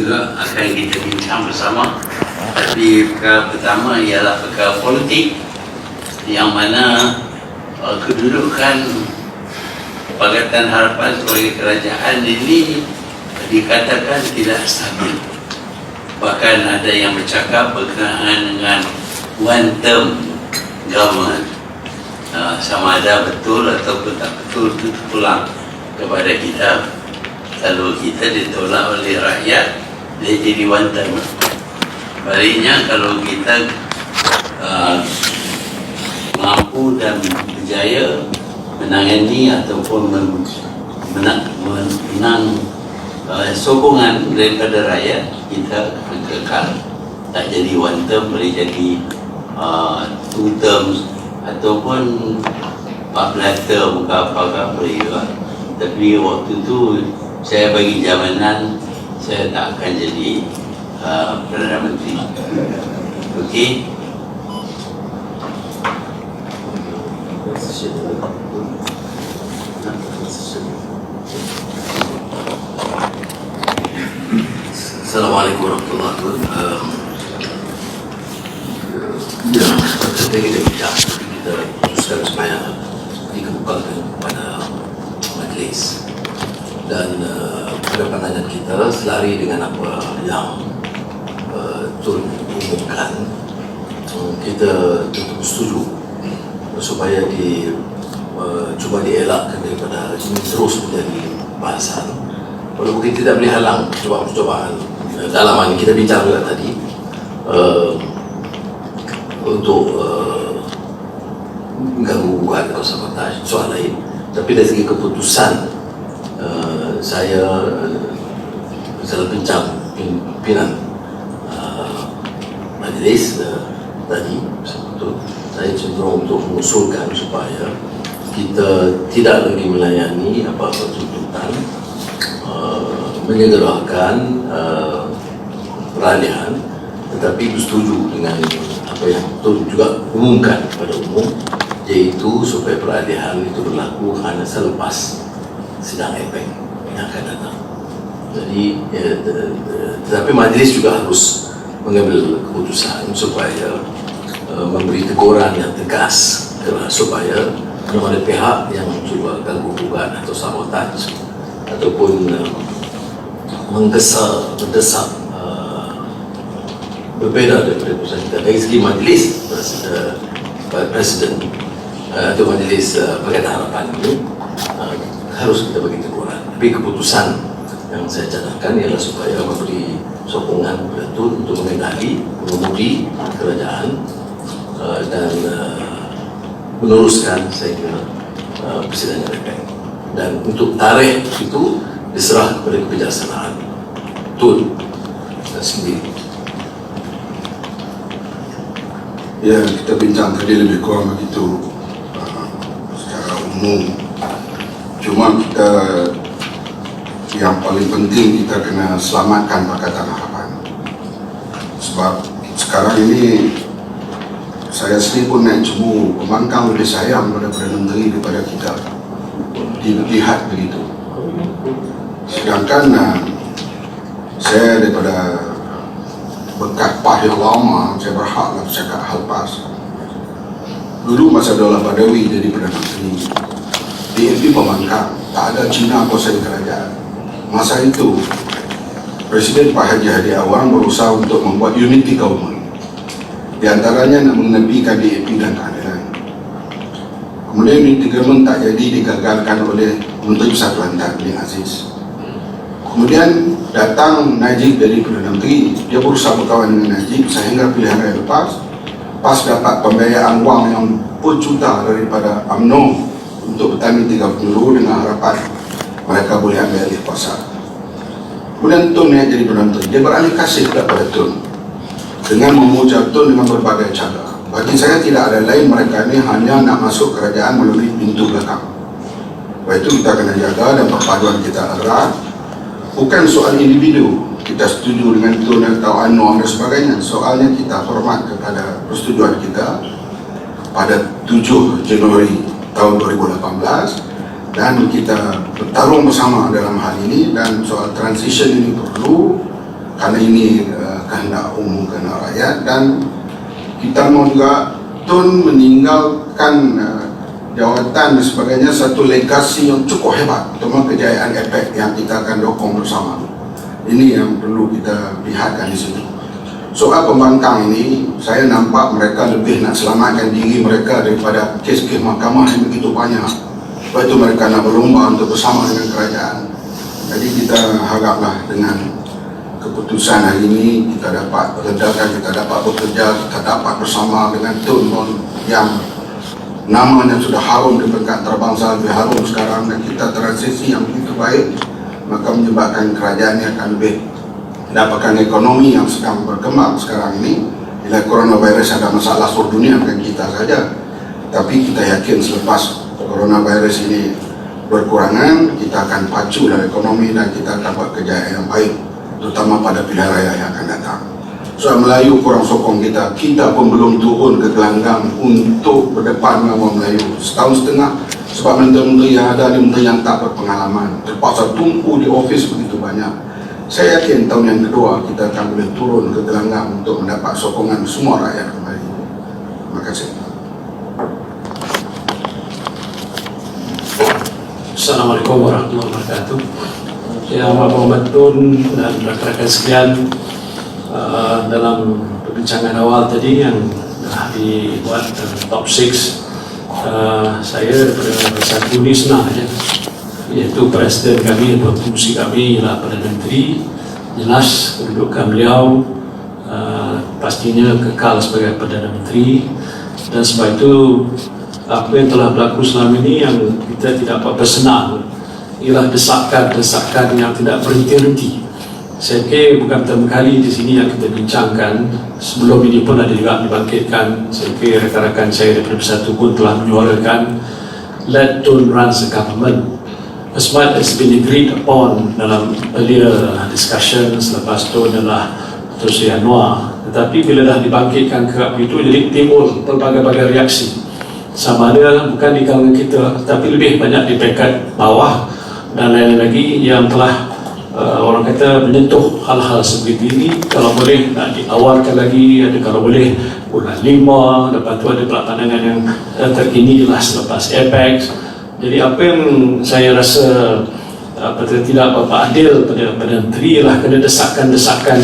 juga akan kita bincang bersama. Tapi perkara pertama ialah perkara politik, yang mana kedudukan Pakatan Harapan sebagai kerajaan ini dikatakan tidak stabil. Bahkan ada yang bercakap berkenaan dengan one term government. Sama ada betul ataupun tak betul itu terpulang kepada kita. Kalau kita ditolak oleh rakyat, dia jadi one term. Baliknya kalau kita mampu dan berjaya menangani ataupun menang sokongan daripada rakyat, kita kekal. Tak jadi one term, boleh jadi two terms ataupun 14 term ke apa-apa boleh juga. Tapi waktu tu saya bagi jaminan saya tak akan jadi Perdana Menteri. Okey. Assalamualaikum warahmatullahi wabarakatuh. Ya, kita bincang, kita putuskan supaya dikemukakan kepada majlis, dan pada pandangan kita selari dengan apa yang Tun umumkan, kita tentu setuju supaya cuba dielakkan daripada ini terus menjadi bahasan. Walaupun kita tidak boleh halang percobaan dalaman kita bincang juga tadi untuk mengganggu-gangguan atau sabotaj soal lain. Tapi dari segi keputusan, saya dalam bincang pimpinan majlis tadi, saya cenderung untuk mengusulkan supaya kita tidak lagi melayani apa-apa tuntutan, menyegerakan peralihan, tetapi bersetuju dengan apa yang Tun juga umumkan kepada umum, iaitu supaya peralihan itu berlaku hanya selepas sidang APEC yang akan datang. Jadi tetapi majlis juga harus mengambil keputusan supaya memberi teguran yang tegas supaya ada pihak yang cuba ganggu-gugat atau sabotaj ataupun mendesak berbeda daripada keputusan kita. Dari segi majlis Presiden atau majlis Pakatan Harapan ini harus kita bagi teguran. Tapi keputusan yang saya cadangkan ialah supaya memberi sokongan kepada Tun untuk mengemudi kerajaan dan meneruskan sehingga persidangan APEC. Dan untuk tarikh itu diserah kepada kebijaksanaan Tun sendiri. Ya, kita bincang tadi lebih kurang begitu secara umum. Cuma kita yang paling penting kita kena selamatkan Pakatan Harapan. Sebab sekarang ini saya sendiri pun naik cemburu, pembangkang lebih sayang pada Perdana Menteri daripada kita. Dilihat begitu. Sedangkan saya daripada berkat PAS yang lama, saya berhaklah bercakap hal PAS. Dulu masa Daulah Badawi jadi Perdana Menteri, DAP pembangkang, tak ada Cina kuasai kerajaan. Masa itu Presiden Pak Haji Hadi Awang berusaha untuk membuat unity government, di antaranya nak menepikan DAP dan keadilan. Kemudian unity government tak jadi, digagalkan oleh Menteri Persatuan Tan bin Aziz. Kemudian datang Najib dari Perdana Menteri, dia berusaha berkawan dengan Najib sehingga pilihan raya lepas. PAS dapat pembiayaan wang yang berjuta daripada UMNO untuk bertanding 3 pemilu dengan harapan mereka boleh ambil alih kuasa. Kemudian Tun yang jadi Perdana Menteri, dia beralih kasih kepada Tun dengan memuja Tun dengan berbagai cara. Bagi saya tidak ada lain, mereka ini hanya nak masuk kerajaan melalui pintu belakang. Sebab itu kita kena jaga dan perpaduan kita erat. Bukan soal individu, kita setuju dengan Tun atau UMNO dan sebagainya. Soalnya kita hormat kepada persetujuan kita pada 7 Januari tahun 2018, dan kita bertarung bersama dalam hal ini. Dan soal transition ini perlu kerana ini kehendak umum, kehendak rakyat, dan kita mau juga Tun meninggalkan jawatan dan sebagainya satu legasi yang cukup hebat, terutama kejayaan efek yang kita akan dokong bersama. Ini yang perlu kita lihatkan di situ. Soal pembangkang ini, saya nampak mereka lebih nak selamatkan diri mereka daripada kes-kes mahkamah yang begitu banyak. Sebab itu mereka nak berlomba untuk bersama dengan kerajaan. Jadi kita haraplah dengan keputusan hari ini kita dapat redakan, kita dapat bekerja, kita dapat bersama dengan Tun yang namanya sudah harum di peringkat antarabangsa, lebih harum sekarang, dan kita transisi yang begitu baik, maka menyebabkan kerajaan ini akan lebih mendapatkan ekonomi yang sedang berkembang sekarang ini. Bila coronavirus ada masalah seluruh dunia, bukan kita saja, tapi kita yakin selepas coronavirus ini berkurangan, kita akan pacu dalam ekonomi dan kita akan buat kejayaan yang baik, terutama pada pilihan raya yang akan datang. Soal Melayu kurang sokong kita, kita pun belum turun ke gelanggang untuk berdepan dengan orang Melayu setahun setengah, sebab menteri-menteri yang ada, menteri yang tak berpengalaman, terpaksa tumpu di ofis begitu banyak. Saya yakin tahun yang kedua kita akan boleh turun ke gelanggang untuk mendapat sokongan semua rakyat kembali. Terima kasih. Assalamualaikum warahmatullahi wabarakatuh. Yang Muhammad Tun dan rakan-rakan sekalian, dalam perbincangan awal tadi yang telah dibuat top 6, saya daripada satu ni senang saja, iaitu Presiden kami atau fungsi kami ialah Perdana Menteri. Jelas kedudukan beliau pastinya kekal sebagai Perdana Menteri, dan sebab itu apa yang telah berlaku selama ini yang kita tidak apa-apa senang ialah desakan-desakan yang tidak berhenti-henti. Saya fikir bukan pertama kali di sini yang kita bincangkan, sebelum ini pun ada juga dibangkitkan. Saya fikir rakan-rakan saya daripada Bersatu pun telah menyuarakan let Tun run the government as much as been agreed upon dalam earlier discussion selepas Tun adalah Tusi Anwar. Tetapi bila dah dibangkitkan kerap itu, jadi timbul pelbagai-bagai reaksi, sama ada bukan di kalangan kita, tapi lebih banyak di peringkat bawah dan lain-lain lagi yang telah orang kata menyentuh hal-hal seperti ini. Kalau boleh nak diawarkan lagi, ada kalau boleh bulan 5, lepas tu ada pandangan yang terkini lah selepas Apex. Jadi apa yang saya rasa tidak apa-apa adil pada Menteri ialah kena desakan-desakan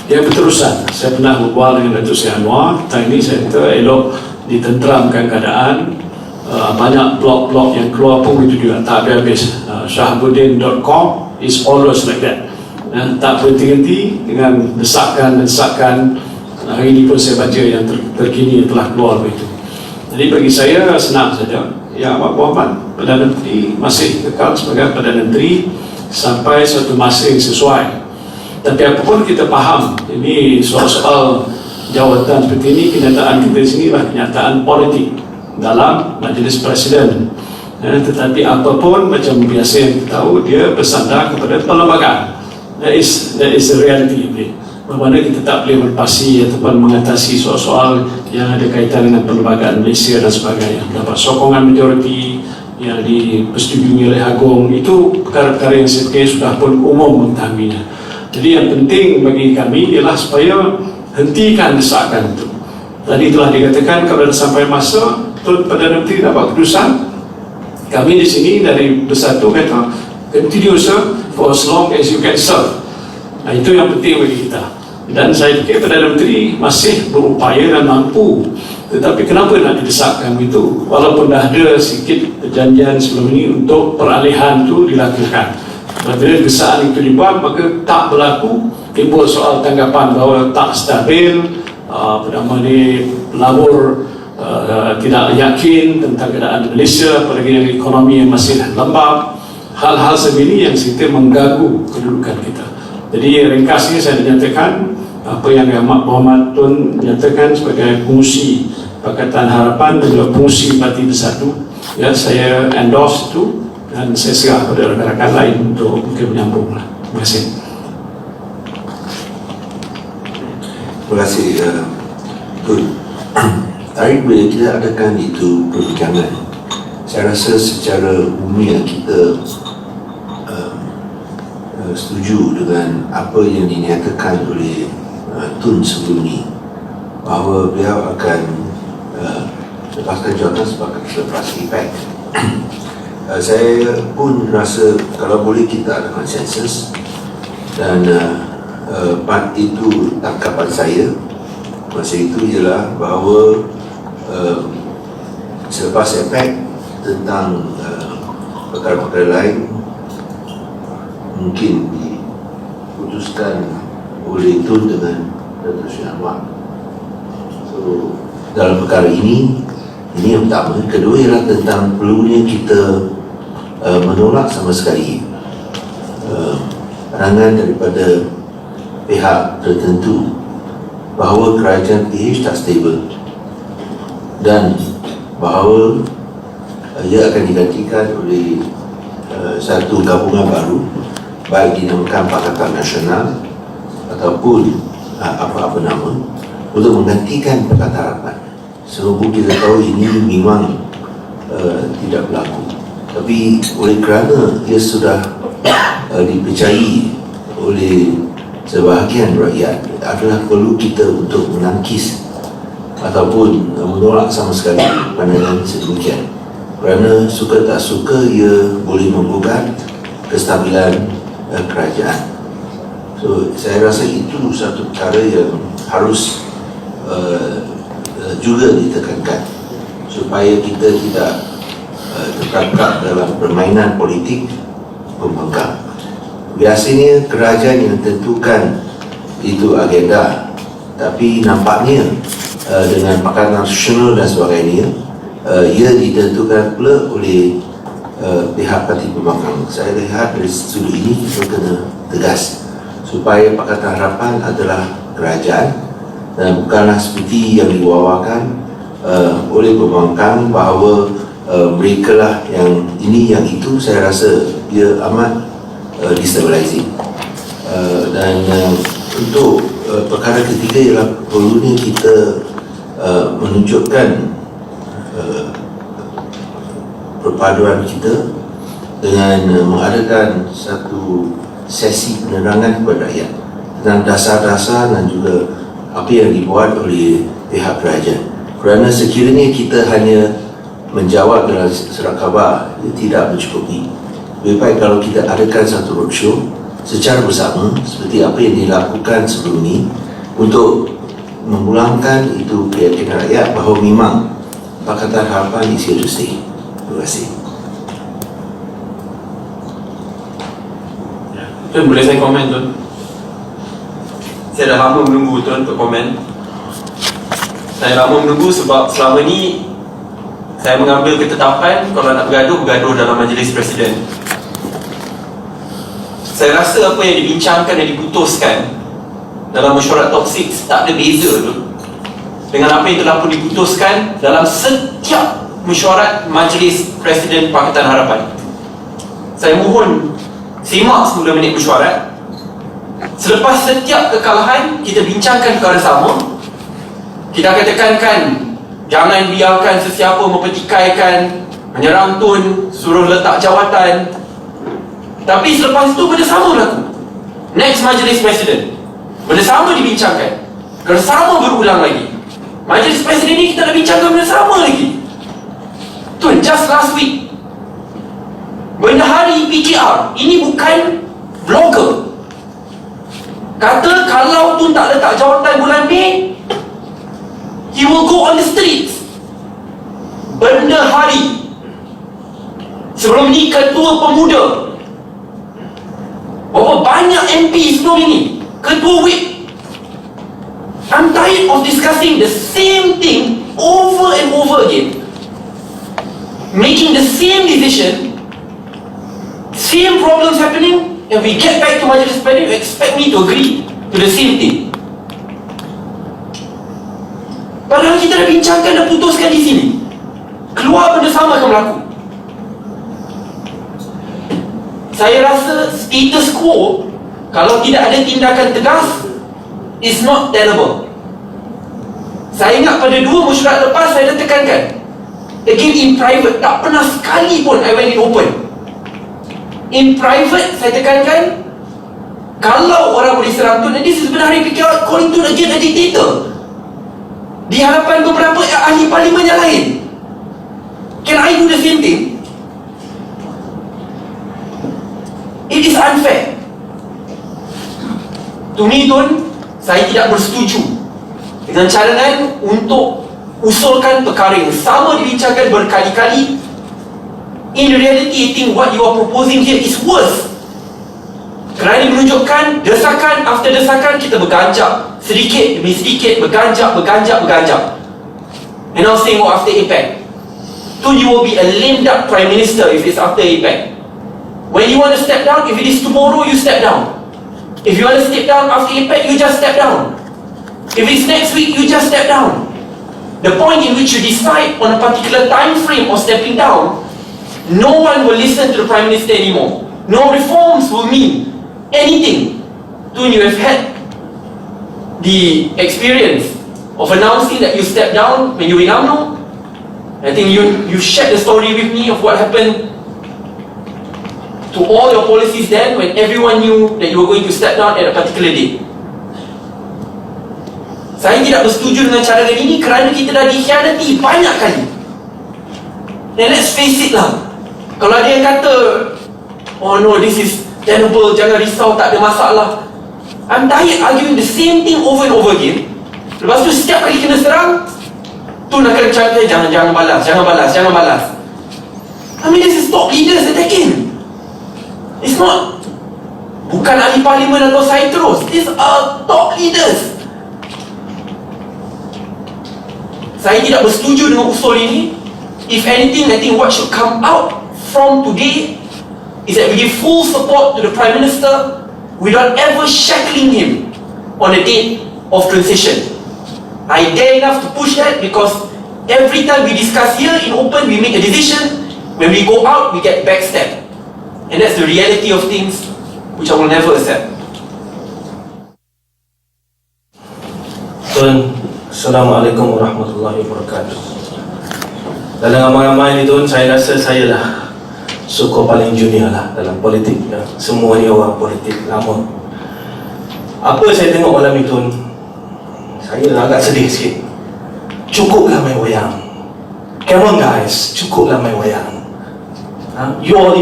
yang berterusan. Saya pernah berbual dengan Datuk Seri Anwar tentang ini. Saya kata elok ditenteramkan keadaan. Banyak blog-blog yang keluar pun itu juga tak habis-habis. Shahabuddin.com is always like that, tak berhenti-henti dengan desakan-desakan. Hari ini pun saya baca yang terkini yang telah keluar begitu. Jadi bagi saya senang saja, ya Muhammad Perdana Menteri masih kekal sebagai Perdana Menteri sampai suatu masa yang sesuai. Tapi apapun kita faham, ini soal-soal jawatan seperti ini, kenyataan kita di sini adalah kenyataan politik dalam Majlis Presiden. Tetapi apapun, macam biasa yang kita tahu, dia bersandar kepada perlembagaan. That is the reality. Bagaimana kita tak boleh melepasi ataupun mengatasi soal-soal yang ada kaitan dengan perlembagaan Malaysia dan sebagainya. Dapat sokongan majoriti yang dipersetujui oleh Agung, itu perkara-perkara yang saya fikir sudah pun umum mengetahuinya. Jadi yang penting bagi kami ialah supaya hentikan desakan itu. Tadi telah dikatakan kalau sampai masa Tun Perdana Menteri dapat keputusan, kami di sini dari Bersatu kata continue sir for as long as you can serve. Nah, itu yang penting bagi kita. Dan saya fikir Perdana Menteri masih berupaya dan mampu. Tetapi kenapa nak didesakkan itu? Walaupun dah ada sedikit perjanjian sebelum ini untuk peralihan itu dilakukan. Bila desaan itu dibuat, maka tak berlaku, timbul soal tanggapan bahawa tak stabil, pertama ni pelabur tidak yakin tentang keadaan Malaysia, apalagi yang ekonomi yang masih lembab. Hal-hal sebegini yang kita mengganggu kedudukan kita. Jadi ringkasnya saya nyatakan apa yang Muhammad Tun nyatakan sebagai fungsi Pakatan Harapan dan juga fungsi Parti Bersatu, ya, saya endorse itu dan saya serah pada rakan-rakan lain untuk mungkin menyambung. Terima kasih. Terima kasih Tun. Tadi bila kita adakan itu perbincangan, saya rasa secara umum kita setuju dengan apa yang dinyatakan oleh Tun sebelum ni, bahawa beliau akan lepaskan jawatan selepas efek. Saya pun rasa kalau boleh kita ada konsensus, dan part itu tangkapan saya masa itu ialah bahawa selepas efek tentang perkara-perkara lain mungkin diputuskan oleh Tun dengan Dr. Mahathir. So dalam perkara ini yang pertama. Kedua ialah tentang perlunya kita menolak sama sekali perangan daripada pihak tertentu bahawa kerajaan PH tak stabil dan bahawa ia akan digantikan oleh satu gabungan baru, baik dinamakan Pakatan Nasional ataupun apa-apa nama, untuk menggantikan Pakatan Harapan. Sehubung kita tahu ini memang tidak berlaku, tapi oleh kerana ia sudah dipercayai oleh sebahagian rakyat, adalah perlu kita untuk menangkis ataupun menolak sama sekali pandangan sedemikian, kerana suka tak suka ia boleh menggugat kestabilan kerajaan. So saya rasa itu satu perkara yang harus juga ditekankan supaya kita tidak terperangkap dalam permainan politik pembangkang. Biasanya kerajaan yang tentukan itu agenda, tapi nampaknya dengan Pakatan Nasional dan sebagainya, ia ditentukan pula oleh pihak parti pembangkang. Saya lihat dari sudut ini kita kena tegas supaya Pakatan Harapan adalah kerajaan dan bukanlah seperti yang diwawakan oleh pembangkang bahawa mereka lah yang ini yang itu. Saya rasa ia amat destabilizing. Dan untuk perkara ketiga ialah perlunya kita menunjukkan perpaduan kita dengan mengadakan satu sesi penerangan kepada rakyat tentang dasar-dasar dan juga apa yang dibuat oleh pihak kerajaan. Kerana sekiranya kita hanya menjawab dalam surat khabar, tidak mencukupi. Lebih baik kalau kita adakan satu roadshow secara bersama seperti apa yang dilakukan sebelum ini, untuk memulangkan itu keyakinan rakyat bahawa memang Pakatan Harapan is here to stay. Terima kasih. Tun, boleh saya komen, Tun? Saya dah lama menunggu, Tun, untuk komen. Saya lama menunggu sebab selama ni saya mengambil ketetapan kalau nak bergaduh dalam majlis Presiden. Saya rasa apa yang dibincangkan dan diputuskan dalam mesyuarat top 6 tak ada beza tu dengan apa yang telah pun diputuskan dalam setiap mesyuarat majlis Presiden Pakatan Harapan. Saya mohon simak 10 minit mesyuarat. Selepas setiap kekalahan, kita bincangkan perkara sama. Kita akan tekankan jangan biarkan sesiapa mempertikaikan, menyerang Tun, suruh letak jawatan. Tapi selepas itu benda sama berlaku. Next majlis Presiden, benda sama dibincangkan, benda sama berulang lagi. Majlis Presiden ni kita dah bincangkan benda sama lagi. Tun, just last week, Bendahari PKR, ini bukan blogger, kata kalau Tun tak letak jawatan bulan Mei, he will go on the streets. Bendahari. Sebelum ni Ketua Pemuda. Berapa banyak MP sebelum ini, Ketua Whip. I'm tired of discussing the same thing over and over again, making the same decision, same problems happening, and we get back to Majlis Presiden, you expect me to agree to the same thing. Padahal kita dah bincangkan dan putuskan di sini. Keluar benda sama akan berlaku. Saya rasa status quo, kalau tidak ada tindakan tegas, is not tenable. Saya ingat pada 2 mesyuarat lepas saya dah tekankan, again in private, tak pernah sekali pun I went in open. In private saya tekankan, Kalau orang boleh serang Tun, ini sebenarnya fikir calling Tun again a dictator di hadapan beberapa ahli parlimen yang lain. Can I do the same thing? It is unfair. To me, Tun, saya tidak bersetuju dengan cadangan untuk usulkan perkara yang sama dibincangkan berkali-kali. In reality, I think what you are proposing here is worse. Kerana menunjukkan desakan after desakan kita berganjak sedikit demi sedikit, berganjak. And now saying after APEC, Tun, you will be a lame duck prime minister if it's after APEC. When you want to step down, if it is tomorrow, you step down. If you want to step down after APEC, you just step down. If it's next week, you just step down. The point in which you decide on a particular time frame of stepping down, no one will listen to the Prime Minister anymore. No reforms will mean anything. Tun, you have had the experience of announcing that you step down when you were in UMNO. I think you shared the story with me of what happened to all your policies then when everyone knew that you were going to step down at a particular date. Saya tidak bersetuju dengan cadangan ini kerana kita dah dikhianati banyak kali. And let's face it lah, kalau ada yang kata, oh no, this is terrible, jangan risau, tak ada masalah. I'm tired arguing the same thing over and over again. Lepas tu setiap kali kena serang, Tun akan cakap, jangan balas. I mean, this is top leaders attacking. It's not, bukan ahli parlimen atau saya terus. These are top leaders. Saya tidak bersetuju dengan usul ini. If anything, I think what should come out from today is that we give full support to the Prime Minister without ever shackling him on a date of transition. I dare enough to push that because every time we discuss here in open, we make a decision. When we go out, we get backstabbed. And that's the reality of things which I will never accept. Tun, Assalamualaikum warahmatullahi wabarakatuh. Dalam ramai-ramai ni Tun, saya rasa saya lah suku paling junior lah dalam politik ya. Semua ni orang politik lama. Apa saya tengok malam ni Tun, saya agak sedih sikit. Cukuplah main wayang. Come on guys, cukuplah main wayang. You're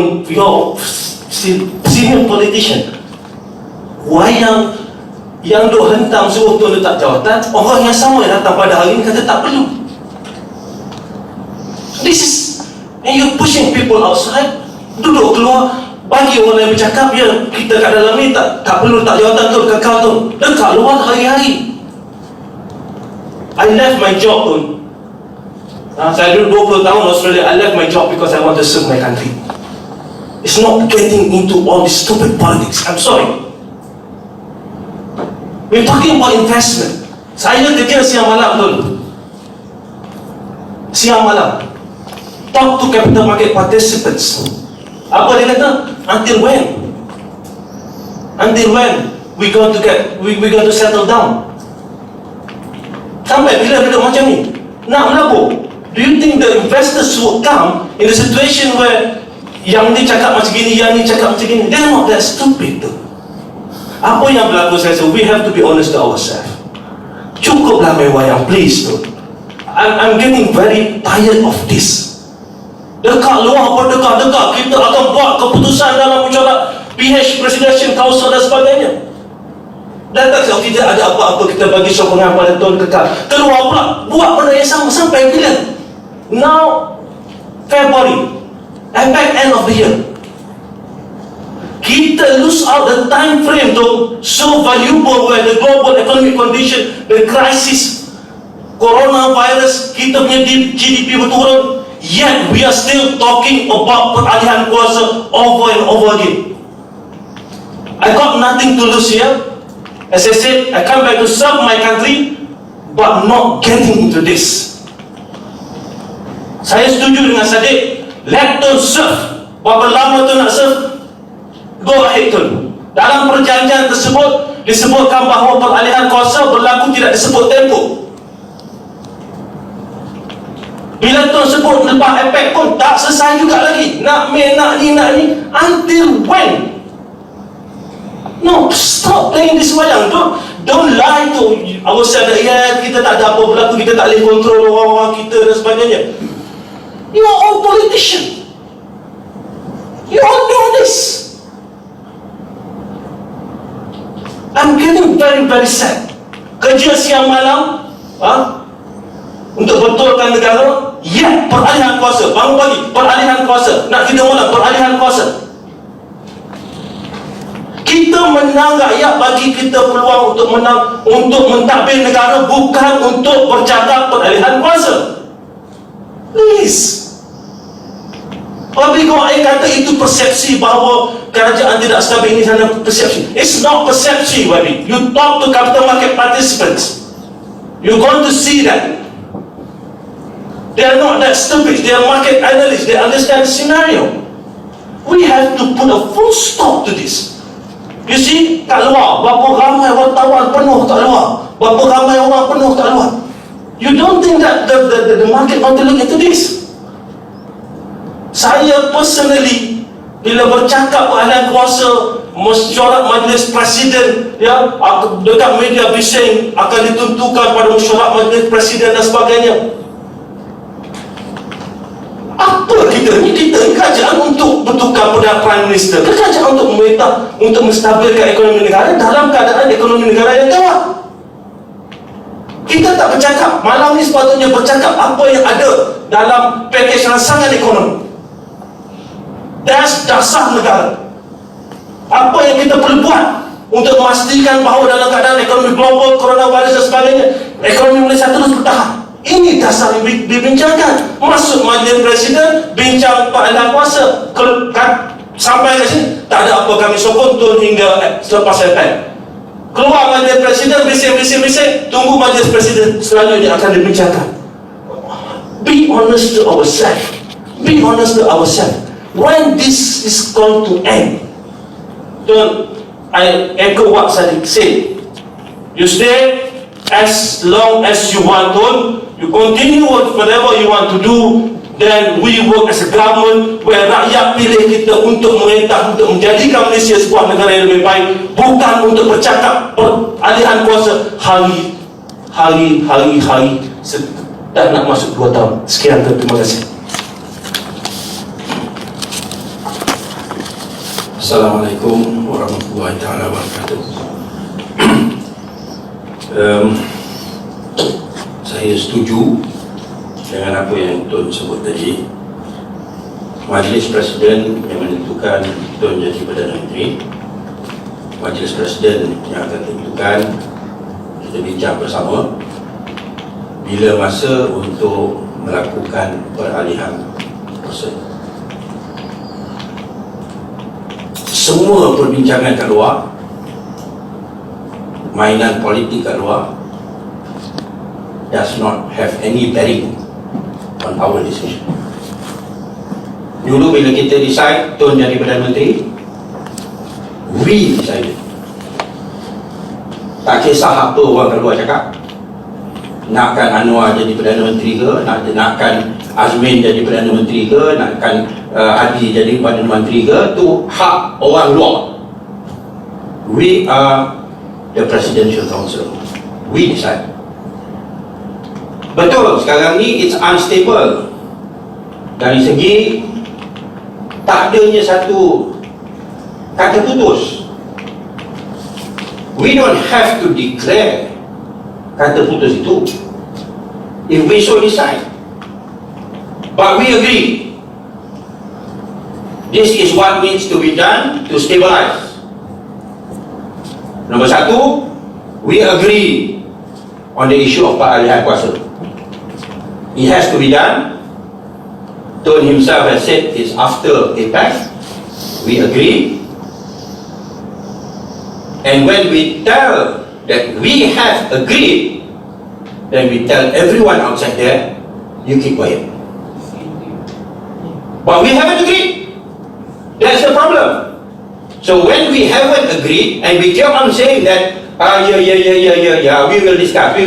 senior politician. Wayang yang duk hentam suruh Tun letak jawatan, orang yang sama yang datang pada hari ini kata tak perlu. This is, and you're pushing people outside. Duduk keluar, bagi orang lain bercakap, ya kita kat dalam ni tak perlu letak jawatan Tun, kekal Tun. Dekat luar hari-hari. I left my job Tun. Saya duduk 20 tahun Australia. I left my job because I want to serve my country. It's not getting into all this stupid politics. I'm sorry. We're talking about investment. Saya kerja siang malam Tun. Siang malam. Talk to capital market participants. Apa dia kata? Until when? Until when we going to settle down? Sampai bila duduk macam ni? Nak melabur? Do you think the investors will come in a situation where yang ni cakap macam gini, yang ni cakap macam gini? They're not that stupid tu. Apa yang berlaku saya rasa, we have to be honest to ourselves. Cukuplah main wayang, please tu. I'm getting very tired of this. Dekat luar apa dekat kita akan buat keputusan dalam mesyuarat PH Presidential Council dan sebagainya. Dan tak kalau tidak ada apa-apa kita bagi sokongan pada Tun kekal. Keluar pula buat benda yang sama sampai bila? Now Februari, APEC end of the year. Kita lose out the time frame to so valuable where the global economic condition, the crisis, coronavirus, kita punya GDP berturun, yet we are still talking about peralihan kuasa over and over again. I got nothing to lose here. As I said, I come back to serve my country, but not getting into this. Saya setuju dengan Sadiq, let Tun serve. Berapa lama Tun nak serve? Go ahead Tun. Dalam perjanjian tersebut disebutkan bahawa peralihan kuasa berlaku tidak disebut tempoh. Bila Tun sebut lepas APEC pun tak selesai juga lagi. Nak ni. Until when? No, stop playing this wayang. Don't lie to ourselves that yeah, kita tak ada apa berlaku, kita tak boleh kontrol orang-orang kita dan sebagainya. You are all politician. You all know this. I'm getting very, very sad. Kerja siang malam untuk betulkan negara, ya, peralihan kuasa. Bangun pagi, peralihan kuasa. Nak tidur malam, peralihan kuasa. Kita menang, rakyat bagi kita peluang untuk menang, untuk mentadbir negara, bukan untuk bercakap peralihan kuasa. Please. Tapi kau kata itu persepsi bahawa kerajaan tidak stabil, ini sana persepsi. It's not persepsi, Wabi. You talk to capital market participants, you're going to see that they are not that stupid. They are market analysts. They understand the scenario. We have to put a full stop to this. You see, kat luar, berapa ramai wartawan penuh kat luar, berapa ramai orang penuh kat luar. You don't think that the market want to look into this? Saya personally, bila bercakap peralihan kuasa, mesyuarat majlis presiden, ya, dekat media bising akan ditentukan pada mesyuarat majlis presiden dan sebagainya. Apa kita ni? Kita ni kerajaan untuk bertukar Perdana Prime Minister, kerajaan untuk memerintah, untuk menstabilkan ekonomi negara dalam keadaan ekonomi negara yang gawat. Kita tak bercakap. Malam ni sepatutnya bercakap apa yang ada dalam pakej rancangan ekonomi. Dasar negara. Apa yang kita perlu buat untuk memastikan bahawa dalam keadaan ekonomi global, coronavirus dan sebagainya, ekonomi Malaysia terus bertahan. Ini dasar yang dibincangkan. Masuk majlis presiden, bincang peralihan kuasa. Sampai ke sini, tak ada apa kami sokong Tun hingga selepas FPBM. Keluar majlis presiden, bising, tunggu majlis presiden selanjutnya akan dibincangkan. Be honest to ourselves. Be honest to ourselves. When this is going to end? Don't I echo what Sadiq said. You stay as long as you want to. You continue with whatever you want to do. Then we work as a government where rakyat pilih kita untuk memerintah, untuk menjadikan Malaysia sebuah negara yang lebih baik, bukan untuk bercakap peralihan kuasa hari. Dah nak masuk 2 tahun. Sekian, terima kasih. Assalamualaikum warahmatullahi wabarakatuh. Saya setuju dengan apa yang Tun sebut tadi. Majlis Presiden yang menentukan Tun jadi Perdana Menteri. Majlis Presiden yang akan tentukan, kita bincang bersama bila masa untuk melakukan peralihan kuasa. Semua perbincangan kat luar, mainan politik kat luar, does not have any bearing on our decision. Dulu bila kita decide Tun jadi Perdana Menteri, we decided. Tak kisah apa orang kat luar cakap. Nakkan Anwar jadi Perdana Menteri ke, nakkan Azmin jadi Perdana Menteri ke, nakkan Hadi jadi Perdana Menteri ke, tu hak orang luar. We are the Presidential Council. We decide. Betul, sekarang ni it's unstable. Dari segi tak adanya satu kata putus. We don't have to declare kata putus itu if we so decide. But we agree this is what needs to be done to stabilize. Nombor 1, we agree on the issue of peralihan kuasa. It has to be done. Tun himself has said it's after APEC. We agree. And when we tell that we have agreed, then we tell everyone outside there, you keep quiet. But we haven't agreed. That's the problem. So when we haven't agreed and we keep on saying that, we will discuss,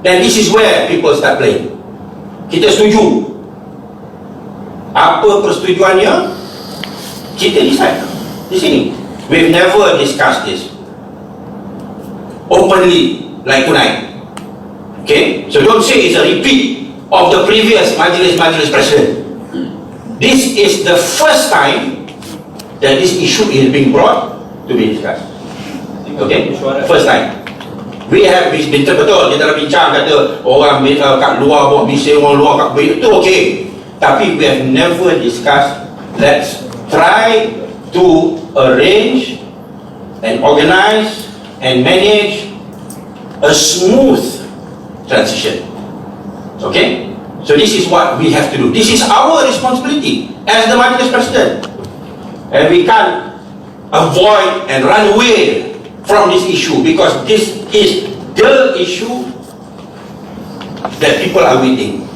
then this is where people start playing. Kita setuju. Apa persetujuannya? Kita decide di sini. we've never discussed this openly like tonight. Okay, so don't say it's a repeat of the previous Majlis Presiden. This is the first time that this issue is being brought to be discussed. Okay, first time. We have betul kita dah bincang kata orang kat luar buat bising, orang luar kat bait, itu okay. Tapi we have never discussed, let's try to arrange and organize and manage a smooth transition. Okay? So this is what we have to do. This is our responsibility as the Majlis Presiden. And we can't avoid and run away from this issue, because this is the issue that people are waiting.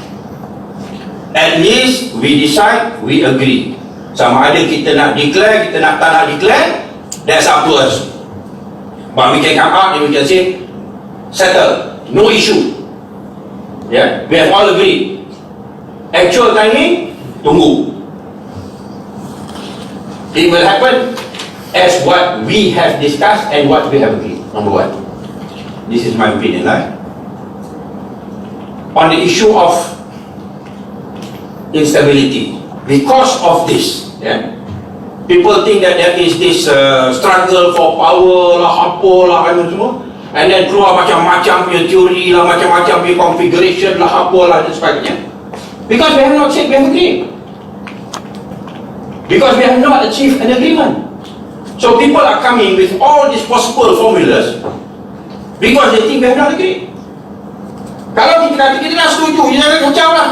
At least we decide, we agree. Sama ada kita nak declare, kita nak tak nak declare, that's up to us. But we can come out and we can say, settle, no issue. Yeah, we have all agreed. Actual timing, tunggu. It will happen as what we have discussed and what we have agreed. Number one. This is my opinion, right? On the issue of instability, because of this, yeah, people think that there is this struggle for power lah, apa lah, anu semua, and then keluar macam-macam punya teori lah, macam-macam punya configuration lah, apa lah dan sebagainya. Because we have not said we have agreed. Because we have not achieved an agreement. So people are coming with all these possible formulas because they think we have not agreed. Kalau kita kata kita dah setuju, jangan kacau lah,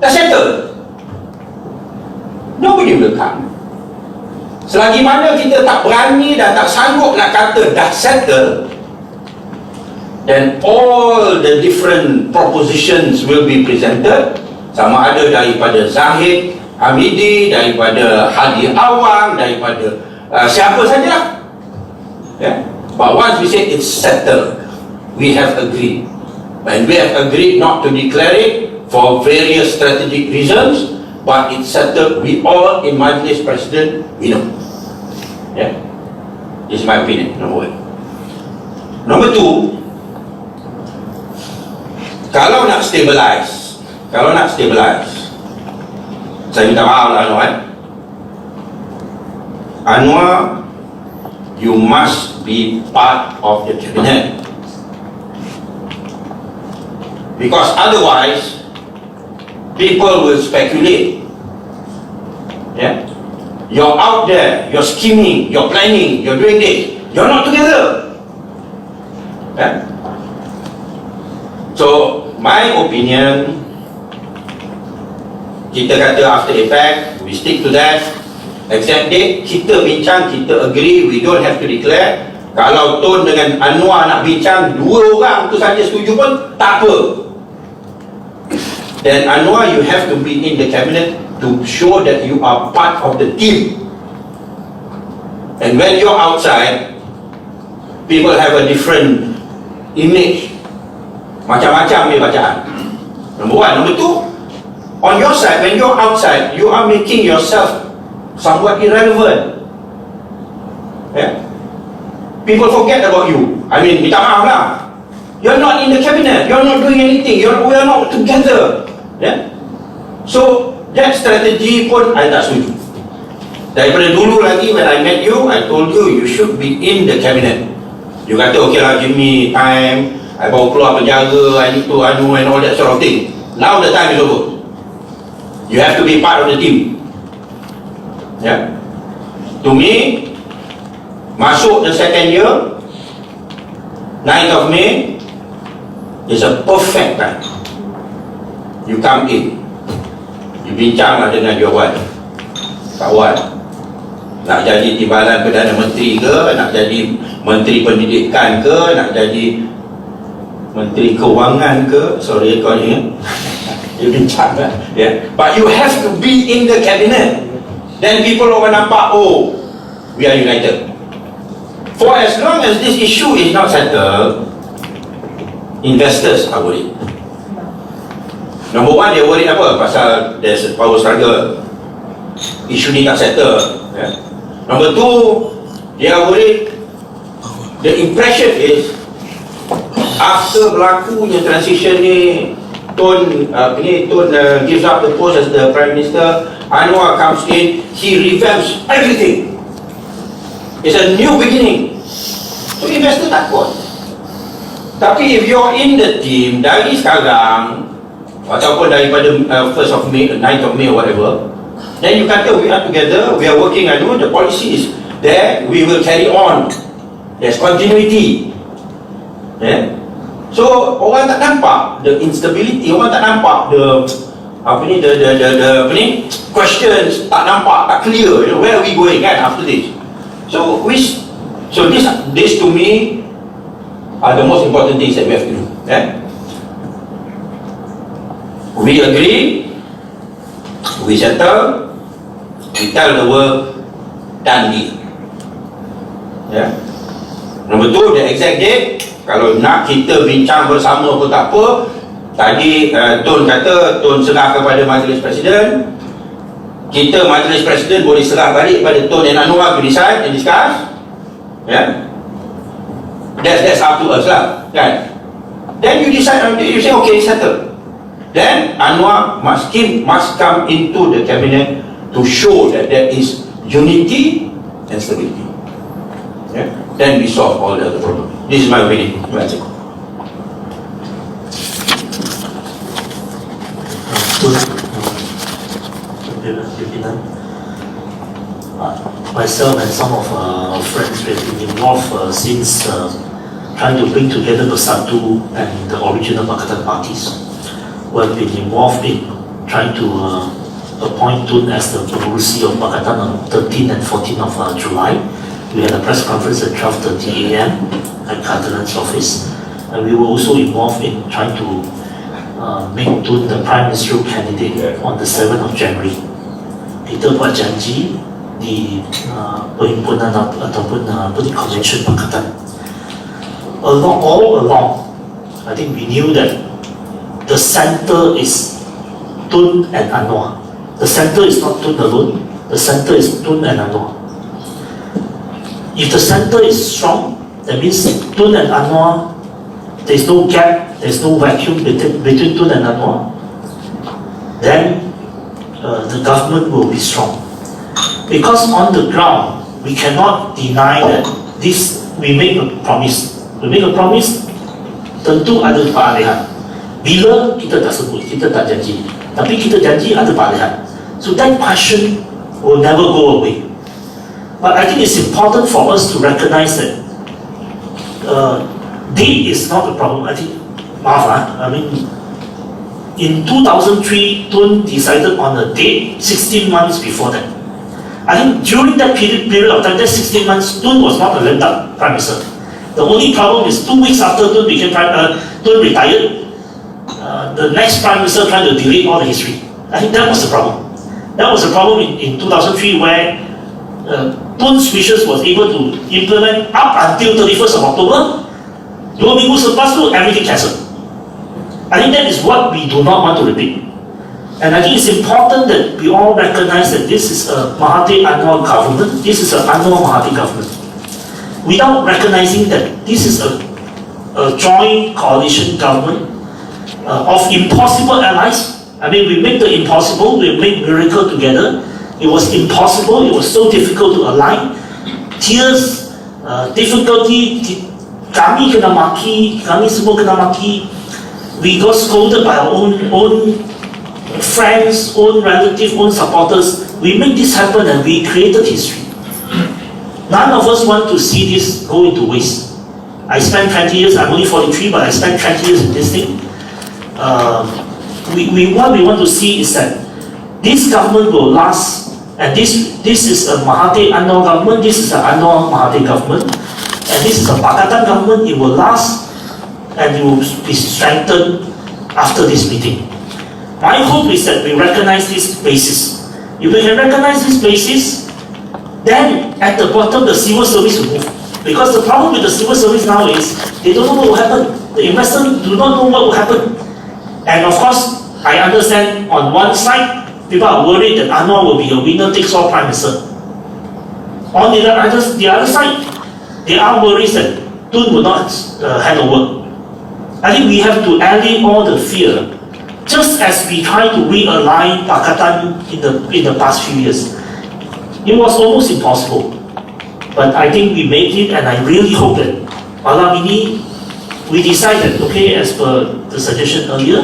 dah settle, nobody will come. Selagi mana kita tak berani dan tak sanggup nak kata dah settle, then all the different propositions will be presented, sama ada daripada Zahid Hamidi, daripada Hadi Awang, daripada siapa sajalah. Yeah. But once we say it's settled, we have agreed, and we have agreed not to declare it for various strategic reasons, but it's settled. We all in Majlis Presiden, we know. Yeah, this is my opinion. Number one. Number two, kalau nak stabilize, saya minta maaf lah Anwar. Anwar, you must be part of the cabinet, because otherwise people will speculate. Yeah, you're out there, you're scheming, you're planning, you're doing this, you're not together. Yeah? So my opinion, kita kata after effect, we stick to that. Exact date, kita bincang, kita agree, we don't have to declare. Kalau Tun dengan Anwar nak bincang, dua orang tu saja setuju pun tak apa. Then Anwar, you have to be in the cabinet to show that you are part of the team. And when you're outside, people have a different image. Macam-macam dia bacaan. Number one. Number two, on your side, when you're outside, you are making yourself somewhat irrelevant. Yeah? People forget about you. I mean, minta maaf lah, you're not in the cabinet, you're not doing anything, we are not together. Yeah? So that strategy pun I tak setuju. Daripada dulu lagi, when I met you, I told you, you should be in the cabinet. You kata, okay lah, give me time, I bawa keluar penjara, I need to anu and all that sort of thing. Now the time is over. You have to be part of the team. Yeah. To me, masuk the second year, 9th of May is a perfect time. You come in, you bincang lah dengan jawapan kawan, nak jadi timbalan Perdana Menteri ke, nak jadi Menteri Pendidikan ke, nak jadi Menteri Kewangan ke, sorry kau ni, you bincang lah. Yeah. But you have to be in the cabinet. Then people akan nampak, oh, we are united. For as long as this issue is not settled, investors are worried. Number one, they worried apa? Pasal there's a power struggle. Issue ni tak settle. Yeah. Number two, They are worried. The impression is after berlakunya transition ni, Tun gives up the post as the Prime Minister, Anwar comes in, he revamps everything. It's a new beginning. So investor takut. Tapi if you're in the team dari sekarang ataupun daripada 1st of May, 9th of May or whatever, then you kata we are together, we are working, I know the policy is there, we will carry on. There's continuity. Yeah? So orang tak nampak the instability, orang tak nampak the questions, tak nampak, tak clear, you know, where are we going kan after this. So this to me are the most important things that we have to do. Yeah? We agree, we settle, we tell the world, done deal. Yeah? Nombor 2, the exact date. Kalau nak kita bincang bersama pun tak apa. Tadi Tun kata Tun serah kepada Majlis Presiden. Kita Majlis Presiden boleh serah balik pada Tun dan Anwar to decide and discuss. Yeah? That's up to us lah, kan? Then you decide, you say okay, settle. Then Anwar must come into the cabinet to show that there is unity and stability. Yeah? Then we solve all the other problems. This is my opinion. Myself and some of our friends have been involved since trying to bring together Bersatu and the original Pakatan parties. We have been involved in trying to appoint Tun as the Pengurusi of Pakatan on 13 and 14 of July. We had a press conference at 12:30 AM at Cardinal's office, and we were also involved in trying to make Tun the Prime Ministerial candidate on the 7th of January. Kita buat janji di perhimpunan ataupun convention Pakatan. All along, I think we knew that the center is Tun and Anwar. The center is not Tun alone. The center is Tun and Anwar. If the center is strong, that means Tun and Anwar, there's no gap, there's no vacuum between Tun and Anwar, then the government will be strong. Because on the ground, we cannot deny that we make a promise. We make a promise, tentu ada perolehan. Bila kita tak sebut, kita tak janji. Tapi kita janji ada perolehan. So that passion will never go away. But I think it's important for us to recognize that date is not a problem. I think, in 2003, Tun decided on a date 16 months before that. I think during that period of time, that 16 months, Tun was not a lame duck Prime Minister. The only problem is 2 weeks after Tun retired, the next Prime Minister tried to delete all the history. I think that was the problem. That was the problem in 2003 where Tun's wishes was able to implement up until 31st of October. 2 minggu selepas tu, everything cancelled. I think that is what we do not want to repeat. And I think it's important that we all recognize that this is a Mahathir-Anwar government. This is an Anwar-Mahathir government. Without recognizing that this is a joint coalition government of impossible allies. I mean, we make the impossible, we make miracle together. It was impossible, it was so difficult to align. Tears, difficulty, kami kena maki, kami semua kena maki. We got scolded by our own friends, own relatives, own supporters. We made this happen and we created history. None of us want to see this go into waste. I spent 20 years, I'm only 43, but I spent 20 years in this thing. What we want to see is that this government will last, and this is a Mahathir-Anwar government, this is an Anwar-Mahathir government, and this is a Pakatan government. It will last, and it will be strengthened after this meeting. My hope is that we recognize this basis. If we can recognize this basis, then at the bottom the civil service will move. Because the problem with the civil service now is they don't know what will happen. The investors do not know what will happen. And of course, I understand on one side, people are worried that Anwar will be a winner-takes-all Prime Minister. On the other side, there are worries that Tun will not hand over. I think we have to allay all the fear, just as we try to realign Pakatan in the past few years. It was almost impossible, but I think we made it, and I really hope that malam ini we decided, okay, as per the suggestion earlier,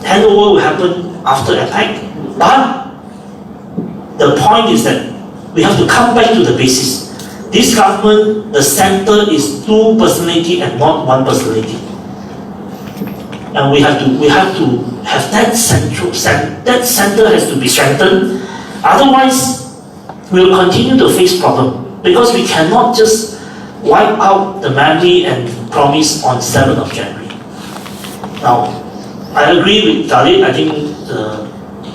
handover will happen after APEC, but the point is that we have to come back to the basis. This government, the center is two personality and not one personality. And we have to have that center has to be strengthened. Otherwise, we will continue to face problem, because we cannot just wipe out the memory and promise on 7th of January. Now, I agree with Khalid. I think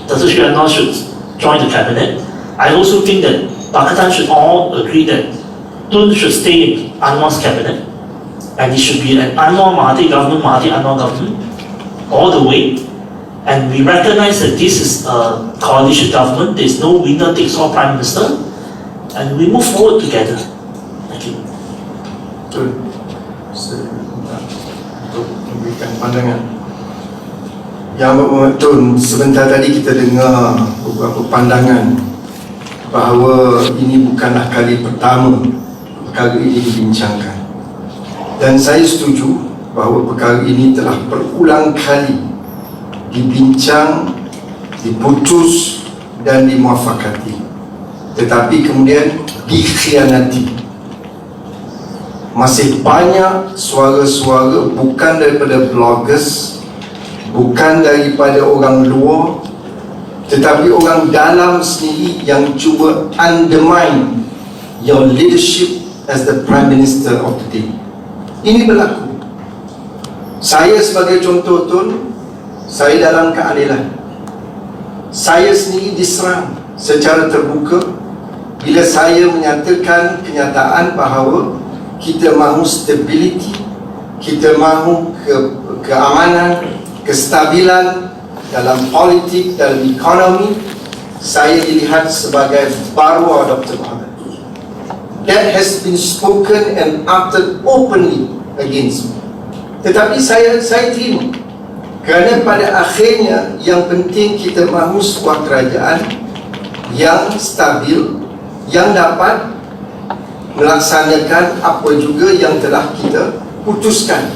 Dr. Mehathir should join the cabinet. I also think that Pakatan should all agree that Tun should stay in Anwar's cabinet, and it should be an Anwar Mahathir government, Mahathir Anwar government, all the way. And we recognize that this is a coalition government. There is no winner takes all prime minister, and we move forward together. Thank you. Tun, untuk memberikan pandangan. Yang Bapak Tun, sebentar tadi kita dengar beberapa pandangan bahawa ini bukanlah kali pertama perkara ini dibincangkan, dan saya setuju bahawa perkara ini telah berulang kali dibincang, diputus dan dimuafakati, tetapi kemudian dikhianati. Masih banyak suara-suara bukan daripada bloggers, bukan daripada orang luar, tetapi orang dalam sendiri yang cuba undermine your leadership as the Prime Minister of the day. Ini berlaku. Saya sebagai contoh, Tun, saya dalam keadilan. Saya sendiri diserang secara terbuka bila saya menyatakan kenyataan bahawa kita mahu stability, kita mahu keamanan, kestabilan dalam politik, dalam ekonomi. Saya dilihat sebagai baruah Dr. Mahathir. That has been spoken and uttered openly against me. Tetapi saya terima, kerana pada akhirnya yang penting kita mahu sebuah kerajaan yang stabil, yang dapat melaksanakan apa juga yang telah kita putuskan,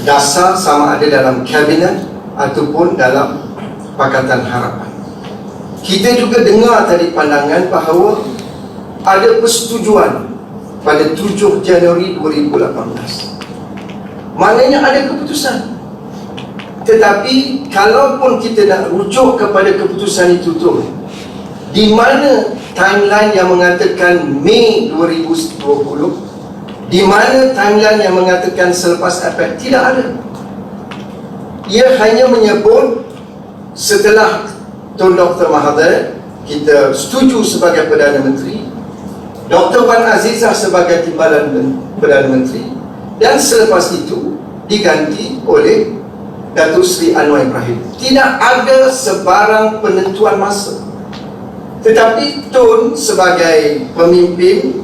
dasar sama ada dalam kabinet ataupun dalam Pakatan Harapan. Kita juga dengar tadi pandangan bahawa ada persetujuan pada 7 Januari 2018. Maknanya ada keputusan. Tetapi kalaupun kita nak rujuk kepada keputusan itu tu, di mana timeline yang mengatakan Mei 2020, di mana timeline yang mengatakan selepas APEC? Tidak ada. Ia hanya menyebut setelah Tun Dr Mahathir kita setuju sebagai Perdana Menteri, Dr. Wan Azizah sebagai timbalan Perdana Menteri, dan selepas itu diganti oleh Datuk Seri Anwar Ibrahim. Tidak ada sebarang penentuan masa. Tetapi Tun sebagai pemimpin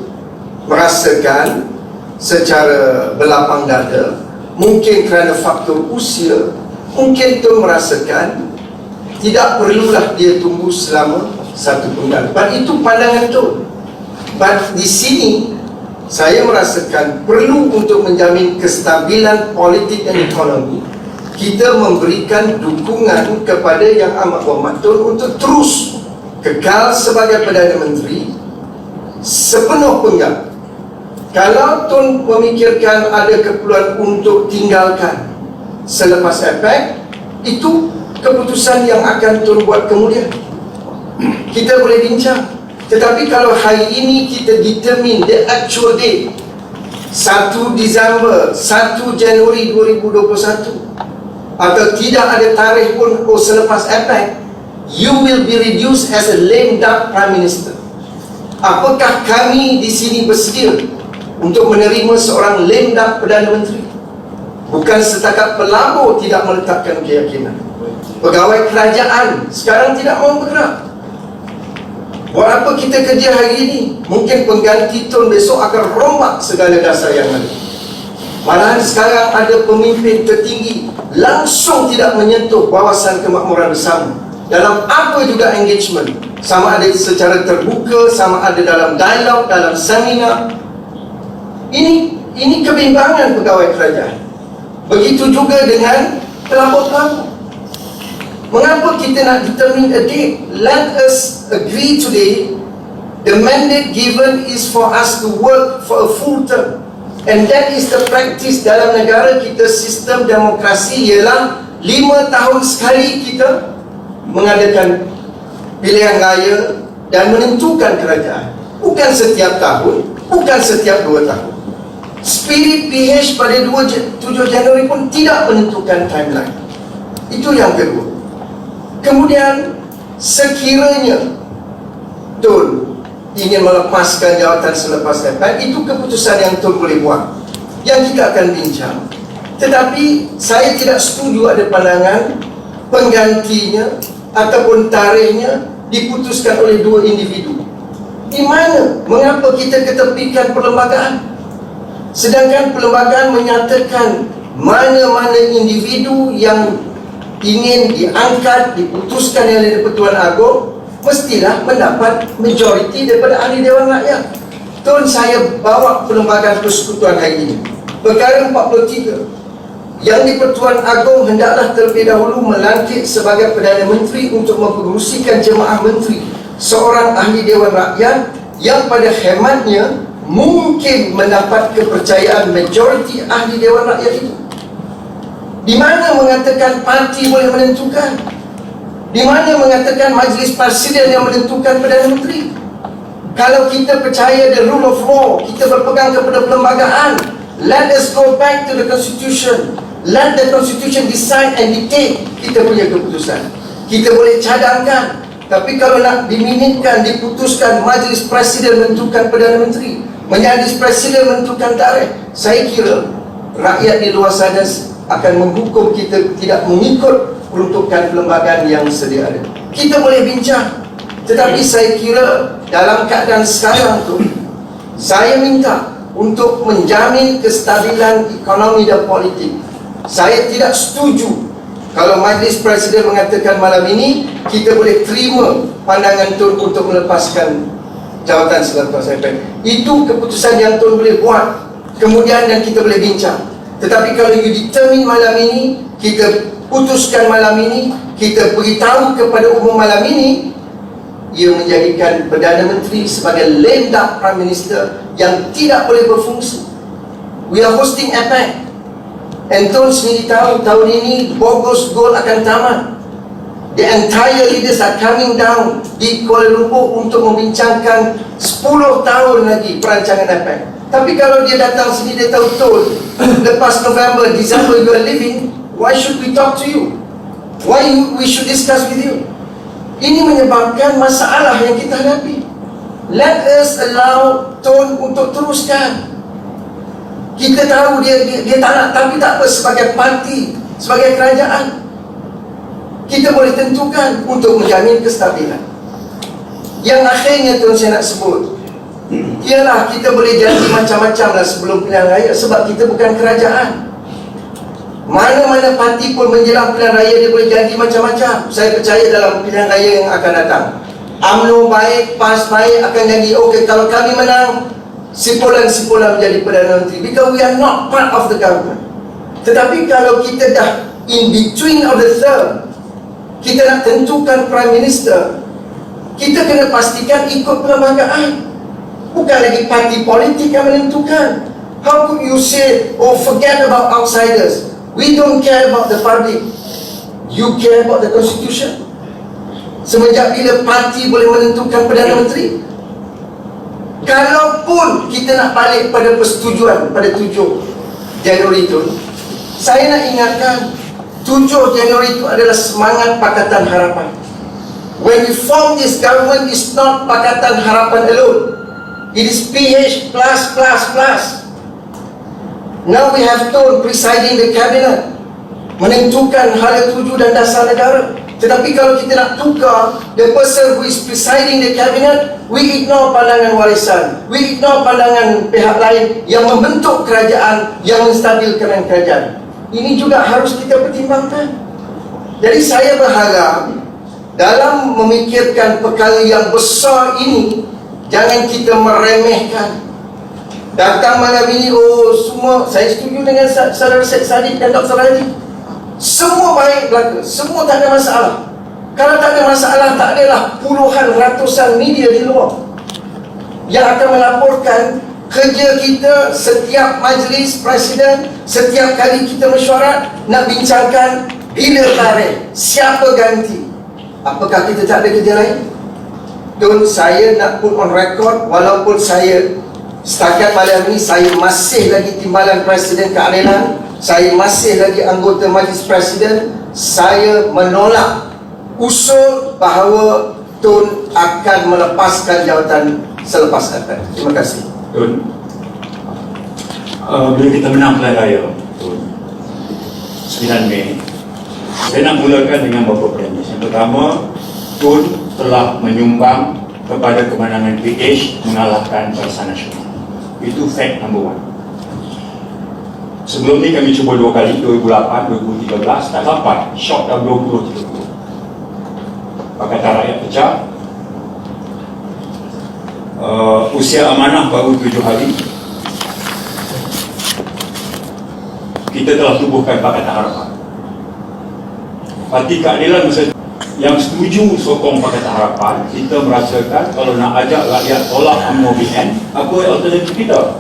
merasakan secara berlapang dada, mungkin kerana faktor usia, mungkin Tun merasakan tidak perlulah dia tunggu selama satu penggal. Itu pandangan Tun. But di sini saya merasakan perlu untuk menjamin kestabilan politik dan ekonomi, kita memberikan dukungan kepada Yang Amat Berhormat Tun untuk terus kekal sebagai Perdana Menteri sepenuh penggal. Kalau Tun memikirkan ada keperluan untuk tinggalkan selepas APEC, itu keputusan yang akan Tun buat kemudian. Kita boleh bincang. Tetapi kalau hari ini kita determine the actual date 1 Disember, 1 Januari 2021, atau tidak ada tarikh pun selepas APEC, you will be reduced as a lame duck Prime Minister. Apakah kami di sini bersedia untuk menerima seorang lame duck Perdana Menteri? Bukan setakat pelabur tidak meletakkan keyakinan. Pegawai kerajaan sekarang tidak mahu bergerak. Buat apa kita kerja hari ini? Mungkin pengganti Tun besok akan rombak segala dasar yang ada. Malahan sekarang ada pemimpin tertinggi langsung tidak menyentuh wawasan kemakmuran bersama dalam apa juga engagement, sama ada secara terbuka, sama ada dalam dialog, dalam seminar. Ini kebimbangan pegawai kerajaan. Begitu juga dengan pelapor-pelapor. Mengapa kita nak determine a date? Let us agree today. The mandate given is for us to work for a full term. And that is the practice dalam negara kita. Sistem demokrasi ialah 5 tahun sekali kita mengadakan pilihan raya dan menentukan kerajaan. Bukan setiap tahun, bukan setiap 2 tahun. Spirit PH pada 7 Januari pun tidak menentukan timeline. Itu yang kedua. Kemudian sekiranya Tun ingin melepaskan jawatan selepas dapat, itu keputusan yang Tun boleh buat, yang kita akan bincang. Tetapi saya tidak setuju ada pandangan penggantinya ataupun tarikhnya diputuskan oleh 2 individu. Di mana? Mengapa kita ketepikan perlembagaan? Sedangkan perlembagaan menyatakan mana-mana individu yang ingin diangkat, diputuskan oleh Pertuan Agong mestilah mendapat majoriti daripada ahli Dewan Rakyat. Tun, saya bawa perlembagaan persekutuan hari ini, perkara 43, yang di Pertuan Agong hendaklah terlebih dahulu melantik sebagai Perdana Menteri untuk mempengerusikan jemaah menteri seorang ahli Dewan Rakyat yang pada hematnya mungkin mendapat kepercayaan majoriti ahli Dewan Rakyat itu. Di mana mengatakan parti boleh menentukan? Di mana mengatakan Majlis Presiden yang menentukan Perdana Menteri? Kalau kita percaya the rule of law, kita berpegang kepada perlembagaan, let us go back to the Constitution. Let the Constitution decide and dictate kita punya keputusan. Kita boleh cadangkan, tapi kalau nak diminitkan, diputuskan Majlis Presiden menentukan Perdana Menteri, Majlis Presiden menentukan tarikh, saya kira rakyat di luar sana akan menghukum kita tidak mengikut peruntukan perlembagaan yang sedia ada. Kita boleh bincang, tetapi saya kira dalam keadaan sekarang tu, saya minta untuk menjamin kestabilan ekonomi dan politik. Saya tidak setuju kalau Majlis Presiden mengatakan malam ini kita boleh terima pandangan Tun untuk melepaskan jawatan selepas PPBM. Itu keputusan yang Tun boleh buat kemudian dan kita boleh bincang. Tetapi kalau you determine malam ini, kita putuskan malam ini, kita beritahu kepada umum malam ini, ia menjadikan Perdana Menteri sebagai lame duck Prime Minister yang tidak boleh berfungsi. We are hosting APEC, and Tun sendiri tahu tahun ini bogus gold akan tamat. The entire leaders are coming down di Kuala Lumpur untuk membincangkan 10 tahun lagi perancangan APEC. Tapi kalau dia datang sini, dia tahu betul lepas November, December you are leaving, why should we talk to you? Why we should discuss with you? Ini menyebabkan masalah yang kita hadapi. Let us allow Tun untuk teruskan. Kita tahu dia tak nak, tapi tak apa, sebagai parti, sebagai kerajaan, kita boleh tentukan untuk menjamin kestabilan. Yang akhirnya Tun saya nak sebut, ialah kita boleh janji macam-macam lah sebelum pilihan raya, sebab kita bukan kerajaan. Mana-mana parti pun menjelang pilihan raya dia boleh janji macam-macam. Saya percaya dalam pilihan raya yang akan datang, UMNO baik, PAS baik akan janji, okey kalau kami menang, simpulan-simpulan menjadi Perdana Menteri, because we are not part of the government. Tetapi kalau kita dah in between of the term, kita nak tentukan Prime Minister, kita kena pastikan ikut perlembagaan, bukan lagi parti politik yang menentukan. How could you say, oh forget about outsiders, we don't care about the public, you care about the Constitution? Semenjak bila parti boleh menentukan Perdana Menteri? Kalaupun kita nak balik pada persetujuan pada 7 Januari itu, saya nak ingatkan 7 Januari itu adalah semangat Pakatan Harapan. When we form this government, it's not Pakatan Harapan alone, it is PH plus. Now we have Tun presiding the cabinet, menentukan hala tuju dan dasar negara. Tetapi kalau kita nak tukar the person who is presiding the cabinet, we ignore pandangan Warisan, we ignore pandangan pihak lain yang membentuk kerajaan, yang menstabilkan kerajaan. Ini juga harus kita pertimbangkan. Jadi saya berharap dalam memikirkan perkara yang besar ini, jangan kita meremehkan. Datang malam ini, oh semua, saya setuju dengan Saudara Syed Saddiq dan Dr. Haji. Semua baik belaka, semua tak ada masalah. Kalau tak ada masalah, tak adalah puluhan ratusan media di luar yang akan melaporkan kerja kita. Setiap majlis presiden, setiap kali kita mesyuarat, nak bincangkan bila tarikh, siapa ganti. Apakah kita tak ada kerja lain? Tun, saya nak put on record, walaupun saya setakat malam ini saya masih lagi Timbalan Presiden Keadilan, saya masih lagi anggota Majlis Presiden, saya menolak usul bahawa Tun akan melepaskan jawatan selepas akan. Terima kasih. Tun, bila kita menang pilihan raya Tun, 9 Mei, saya nak mulakan dengan beberapa premis. Yang pertama, Tun telah menyumbang kepada kemenangan PH mengalahkan Barisan Nasional. Itu fact number 1. Sebelum ni kami cuba 2 kali, 2008, 2013, tak dapat, short dah 20-30. Pakatan Rakyat pecah. Usia amanah baru 7 hari. Kita telah tubuhkan Pakatan Harapan. Parti Keadilan yang setuju sokong Pakatan Harapan, kita merasakan kalau nak ajak rakyat tolak UMNO BN, apa alternatif kita?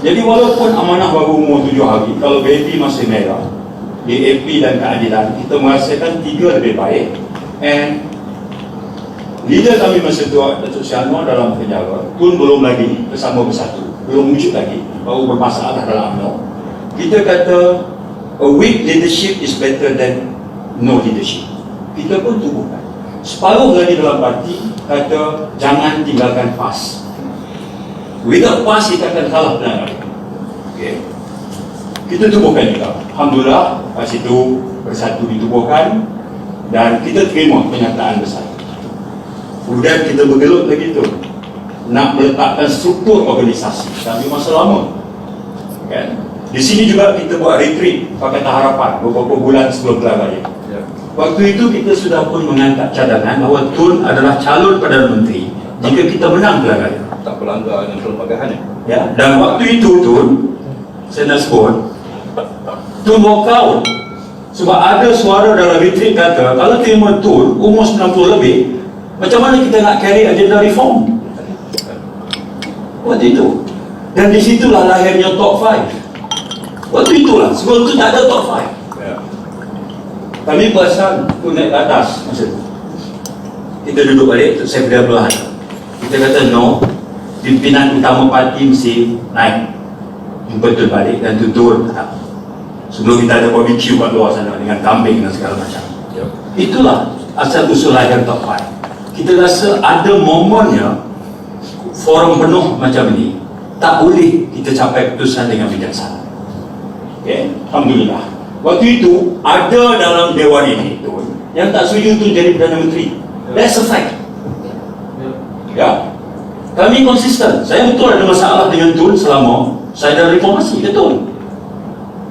Jadi walaupun amanah baru umur 7 hari, kalau baby masih merah, DAP dan Keadilan, kita merasakan 3 lebih baik. And leader kami masa tu, Datuk Syano dalam penjara, Tun belum lagi bersama bersatu, belum wujud lagi, baru bermasalah dalam UMNO. Kita kata a weak leadership is better than no leadership. Kita pun tubuhkan. Separuh lagi dalam parti kata jangan tinggalkan PAS. Without PAS kita akan kalah pilihan raya. Okay. Kita tubuhkan juga. Alhamdulillah, kat situ bersatu ditubuhkan dan kita terima penyataan bersatu. Kemudian kita bergelut lagi tu nak meletakkan struktur organisasi. Kami masa lama. Kan? Di sini juga kita buat retreat Pakatan Harapan beberapa bulan sebelum pilihan raya. Waktu itu kita sudah pun mengangkat cadangan bahawa Tun adalah calon Perdana Menteri jika kita menang pilihan raya. Tak pelanggar dengan perlembagaan Ya, dan waktu itu Tun, saya nak sebut, Tun walk out sebab ada suara dalam retreat kata kalau terima Tun umur 90 lebih, macam mana kita nak carry agenda reform? Waktu itu. Dan disitulah lahirnya top 5. Waktu itulah, sebelum itu tak ada top 5. Kami perasan Tun naik ke atas masa itu. Kita duduk balik, saya beri belahan. Kita kata no, pimpinan utama parti mesti naik, jumpa Tun balik dan Tun turun. Sebelum kita ada barbecue kat luar sana dengan kambing dan segala macam. Itulah asal usul lahir top 5. Kita rasa ada momennya forum penuh macam ini tak boleh kita capai keputusan dengan bijaksana. Okay? Alhamdulillah. Waktu itu ada dalam Dewan ini Tun yang tak setuju Tun jadi Perdana Menteri. That's a fact. Ya. Kami konsisten. Saya betul ada masalah dengan Tun selama saya ada reformasi, betul.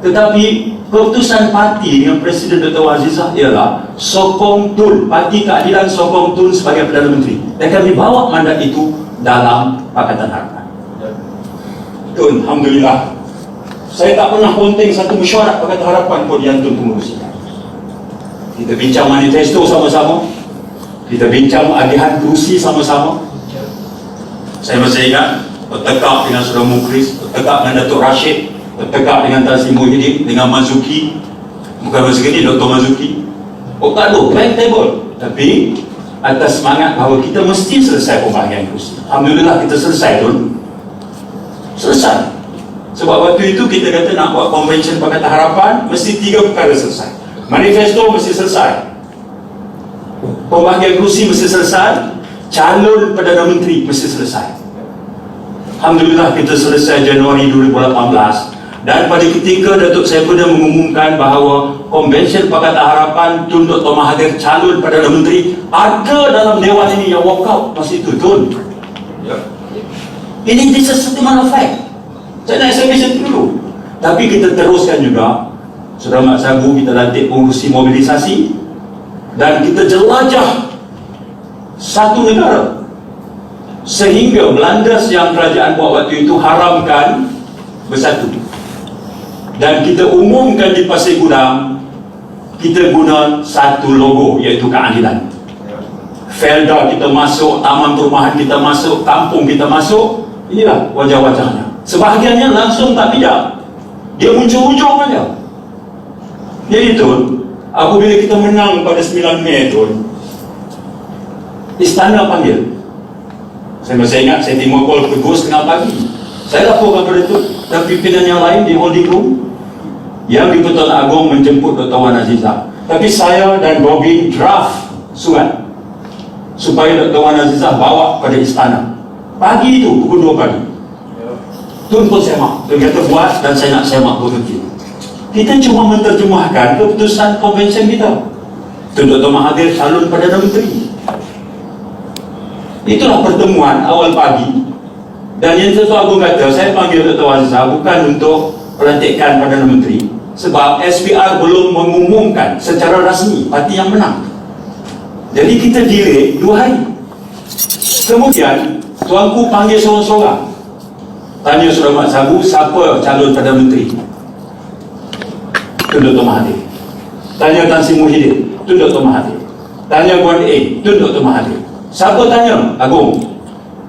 Tetapi keputusan parti dengan Presiden Dr. Azizah ialah sokong Tun, Parti Keadilan sokong Tun sebagai Perdana Menteri. Dan kami bawa mandat itu dalam Pakatan Harapan. Tun, alhamdulillah. Saya tak pernah ponteng satu mesyuarat Pakatan Harapan pun yang Tun pengurusikan. Kita bincang manifesto sama-sama. Kita bincang agihan kerusi sama-sama. Saya masih ingat bertekak dengan Saudara Mukris, bertekak dengan Datuk Rashid, bertekak dengan Tan Sri Muhyiddin, dengan Mazuki. Bukan Mazuki ni, Dr. Mazuki. Tak ada, blank table. Tapi atas semangat bahawa kita mesti selesai pembahagian kerusi. Alhamdulillah kita selesai Tun. Selesai. Sebab waktu itu kita kata nak buat convention Pakatan Harapan, mesti 3 perkara selesai. Manifesto mesti selesai, pembahagian kerusi mesti selesai, calon Perdana Menteri mesti selesai. Alhamdulillah kita selesai Januari 2018. Dan pada ketika Datuk Seri Perdana mengumumkan bahawa Konvensyen Pakatan Harapan Tun Dr Mahathir calon Perdana Menteri, ada dalam Dewan ini yang walk out masa itu, Tun. Ini this is statement of fact. Saya nak SMS itu dulu. Tapi kita teruskan juga. Saudara Mak Sabu, kita lantik pengurusi mobilisasi dan kita jelajah satu negara sehingga melandas yang kerajaan buat waktu itu haramkan bersatu. Dan kita umumkan di Pasir Gudang, kita guna satu logo, iaitu keadilan. Felda kita masuk, taman perumahan kita masuk, kampung kita masuk. Inilah wajah-wajahnya. Sebahagiannya langsung tak bijak, dia muncul-muncul saja. Jadi Tun, apabila kita menang pada 9 Mei Tun, istana panggil. Saya masih ingat, saya terima call pukul 3:30 pagi. Saya laporkan pada Tun dan pimpinan yang lain di holding room yang di Pertuan Agong menjemput Dr. Wan Azizah. Tapi saya dan Robin draft surat supaya Dr. Wan Azizah bawa pada istana. Pagi itu, pukul 2 pagi. Tun pun semak. Tun kata buat dan saya nak semak betul. Kita cuma menterjemahkan keputusan konvensyen kita. Tun Dr Mahathir calon Perdana Menteri. Itulah pertemuan awal pagi. Dan yang Tuan Agung kata, saya panggil Dr. Warisan bukan untuk pelantikan Perdana Menteri, sebab SPR belum mengumumkan secara rasmi parti yang menang. Jadi kita delay 2 hari. Kemudian Tuanku panggil seorang-seorang, tanya Saudara Mak Sabu, siapa calon Perdana Menteri? Tun Dr Mahathir. Tanya Tan Sri Muhyiddin, Tun Dr Mahathir. Tanya Guan A, Tun Dr Mahathir. Siapa tanya? Agong.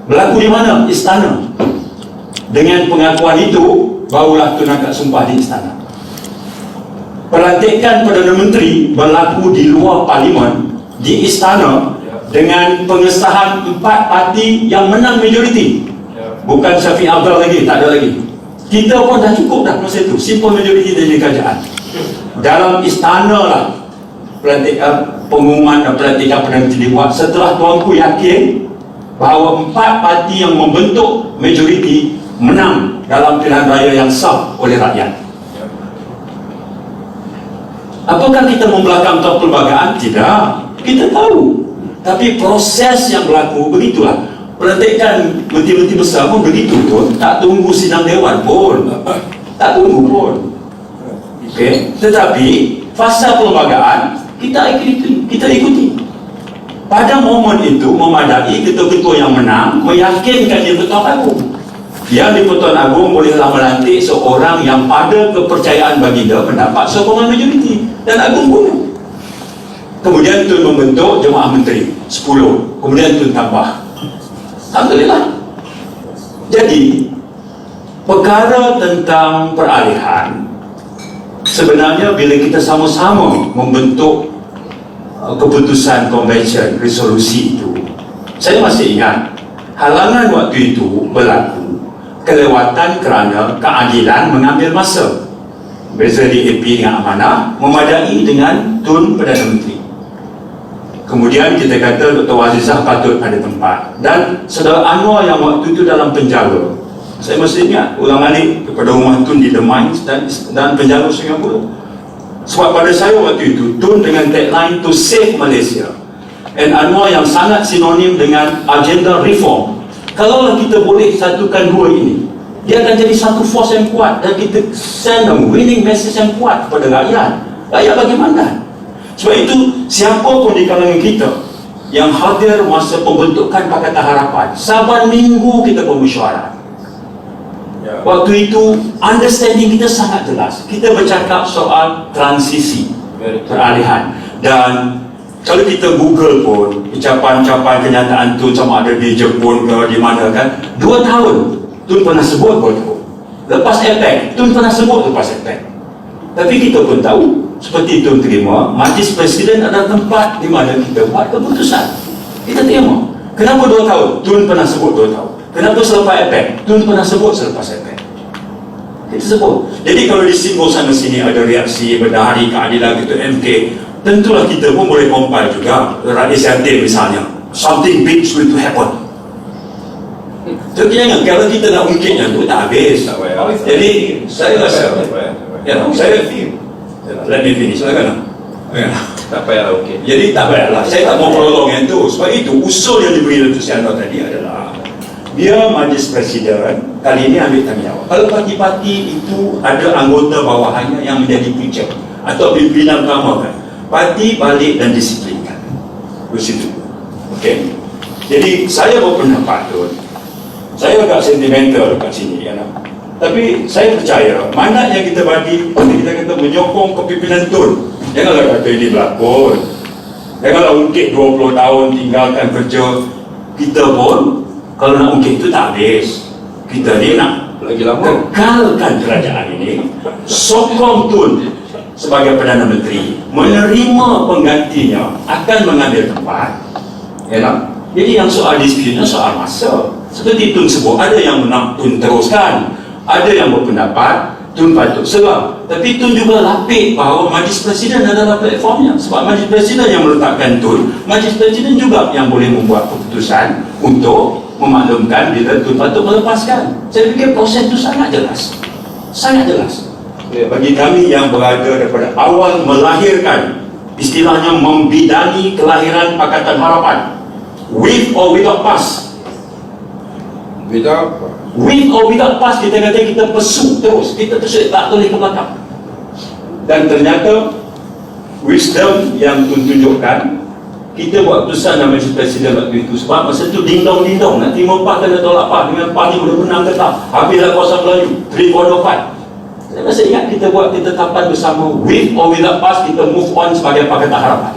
Berlaku di mana? Istana. Dengan pengakuan itu, barulah Tun angkat sumpah di istana. Pelantikan Perdana Menteri berlaku di luar parlimen, di istana, dengan pengesahan 4 parti yang menang majoriti. Bukan Syafiq Abdul lagi, tak ada lagi. Kita pun dah cukup dah masa itu, simple majoriti dari kerajaan. Dalam istana lah pengumuman dan pelantikan Perdana Menteri dibuat setelah Tuanku yakin bahawa 4 parti yang membentuk majoriti menang dalam pilihan raya yang sah oleh rakyat. Apakah kita membelakang tuan perlembagaan? Tidak. Kita tahu. Tapi proses yang berlaku begitulah. Pelantikan menteri-menteri besar pun begitu tu. Tak tunggu sidang dewan pun. Tak tunggu pun. Okay. Tetapi fasa perlembagaan kita ikuti. Pada momen itu memadai ketua-ketua yang menang meyakinkan di Pertuan Agong. Yang di Pertuan Agong bolehlah melantik seorang yang pada kepercayaan baginda mendapat sokongan majoriti dan Agong guna. Kemudian Tun membentuk jemaah menteri 10. Kemudian Tun tambah. Alhamdulillah. Jadi perkara tentang peralihan sebenarnya bila kita sama-sama membentuk keputusan konvensyen resolusi itu, saya masih ingat halangan waktu itu berlaku kelewatan kerana keadilan mengambil masa. Beza DAP dengan amanah memadai dengan Tun Perdana Menteri. Kemudian kita kata Dr. Wazizah patut ada tempat. Dan Saudara Anwar yang waktu itu dalam penjara, saya masih ingat ulang-alik kepada rumah Tun di The Mines dan penjara Singapura. Sebab pada saya waktu itu Tun dengan tagline to save Malaysia, and Anwar yang sangat sinonim dengan agenda reform. Kalaulah kita boleh satukan dua ini, dia akan jadi satu force yang kuat dan kita send a winning message yang kuat kepada rakyat. Rakyat bagaimana? Sebab itu siapa pun di kalangan kita yang hadir masa pembentukan Pakatan Harapan, saban minggu kita bermesyuarat. Waktu itu understanding kita sangat jelas. Kita bercakap soal transisi, peralihan. Dan kalau kita Google pun ucapan-ucapan kenyataan tu sama ada di Jepun ke di mana kan, 2 tahun Tun pernah sebut 2 tahun. Lepas APEC, Tun pernah sebut lepas APEC. Tapi kita pun tahu seperti Tun terima, Majlis Presiden adalah tempat di mana kita buat keputusan. Kita terima. Kenapa 2 tahun? Tun pernah sebut 2 tahun. Kenapa selepas APEC? Tun pernah sebut selepas APEC. Kita sebut. Jadi kalau di simbol sana sini ada reaksi berdahari keadilan gitu MK, tentulah kita pun boleh compile juga. Radis Yatim misalnya, something big is going to happen. Jangan, kalau kita nak ungkit yang tu tak habis. Jadi saya rasa let me finish, silakan. Tak payah okey. Jadi tak payahlah, saya tak mau prolong yang tu. Sebab itu usul yang diberi Datuk Seri Anwar tadi adalah biar Majlis Presiden kali ini ambil tanggungjawab. Kalau parti-parti itu ada anggota bawahannya yang menjadi preacher atau pimpinan utama kan, parti balik dan disiplinkan di situ. Okey. Jadi saya berpendapat tu, saya agak sentimental kat sini ya. Tapi saya percaya mana yang kita bagi, kita kata menyokong kepimpinan Tun. Janganlah kata ini berlakon. Janganlah ungkit 20 tahun tinggalkan kerja. Kita pun kalau nak ungkit itu tak habis. Kita ni nak Lagi lama. kekalkan kerajaan ini, sokong Tun sebagai Perdana Menteri, menerima penggantinya akan mengambil tempat. Ya. Jadi yang soal disputnya soal masa. Seperti Tun sebut, ada yang nak Tun teruskan, ada yang berpendapat Tun patut serah. Tapi Tun juga lapik bahawa Majlis Presiden adalah platformnya. Sebab Majlis Presiden yang meletakkan Tun, Majlis Presiden juga yang boleh membuat keputusan untuk memaklumkan bila Tun patut melepaskan. Saya fikir proses itu sangat jelas. Sangat jelas. Bagi kami yang berada daripada awal melahirkan, istilahnya membidani kelahiran Pakatan Harapan, with or without pass. With or without pass, kita kata kita pesu terus, kita terus tak boleh ke belakang. Dan ternyata wisdom yang Tun tunjukkan, kita buat keputusan dalam Majlis Presiden waktu itu. Sebab masa itu ding-dong, nak terima PAS kena tolak PAS dengan PAS ni boleh menang ke tak, habislah kawasan Melayu 3-4-5. Saya masih ingat kita buat ketetapan bersama, with or without pass, kita move on sebagai Pakatan Harapan.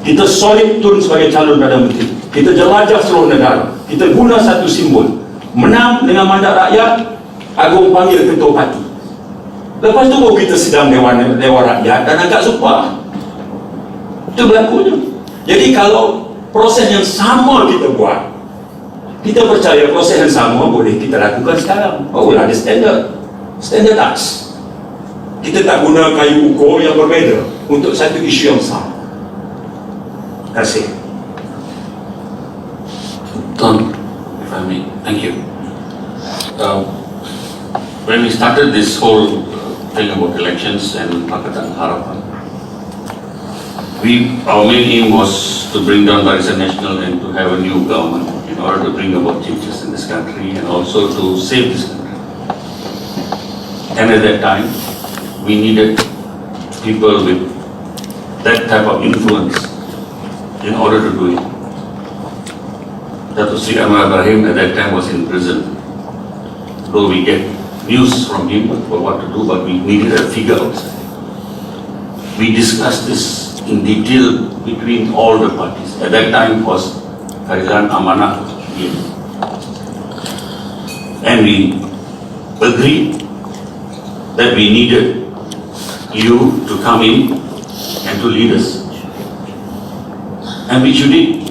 Kita solid Tun sebagai calon Perdana Menteri. Kita jelajah seluruh negara. Kita guna satu simbol, menang dengan mandat rakyat, Agung panggil ketua parti. Lepas tu baru kita sedang dewan rakyat dan agak sumpah. Itu berlakunya. Jadi kalau proses yang sama kita buat, kita percaya proses yang sama boleh kita lakukan sekarang. Barulah ada standardize. Kita tak guna kayu ukur yang berbeza untuk satu isu yang sama. Terima kasih. Tun, if I may, thank you. When we started this whole thing about elections and Pakatan Harapan, our main aim was to bring down Barisan Nasional and to have a new government in order to bring about changes in this country and also to save this country. And at that time, we needed people with that type of influence in order to do it. Datuk Seri Anwar Ibrahim at that time was in prison. Though we get news from him for what to do, but we needed a figure outside. We discussed this in detail between all the parties. At that time was Farizan Amanah. And we agreed that we needed you to come in and to lead us. And which you did.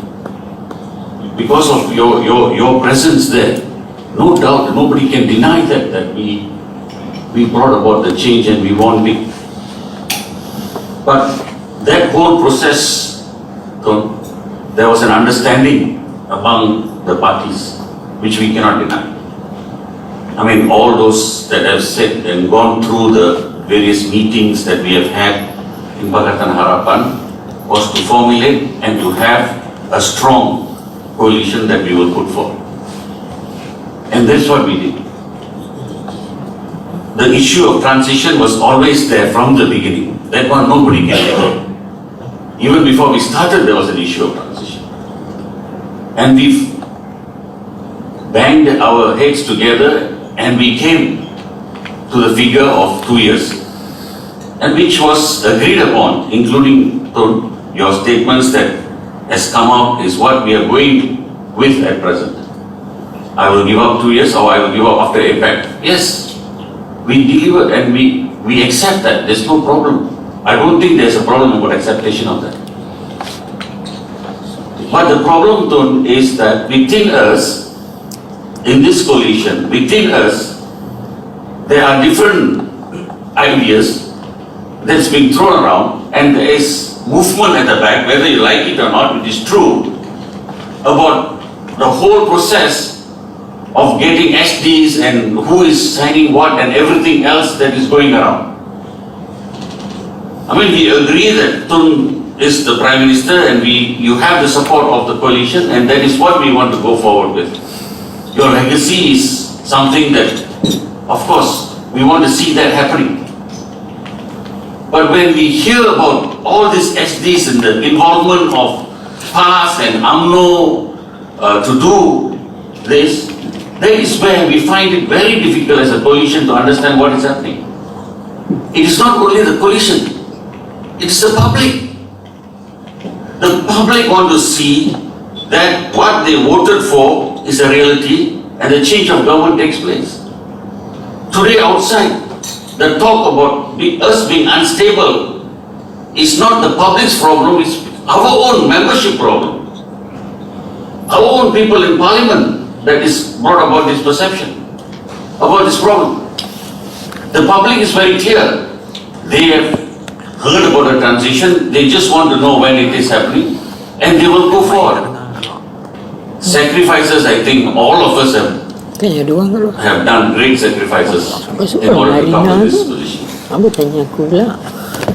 Because of your presence there, no doubt, nobody can deny that we brought about the change and we won big. But that whole process, there was an understanding among the parties which we cannot deny. I mean, all those that have said and gone through the various meetings that we have had in Pakatan Harapan was to formulate and to have a strong coalition that we will put forward. And that's what we did. The issue of transition was always there from the beginning. That one nobody can deny. Even before we started, there was an issue of transition. And we've banged our heads together and we came to the figure of 2 years, and which was agreed upon, including your statements that has come out is what we are going with at present. I will give up 2 years or I will give up after APEC. Yes, we delivered and we accept that. There's no problem. I don't think there's a problem about acceptation of that. But the problem, Tun, is that within us, in this coalition, within us, there are different ideas that's being thrown around, and there is movement at the back, whether you like it or not, it is true, about the whole process of getting SDs and who is signing what and everything else that is going around. I mean, we agree that Tun is the Prime Minister and you have the support of the coalition, and that is what we want to go forward with. Your legacy is something that, of course, we want to see that happening. But when we hear about all these SDs and the involvement of PAS and UMNO to do this, that is where we find it very difficult as a coalition to understand what is happening. It is not only the coalition, it is the public. The public want to see that what they voted for is a reality and the change of government takes place. Today outside, the talk about us being unstable is not the public's problem, it's our own membership problem. Our own people in parliament that is brought about this perception, about this problem. The public is very clear. They have heard about a transition, they just want to know when it is happening, and they will go forward. Sacrifices, I think all of us have done great sacrifices in order to come to this position.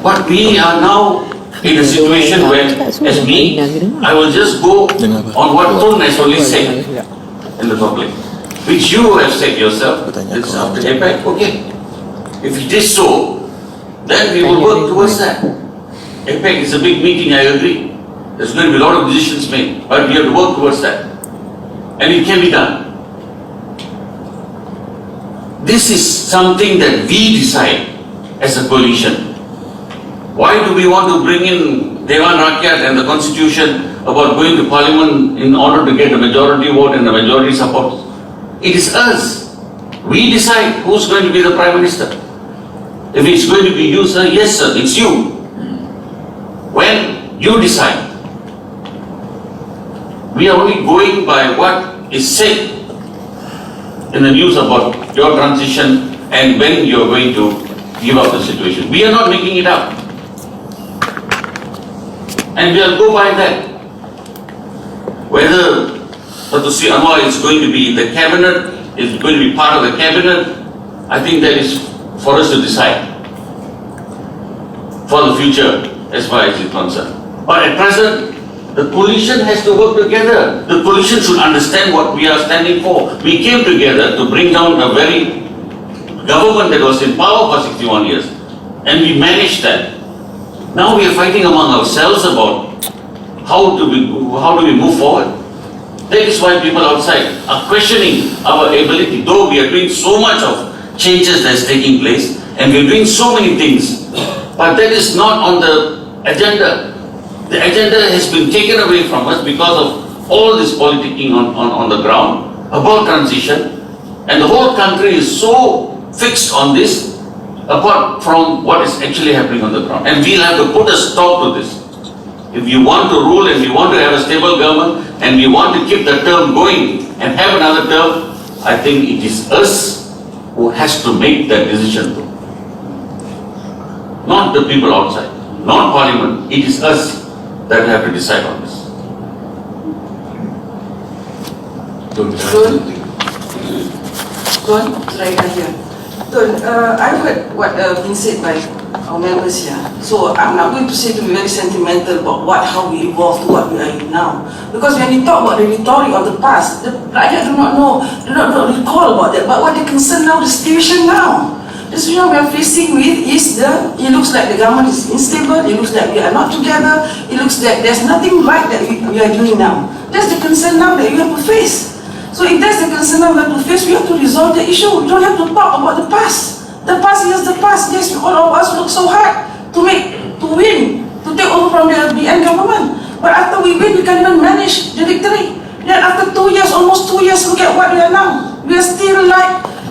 But we are now in a situation where, as me, I will just go on what Tun has only said in the public, which you have said yourself. This is after APEC, okay. If it is so, then we will work towards that. APEC is a big meeting, I agree. There's going to be a lot of decisions made, but we have to work towards that. And it can be done. This is something that we decide as a coalition. Why do we want to bring in Dewan Rakyat and the Constitution about going to Parliament in order to get a majority vote and a majority support? It is us. We decide who's going to be the Prime Minister. If it's going to be you, sir, yes, sir, it's you. When you decide. We are only going by what is said in the news about your transition and when you are going to give up the situation. We are not making it up. And we will go by that. Whether Dr. Sri Anwar is going to be in the cabinet, is going to be part of the cabinet, I think that is for us to decide for the future as far as it's concerned. But at present, the coalition has to work together. The coalition should understand what we are standing for. We came together to bring down a very government that was in power for 61 years, and we managed that. Now we are fighting among ourselves about how do we move forward. That is why people outside are questioning our ability, though we are doing so much of changes that's taking place, and we're doing so many things, but that is not on the agenda. The agenda has been taken away from us because of all this politicking on the ground about transition, and the whole country is so fixed on this apart from what is actually happening on the ground. And we'll have to put a stop to this. If we want to rule and we want to have a stable government and we want to keep the term going and have another term, I think it is us who has to make that decision too. Not the people outside, not Parliament. It is us that have to decide on this. Tun, Raika here. Tun, I heard what been said by our members here. So I'm not going to say to be very sentimental about how we evolved to what we are in now. Because when we talk about the rhetoric of the past, the Rakyat do not recall about that. But what they concern now, the situation now. The situation we are facing with is it looks like the government is unstable, it looks like we are not together, it looks like there's nothing right that we are doing now. That's the concern now that you have to face. So if that's the concern now we have to face, we have to resolve the issue. We don't have to talk about the past. The past is the past. Yes, all of us work so hard to win, to take over from the BN government. But after we win, we can't even manage the victory. Then after 2 years, almost 2 years, look at what we are now. We are still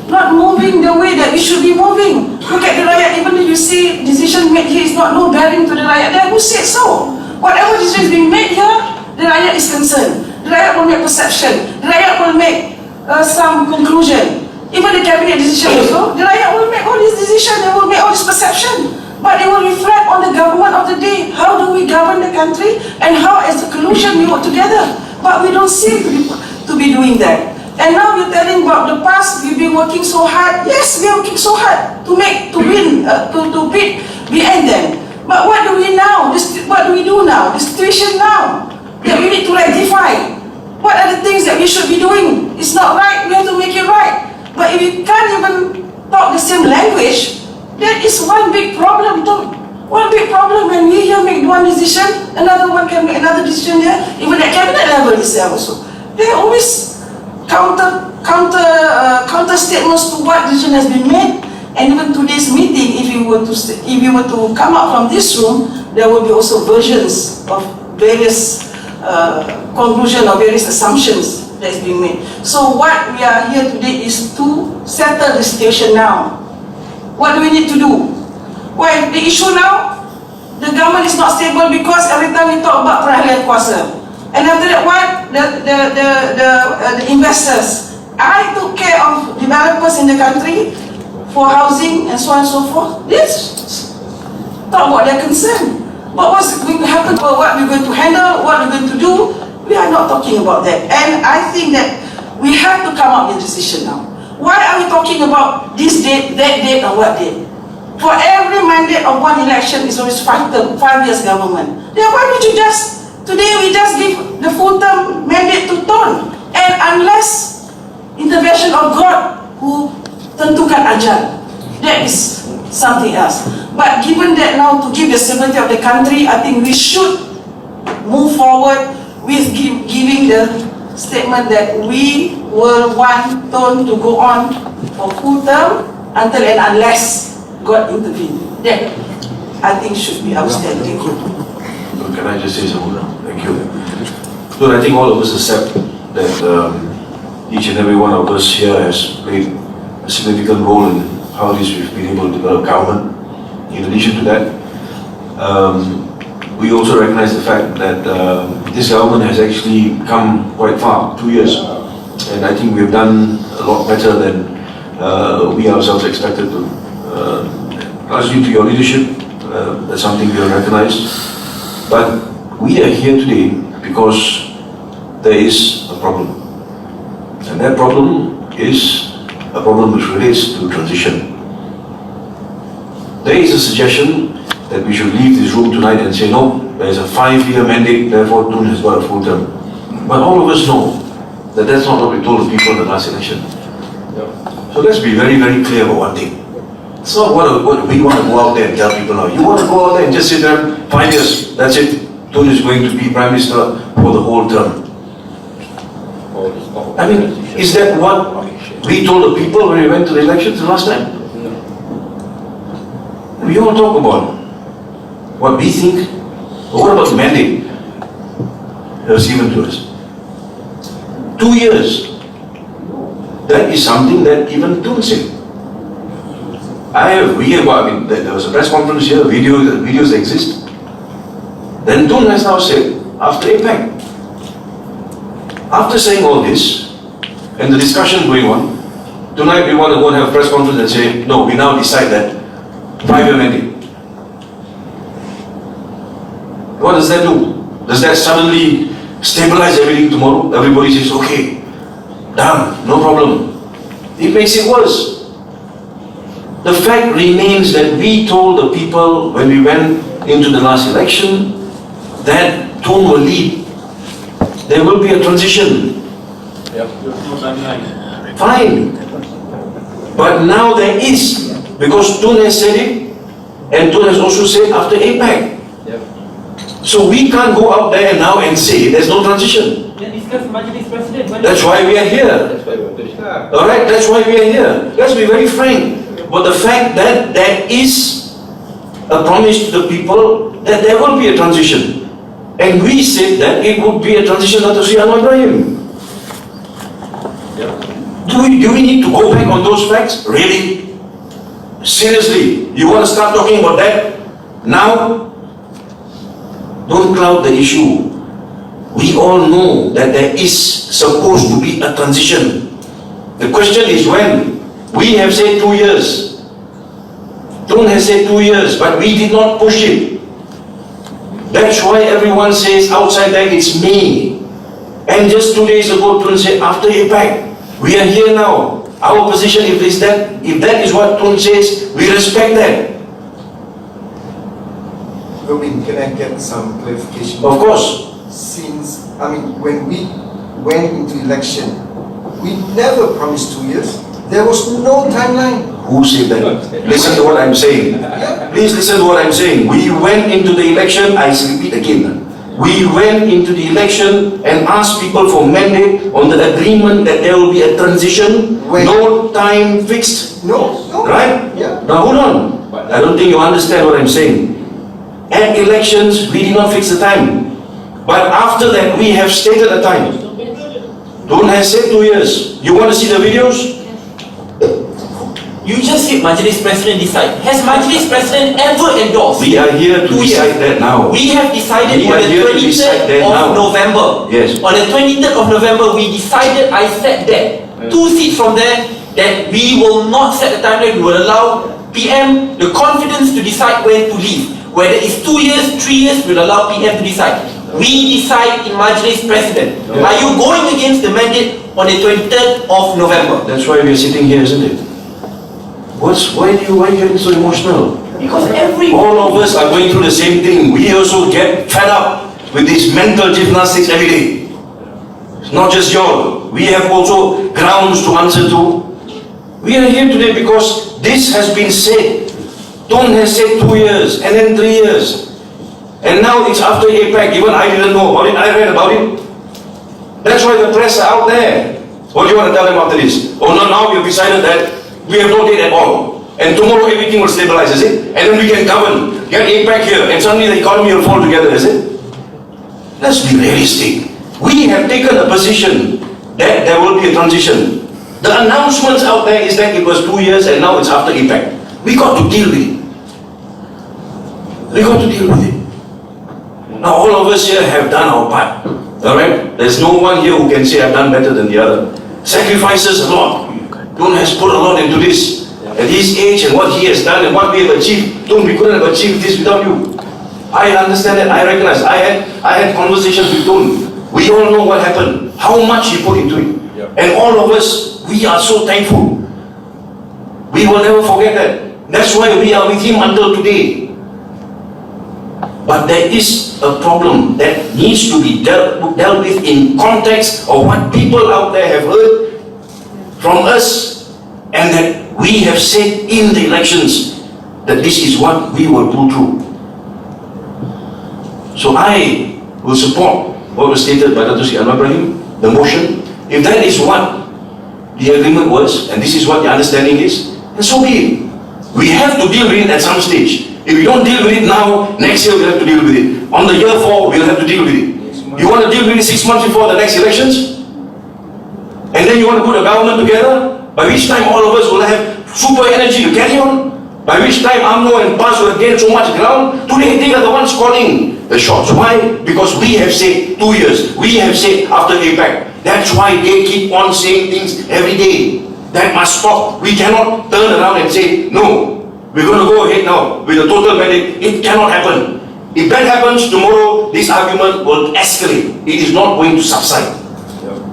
not moving the way that we should be moving. Look at the Rakyat, even if you see decision made here is not no bearing to the Rakyat there, who said so? Whatever decision is being made here, the Rakyat is concerned. The Rakyat will make perception. The Rakyat will make some conclusion. Even the cabinet decision also, the Rakyat will make all these decisions, they will make all this perception. But it will reflect on the government of the day. How do we govern the country and how as a coalition we work together? But we don't seem to be doing that. And now you're telling about the past, we've been working so hard. Yes, we are working so hard to beat them. But what do we now? What do we do now? The situation now that we need to rectify. What are the things that we should be doing? It's not right, we have to make it right. But if we can't even talk the same language, that is one big problem too. One big problem when we here make one decision, another one can make another decision there, even at cabinet level itself also. They always counter statements to what decision has been made. And even today's meeting, if you were to come out from this room, there will be also versions of various conclusion or various assumptions that is being made. So what we are here today is to settle the situation now. What do we need to do? Well, the issue now, the government is not stable because every time we talk about perahlian kuasa. And after that, what? The investors. I took care of developers in the country for housing and so on and so forth. Let's talk about their concern. But what's going to happen, what we're going to handle, what we're going to do, we are not talking about that. And I think that we have to come up with a decision now. Why are we talking about this date, that date, and what date? For every mandate of one election is always 5 years government. Then why don't you today we just give the full-term mandate to Tun? And unless intervention of God who tentukan ajal, that is something else. But given that now to give the stability of the country, I think we should move forward with giving the statement that we will want Tun to go on for full term until and unless God intervene. That I think should be outstanding. Can I just say something now? Thank you. So I think all of us accept that each and every one of us here has played a significant role in how it is we've been able to develop government. In addition to that, we also recognize the fact that this government has actually come quite far, 2 years. And I think we've done a lot better than we ourselves expected to. Largely to your leadership, that's something we have recognized. But we are here today because there is a problem. And that problem is a problem which relates to transition. There is a suggestion that we should leave this room tonight and say, no, there is a 5-year mandate, therefore Tun has got a full term. But all of us know that that's not what we told the people in the last election. So let's be very, very clear about one thing. It's not what we want to go out there and tell people now. You want to go out there and just sit there, 5 years, that's it. Tun is going to be Prime Minister for the whole term. I mean, is that what we told the people when we went to the elections the last time? We all talk about what we think, but what about the mandate that was given to us? 2 years. That is something that even Tun said. There was a press conference here, videos exist. Then Tun has now said, after APEC, after saying all this, and the discussion going on, tonight we want to go and have a press conference and say, no, we now decide that 5-year mandate. What does that do? Does that suddenly stabilize everything tomorrow? Everybody says, okay, done, no problem. It makes it worse. The fact remains that we told the people when we went into the last election that Tun will lead. There will be a transition. Fine. But now there is, because Tun has said it, and Tun has also said after APEC. So we can't go out there now and say there's no transition. That's why we are here. Alright, that's why we are here. Let's be very frank. But the fact that there is a promise to the people that there will be a transition. And we said that it would be a transition under Sri Anwar Ibrahim. Do we need to go back on those facts? Really? Seriously? You want to start talking about that now? Don't cloud the issue. We all know that there is supposed to be a transition. The question is when. We have said 2 years. Tun has said 2 years, but we did not push it. That's why everyone says outside that it's May. And just 2 days ago, Tun said after APEC. We are here now. Our position, if that is what Tun says, we respect that. Robin, can I get some clarification? Of course. Since, when we went into election, we never promised 2 years. There was no timeline. Who said that? Listen to what I'm saying. Please listen to what I'm saying. We went into the election, I repeat again. We went into the election and asked people for mandate on the agreement that there will be a transition. No time fixed. No. Right? Yeah. Now hold on. I don't think you understand what I'm saying. At elections, we did not fix the time. But after that, we have stated a time. Tun has said 2 years. You want to see the videos? You just said Majlis President decide. Has Majlis President ever endorsed? We are here to decide that now. We have decided on the 23rd of November. Yes. On the 23rd of November, we decided, I said that 2 seats from there, that we will not set the timeline. We will allow PM the confidence to decide when to leave. Whether it's 2 years, 3 years, we'll allow PM to decide. We decide in Majlis President. Are you going against the mandate on the 23rd of November? That's why we are sitting here, isn't it? Why are you getting so emotional? Because all of us are going through the same thing. We also get fed up with these mental gymnastics every day. It's not just yours. We have also grounds to answer to. We are here today because this has been said. Tun has said 2 years and then 3 years. And now it's after APEC. Even I didn't know about it. I read about it. That's why the press are out there. What do you want to tell them after this? Oh no, now we have decided that we have no date at all. And tomorrow everything will stabilize, is it? And then we can govern. Get APEC here and suddenly the economy will fall together, is it? Let's be realistic. We have taken a position that there will be a transition. The announcements out there is that it was 2 years and now it's after APEC. We got to deal with it. We got to deal with it. Now all of us here have done our part. Alright? There's no one here who can say I've done better than the other. Sacrifices a lot. Tun has put a lot into this. At his age and what he has done and what we have achieved. Tun, we couldn't have achieved this without you. I understand that, I recognize. I had conversations with Tun. We all know what happened. How much he put into it. And all of us, we are so thankful. We will never forget that. That's why we are with him until today. But there is a problem that needs to be dealt with in context of what people out there have heard from us, and that we have said in the elections that this is what we will pull through. So I will support what was stated by Dr. Anwar Ibrahim, the motion. If that is what the agreement was, and this is what the understanding is, then so be it. We have to deal with it at some stage. If we don't deal with it now, next year we'll have to deal with it. On the year 4, we'll have to deal with it. You want to deal with it 6 months before the next elections? And then you want to put a government together, by which time all of us will have super energy to carry on, by which time UMNO and PAS will gain so much ground. Today they are the ones calling the shots. Why? Because we have said 2 years. We have said after APEC. That's why they keep on saying things every day. That must stop. We cannot turn around and say, no, we're going to go ahead now with a total mandate. It cannot happen. If that happens tomorrow, this argument will escalate. It is not going to subside.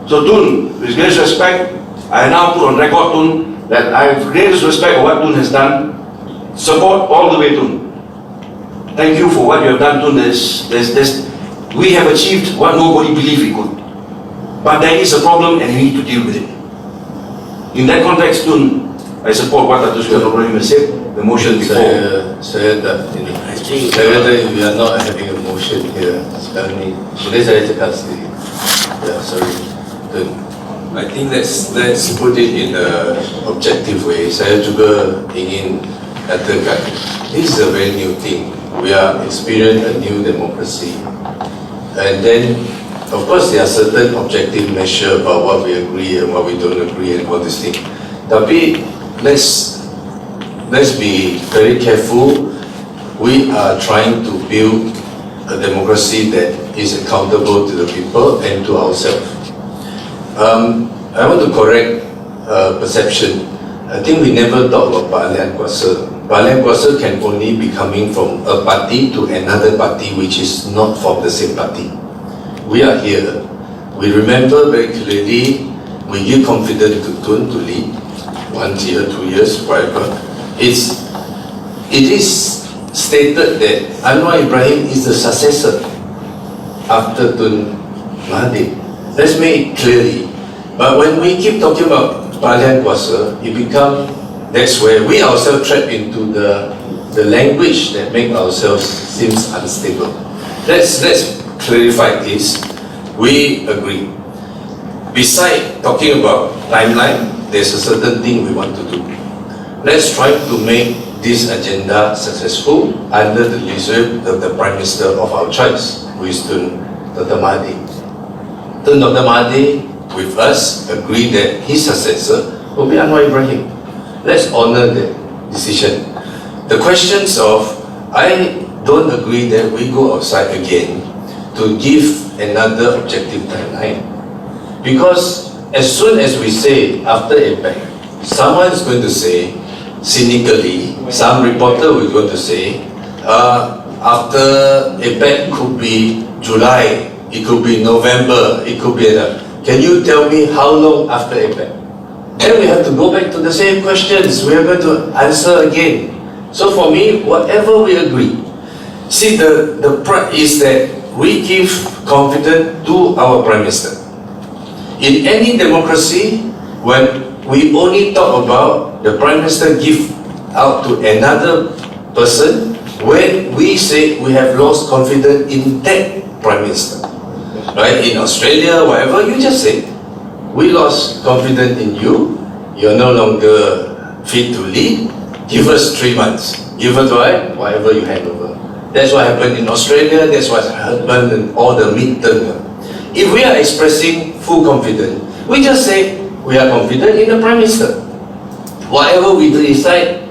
So Tun, with greatest respect, I now put on record, Tun, that I have greatest respect for what Tun has done. Support all the way, Tun. Thank you for what you have done, Tun. We have achieved what nobody believed we could. But there is a problem and we need to deal with it. In that context, Tun, I support what Dr. Ibrahim has said, the motion before. Saya kata we are not having a motion here sekarang ni. Boleh saya cakap sendiri? Yeah, sorry. I think let's put it in a objective way. Saya juga ingin katakan, this is a very new thing. We are experiencing a new democracy. And then, of course, there are certain objective measures about what we agree and what we don't agree and all this thing. Tapi, let's be very careful. We are trying to build a democracy that is accountable to the people and to ourselves. I want to correct perception. I think we never talk about balian kuasa. Balian kuasa can only be coming from a party to another party which is not from the same party. We are here. We remember very clearly we give confidence to Tun to lead 1 year, 2 years, whatever. It is stated that Anwar Ibrahim is the successor after Tun Mahathir. Let's make it clearly. But when we keep talking about Palian Kuasa, that's where we ourselves trap into the language that make ourselves seems unstable. Let's clarify this. We agree. Besides talking about timeline, there's a certain thing we want to do. Let's try to make this agenda successful under the leadership of the Prime Minister of our choice, who is Tun Dr Mahathir. Tun Dr Mahathir, with us, agree that his successor will be Anwar Ibrahim. Let's honor that decision. The questions of, I don't agree that we go outside again to give another objective timeline. Because as soon as we say after APEC, someone is going to say, cynically, some reporter will going to say, after APEC could be July, it could be November, it could be can you tell me how long after APEC? Then we have to go back to the same questions. We are going to answer again. So for me, whatever we agree, see the part is that we give confidence to our Prime Minister. In any democracy, when we only talk about the Prime Minister give out to another person, when we say we have lost confidence in that Prime Minister. Right? In Australia, whatever, you just say, we lost confidence in you, you're no longer fit to lead, give us 3 months. Give us whatever you hand over. That's what happened in Australia, that's what happened in all the midterm. If we are expressing full confidence, we just say, we are confident in the Prime Minister. Whatever we decide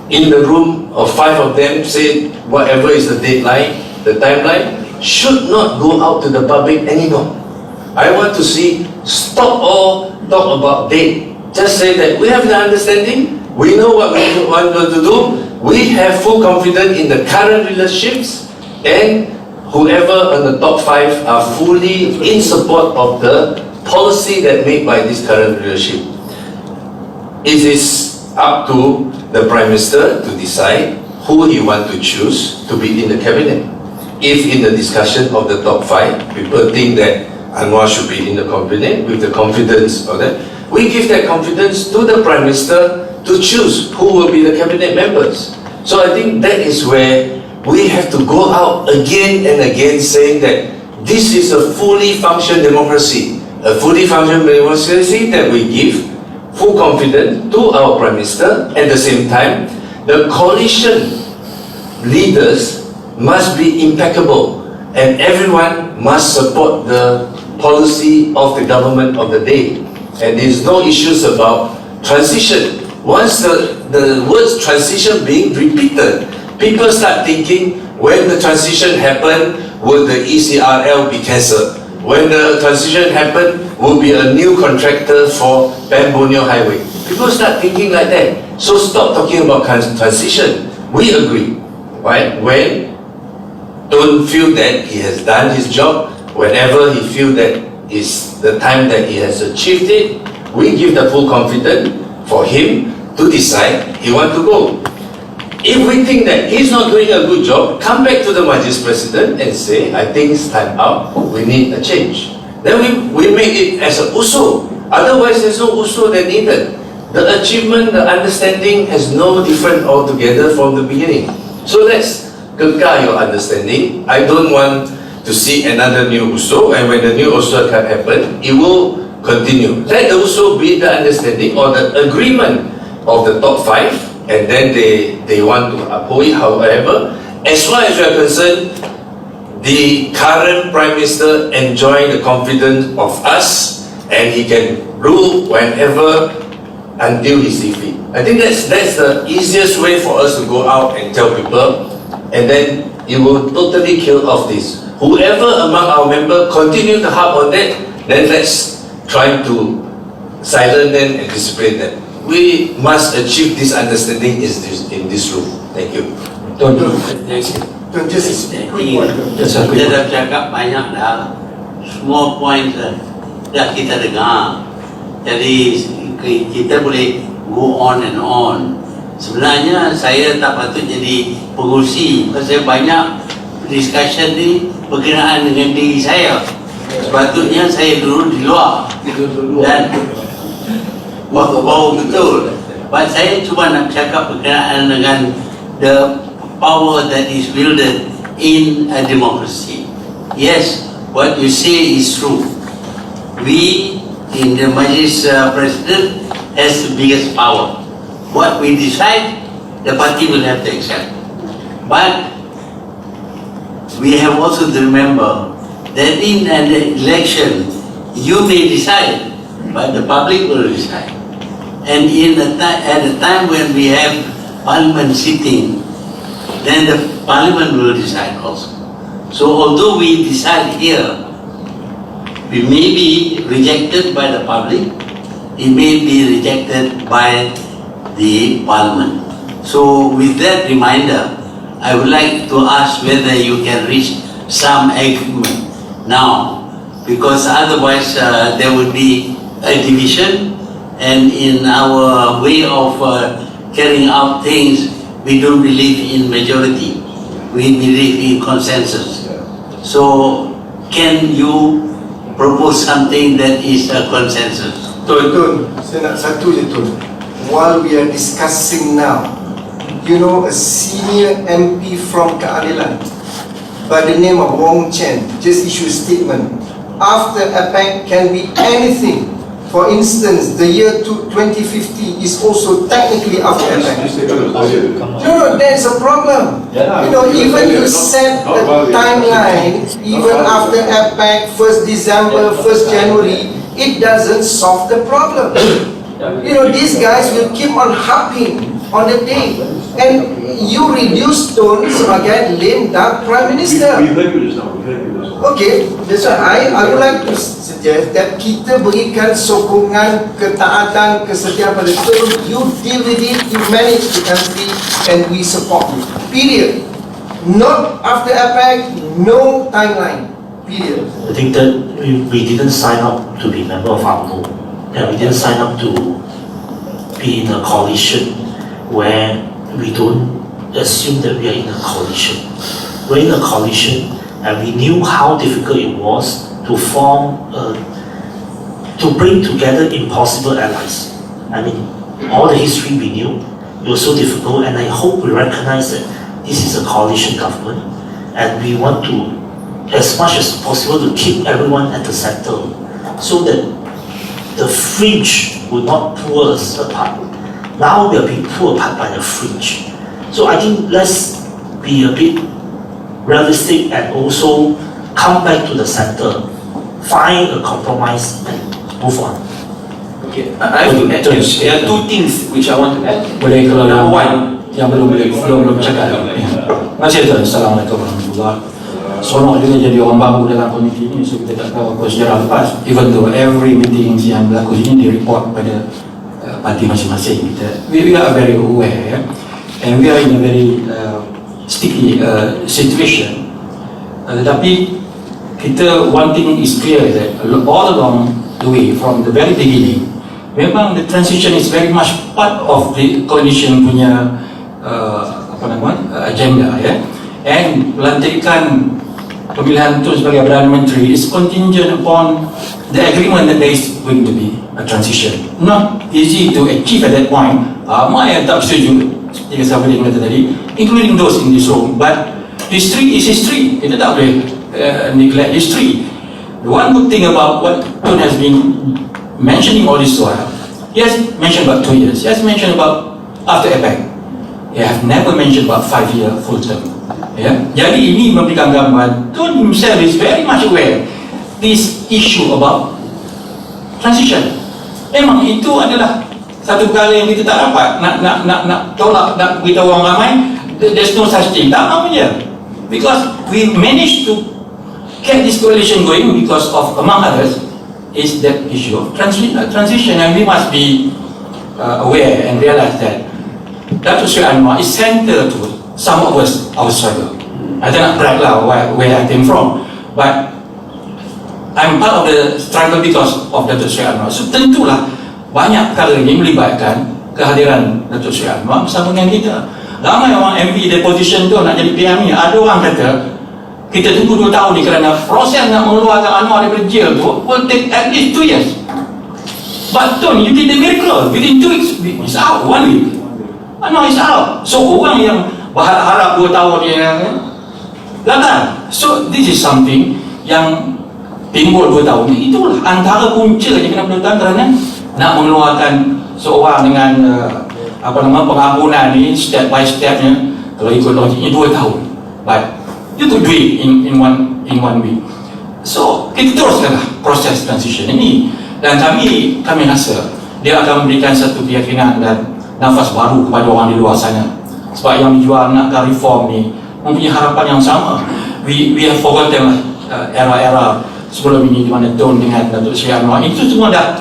in the room of 5 of them, say whatever is the deadline, the timeline, should not go out to the public anymore. I want to see, stop all talk about date. Just say that we have the understanding, we know what we want to do, we have full confidence in the current relationships, and whoever on the top 5 are fully in support of the policy that made by this current leadership. It is up to the Prime Minister to decide who he wants to choose to be in the cabinet. If in the discussion of the top 5, people think that Anwar should be in the cabinet with the confidence of that, we give that confidence to the Prime Minister to choose who will be the cabinet members. So I think that is where we have to go out again and again saying that this is a fully functioning democracy. A fully functioning democracy that we give full confidence to our Prime Minister. At the same time, the coalition leaders must be impeccable and everyone must support the policy of the government of the day. And there is no issues about transition. Once the words transition being repeated, people start thinking, when the transition happen, will the ECRL be cancelled? When the transition happen, will be a new contractor for Pembunyong Highway? People start thinking like that. So stop talking about transition. We agree, right? When don't feel that he has done his job, whenever he feel that is the time that he has achieved it, we give the full confidence for him to decide he want to go. If we think that he's not doing a good job, come back to the Majlis President and say, I think it's time out, we need a change. Then we make it as an usul. Otherwise there's no usul that needed. The achievement, the understanding has no different altogether from the beginning. So let's kekal your understanding. I don't want to see another new usul, and when the new usul can happen, it will continue. Let the usul be the understanding or the agreement of the top 5, and then they want to uphold it. However, as far as we are concerned, the current Prime Minister enjoy the confidence of us, and he can rule whenever until he sees fit. I think that's the easiest way for us to go out and tell people, and then it will totally kill off this. Whoever among our members continue to harp on that, then let's try to silence them and discipline them. We must achieve this understanding in this room. Thank you. Kita dah cakap banyak dah, semua poin dah kita dengar. Jadi kita boleh go on and on. Sebenarnya saya tak patut jadi pengurusi, pasal banyak discussion ni berkenaan dengan diri saya. Sepatutnya saya dulu di luar dan bau betul. But saya cuma nak cakap berkenaan dengan the power that is wielded in a democracy. Yes, what you say is true. We in the Majlis President has the biggest power. What we decide, the party will have to accept. But we have also to remember that in an election, you may decide, but the public will decide. And at a time when we have Parliament sitting, then the Parliament will decide also. So although we decide here, we may be rejected by the public, it may be rejected by the Parliament. So with that reminder, I would like to ask whether you can reach some agreement now, because otherwise there would be a division, and in our way of carrying out things, we don't believe in majority, we believe in consensus. So can you propose something that is a consensus? Tun, saya nak satu je Tun. While we are discussing now, you know, a senior MP from Keadilan by the name of Wong Chen just issued a statement. After APEC can be anything. For instance, the year 2050 is also technically after APEC. No, there's a problem. You know, even you set the timeline, even after APEC, 1st December, 1st January, it doesn't solve the problem. You know, these guys will keep on harping on the day, and you reduce Tun sebagai lame duck Prime Minister. Okay, that's why I would like to suggest that kita berikan sokongan, ketaatan, kesetiaan pada Tun. You deal with it, you manage the country, and we support you. Period. Not after APEC, no timeline. Period. I think that we didn't sign up to be member of UMNO, and we didn't sign up to be in a coalition where we don't assume that we are in a coalition. We're in a coalition, and we knew how difficult it was to to bring together impossible allies. I mean, all the history we knew, it was so difficult, and I hope we recognize that this is a coalition government, and we want to, as much as possible, to keep everyone at the center, so that the fringe will not pull us apart. Now we are being pulled apart by the fringe. So I think let's be a bit realistic and also come back to the center, find a compromise and move on. Okay, I have to add, there are two things which I want to add. Boleh kalau Number one, yang belum cakap. Terima kasih Tuan. Assalamualaikum warahmatullahi wabarakatuh. Seronok juga jadi orang baru dalam komiti ini, so kita tak tahu apa sejarah lepas. Even though every meeting yang berlaku sini di report pada parti masing-masing. We are very aware, and we are in a very sticky situation. Tetapi kita, one thing is clear that all along the way, from the very beginning, memang the transition is very much part of the coalition punya agenda, and pelantikan pemilihan Tun sebagai Perdana Menteri is contingent upon the agreement that there is going to be a transition. Not easy to achieve at that point. Ramai yang tak setuju, seperti saya boleh kata tadi, including those in this room. But history is history. Kita tak boleh neglect history. The one good thing about what Tun has been mentioning all this while, he has mentioned about 2 years. He has mentioned about after APEC. He has never mentioned about 5-year full term. Jadi ini memberikan gambaran. Tun himself is very much aware this issue about transition. Memang itu adalah satu perkara yang kita tak dapat nak tolak, nak beritahu orang ramai. There's no such thing. Tak namanya. Because we managed to get this coalition going because of, among others, is that issue of transition, and we must be aware and realize that Datuk Sri Anwar is central to some of us, our struggle. I don't brag lah where I came from, but I'm part of the struggle because of Datuk Seri Anwar. So tentulah banyak perkara ini melibatkan kehadiran Datuk Seri Anwar bersama dengan kita. Ramai orang MP deposition tu nak jadi PM ni. Ada orang kata kita tunggu 2 tahun ni kerana proses nak mengeluarkan Anwar daripada jail tu will take at least 2 years. But Tun, you did the miracle. Within 2 weeks, it's out. 1 week. Anwar is out. So orang yang berharap 2 tahun ni gagal. So this is something yang timbul 2 tahun ni. Itulah antara punca yang kena berlakukan kerana nak mengeluarkan seorang dengan pengampunan ni step by stepnya. Kalau ikut logiknya 2 tahun. But you could do it in one week. So kita teruskanlah proses transition ini, dan kami rasa dia akan memberikan satu keyakinan dan nafas baru kepada orang di luar sana. Sebab yang dijual nakkan reform ni mempunyai harapan yang sama. We have forgotten era-era sebelum ini di mana Tun dengan Datuk Seri Anwar itu semua dah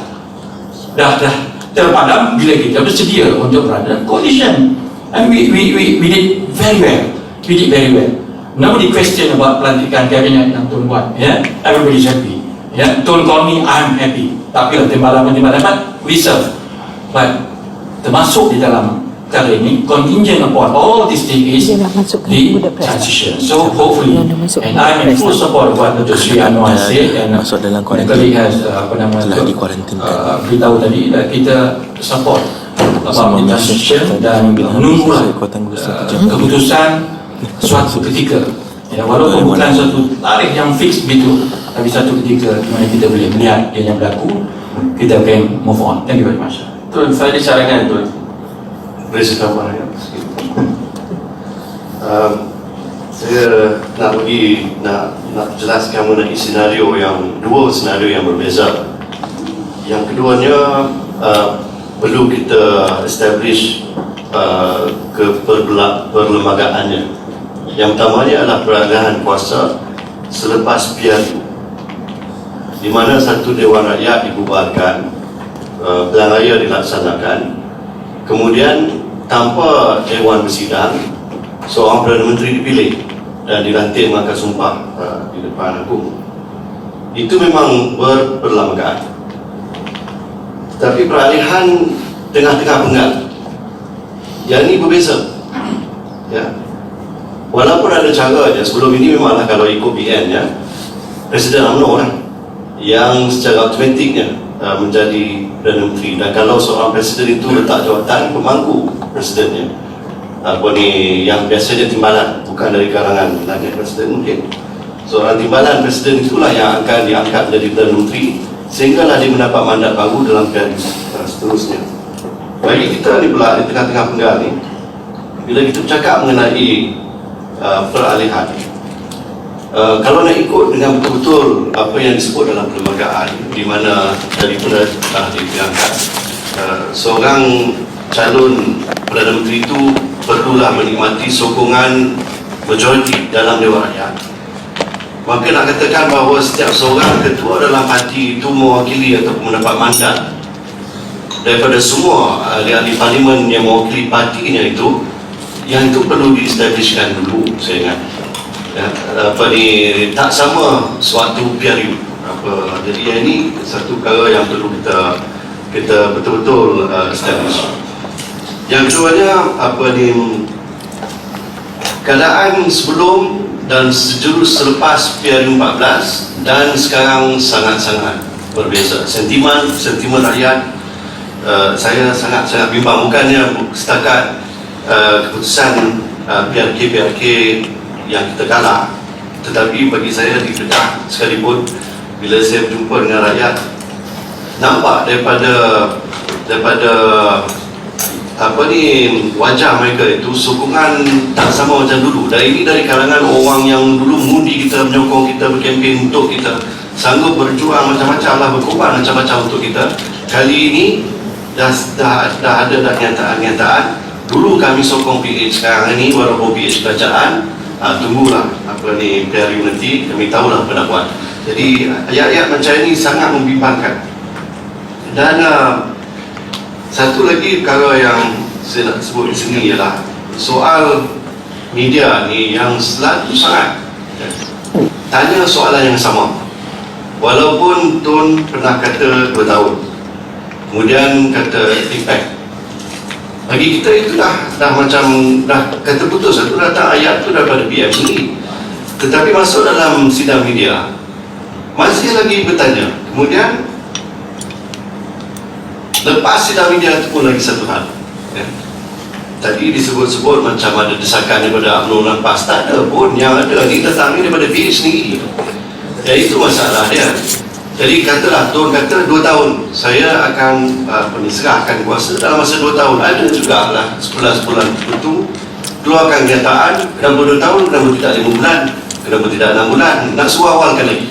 terpadam bila kita bersedia untuk berada dalam coalition. And we did very well. We did very well. Nobody question about pelantikan kabinet yang Tun buat. Yeah? Everybody's happy. Yeah? Tun call me, I'm happy. Tapi timbalan we serve. But termasuk di dalam kali ini contingent upon all these things is the transition. So hopefully, and I'm in full support of what Dr. Sri Anwar said, and the colleague has beritahu tadi that kita support about the transition dan menunggulah keputusan suatu ketika. Ya, walaupun bukan suatu tarikh yang fix begitu, tapi satu ketika di mana kita boleh melihat yang berlaku, kita akan move on. Thank you very much. Tun, saya ada cadangan Tun. Boleh saya tambah ya? Saya nak jelaskan mengenai senario yang dua senario yang berbeza. Yang keduanya perlu kita establish perlembagaannya. Yang pertamanya adalah peralihan kuasa selepas PRU, di mana satu Dewan Rakyat dibubarkan, pilihan raya dilaksanakan, kemudian tanpa Dewan Bersidang, seorang Perdana Menteri dipilih dan dilantik mengangkat sumpah di depan Agung. Itu memang berperlembagaan. Tapi peralihan tengah-tengah penggal, yang ini berbeza. Ya. Walaupun ada cara je, sebelum ini memanglah kalau ikut BN ya, Presiden UMNO kan yang secara automatiknya menjadi Perdana Menteri, dan kalau seorang Presiden itu letak jawatan pemangku Presidennya, yang biasanya timbalan, bukan dari kalangan langit Presiden mungkin. Seorang timbalan Presiden itulah yang akan diangkat menjadi Perdana Menteri, sehinggalah dia mendapat mandat baru dalam periode seterusnya. Bagi kita di tengah-tengah penggal ni, bila kita bercakap mengenai peralihan, kalau nak ikut dengan betul-betul apa yang disebut dalam perlembagaan, di mana daripada diangkat seorang calon Perdana Menteri itu perlulah menikmati sokongan majoriti dalam Dewan Rakyat. Maka nak katakan bahawa setiap seorang ketua dalam parti itu mewakili ataupun mendapat mandat daripada semua ahli-ahli parlimen yang mewakili partinya itu, yang itu perlu di-establishkan dulu, saya ingat. Ya, tak sama suatu PRU. Jadi yang ini satu perkara yang perlu kita betul-betul establish. Yang keduanya keadaan sebelum dan sejurus selepas PRU 14 dan sekarang sangat-sangat berbeza. Sentimen rakyat, saya sangat-sangat bimbang. Bukannya setakat keputusan PRK yang kita kalah, tetapi bagi saya di Kedah sekalipun, bila saya berjumpa dengan rakyat, nampak daripada wajah mereka itu sokongan tak sama macam dulu. Ini dari kalangan orang yang dulu mengundi kita, menyokong kita, berkempen untuk kita, sanggup berjuang macam-macam lah, berkorban macam-macam untuk kita. Kali ini dah ada nyataan. Dulu kami sokong PH, sekarang ini walaupun PH kerajaan, tunggulah PRU nanti, kami tahulah apa nak buat. Jadi ayat-ayat macam ini sangat membimbangkan. Dan satu lagi perkara yang saya nak sebut di sini ialah soal media ni yang selalu sangat tanya soalan yang sama. Walaupun Tun pernah kata 2 tahun, kemudian kata impact, bagi kita itu dah macam dah kata putus. Aku datang ayat tu daripada PM sendiri, tetapi masuk dalam sidang media masih lagi bertanya. Kemudian lepas sidang media itu pun lagi satu hal, ya. Tadi disebut-sebut macam ada desakan daripada UMNO lepas, tak ada pun. Yang ada ni datang ni daripada PH sendiri. Ya, itu masalah dia. Jadi katalah Tun kata 2 tahun saya akan serahkan kuasa dalam masa 2 tahun. Ada juga lah 11 bulan itu keluarkan kenyataan, kenapa 2 tahun, kenapa tidak 5 bulan, kenapa tidak 6 bulan, nak suruh awalkan lagi.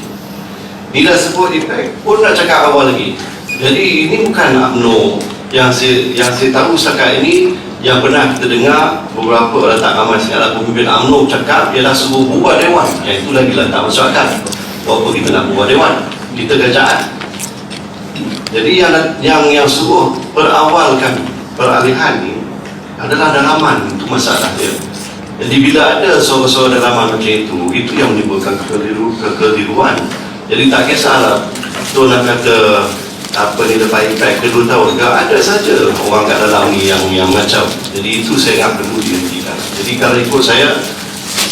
Bila sebut impact pun nak cakap awal lagi. Jadi ini bukan UMNO yang saya tahu setakat ini. Yang pernah kita dengar beberapa letak ramai segala pemimpin UMNO cakap ialah suruh buat dewan. Yang itu lagi lah tak masuk akal. Apa kita nak buat dewan? Kita kerajaan. Jadi yang suruh berawalkan peralihan ni adalah dalaman. Itu masalah dia. Jadi bila ada suara-suara dalaman macam itu yang menimbulkan kekeliruan. Jadi tak kisahlah Tun nak kata apa ni lepas impact ke 2 tahun ke, ada saja orang kat dalam ni yang macam. Jadi itu saya ingat perlu dihentikan. Jadi kalau ikut saya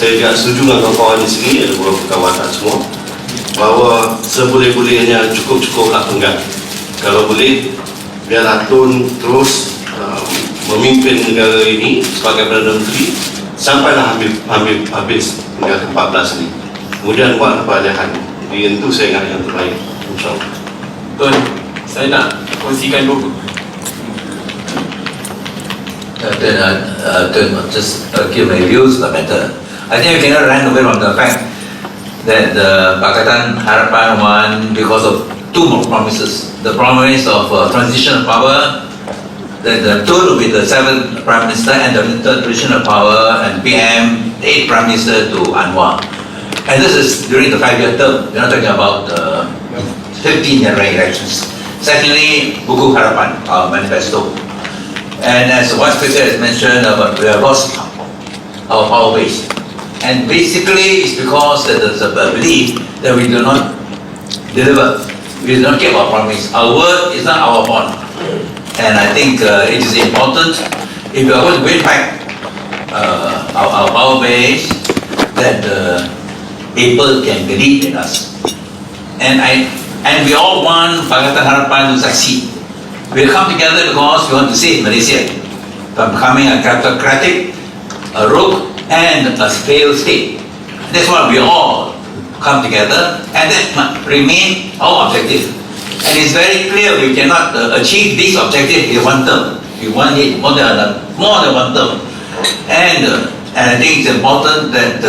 juga setuju dengan kawan-kawan di sini, ada beberapa kawan tak semua, bahawa seboleh-bolehnya cukup-cukuplah penggan. Kalau boleh biarlah Tun terus memimpin negara ini sebagai Perdana Menteri sampailah habis hingga ke-14 ni. Kemudian buat peralihan. Jadi itu saya ingat yang terbaik, insyaAllah. Tun, saya nak kongsikan dulu. Just give my views on the matter. I think we cannot run away from the fact that the Pakatan Harapan won because of 2 more promises. The promise of transition of power, that the Tun will be the 7th Prime Minister, and the third transition of power, and PM, the 8th Prime Minister to Anwar. And this is during the 5-year term. We're not talking about 15 general elections. Secondly, Buku Harapan, our manifesto. And as the Vice Speaker has mentioned, we have lost our power base. And basically, it's because there's a belief that we do not deliver. We do not keep our promise. Our word is not our bond. And I think it is important, if we are going to win back our power base, that people can believe in us. And we all want Pakatan Harapan to succeed. We come together because we want to save Malaysia from becoming a kleptocratic, a rogue, and a failed state. That's why we all come together, and that must remain our objective. And it's very clear we cannot achieve this objective in 1 term. We want it more than 1 term. And I think it's important that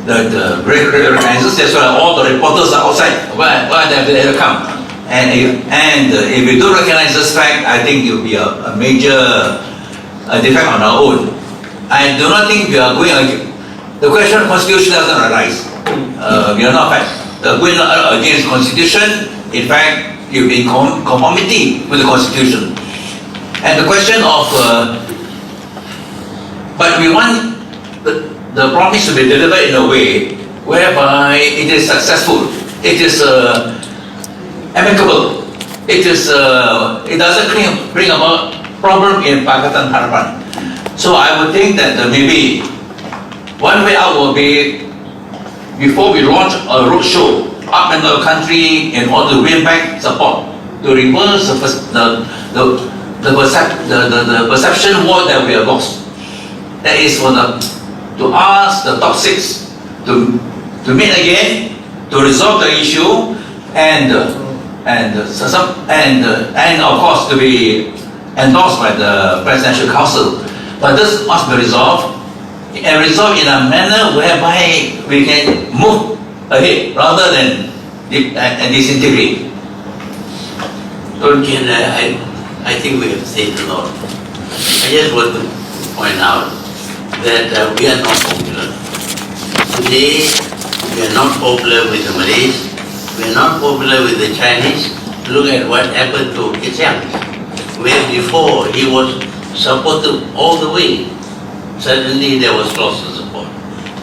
the recognizes, that's why all the reporters are outside. Why they come? And if we do recognize this fact, I think it will be a major defect on our own. I do not think we are going against the question of constitution doesn't arise. We are not going against constitution. In fact, you'll be in conformity with the constitution. And the question of, but we want the promise to be delivered in a way whereby it is successful, it is amicable, it doesn't bring about problem in Pakatan Harapan. So I would think that maybe one way out will be, before we launch a roadshow up in the country in order to win back support, to reverse the perception war that we have lost. That is to ask the top 6 to meet again, to resolve the issue, and of course to be endorsed by the Presidential Council. But this must be resolved, and resolved in a manner whereby we can move ahead rather than disintegrate. Okay, I think we have said a lot. I just want to point out that we are not popular. Today, we are not popular with the Malays, we are not popular with the Chinese. Look at what happened to Kichang, where before he was supported all the way. Suddenly there was loss of support.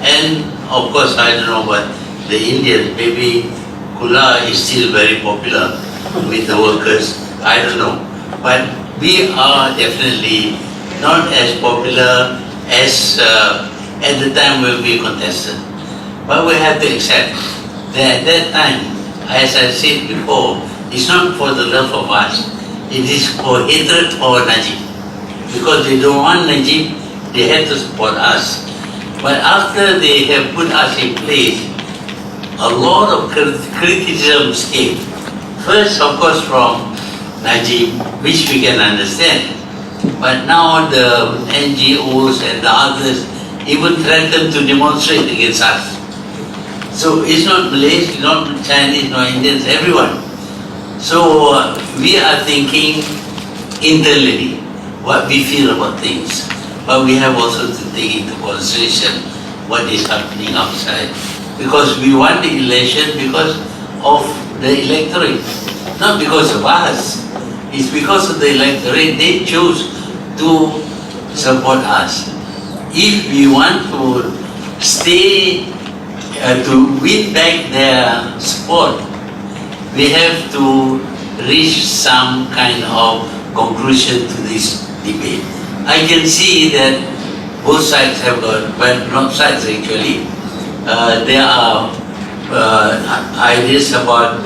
And of course, I don't know, but the Indians, maybe Kula is still very popular with the workers. I don't know. But we are definitely not as popular as at the time when we contested. But we have to accept that at that time, as I said before, it's not for the love of us. It is for hatred for Najib. Because they don't want Najib, they had to support us. But after they have put us in place, a lot of criticisms came. First, of course, from Najib, which we can understand. But now the NGOs and the others even threaten to demonstrate against us. So it's not Malays, not Chinese, not Indians, everyone. So we are thinking internally what we feel about things. But we have also to take into consideration what is happening outside. Because we want the election because of the electorate, not because of us. It's because of the electorate they choose to support us. If we want to stay, to win back their support, we have to reach some kind of conclusion to this debate. I can see that both sides have got, but not sides actually, there are ideas about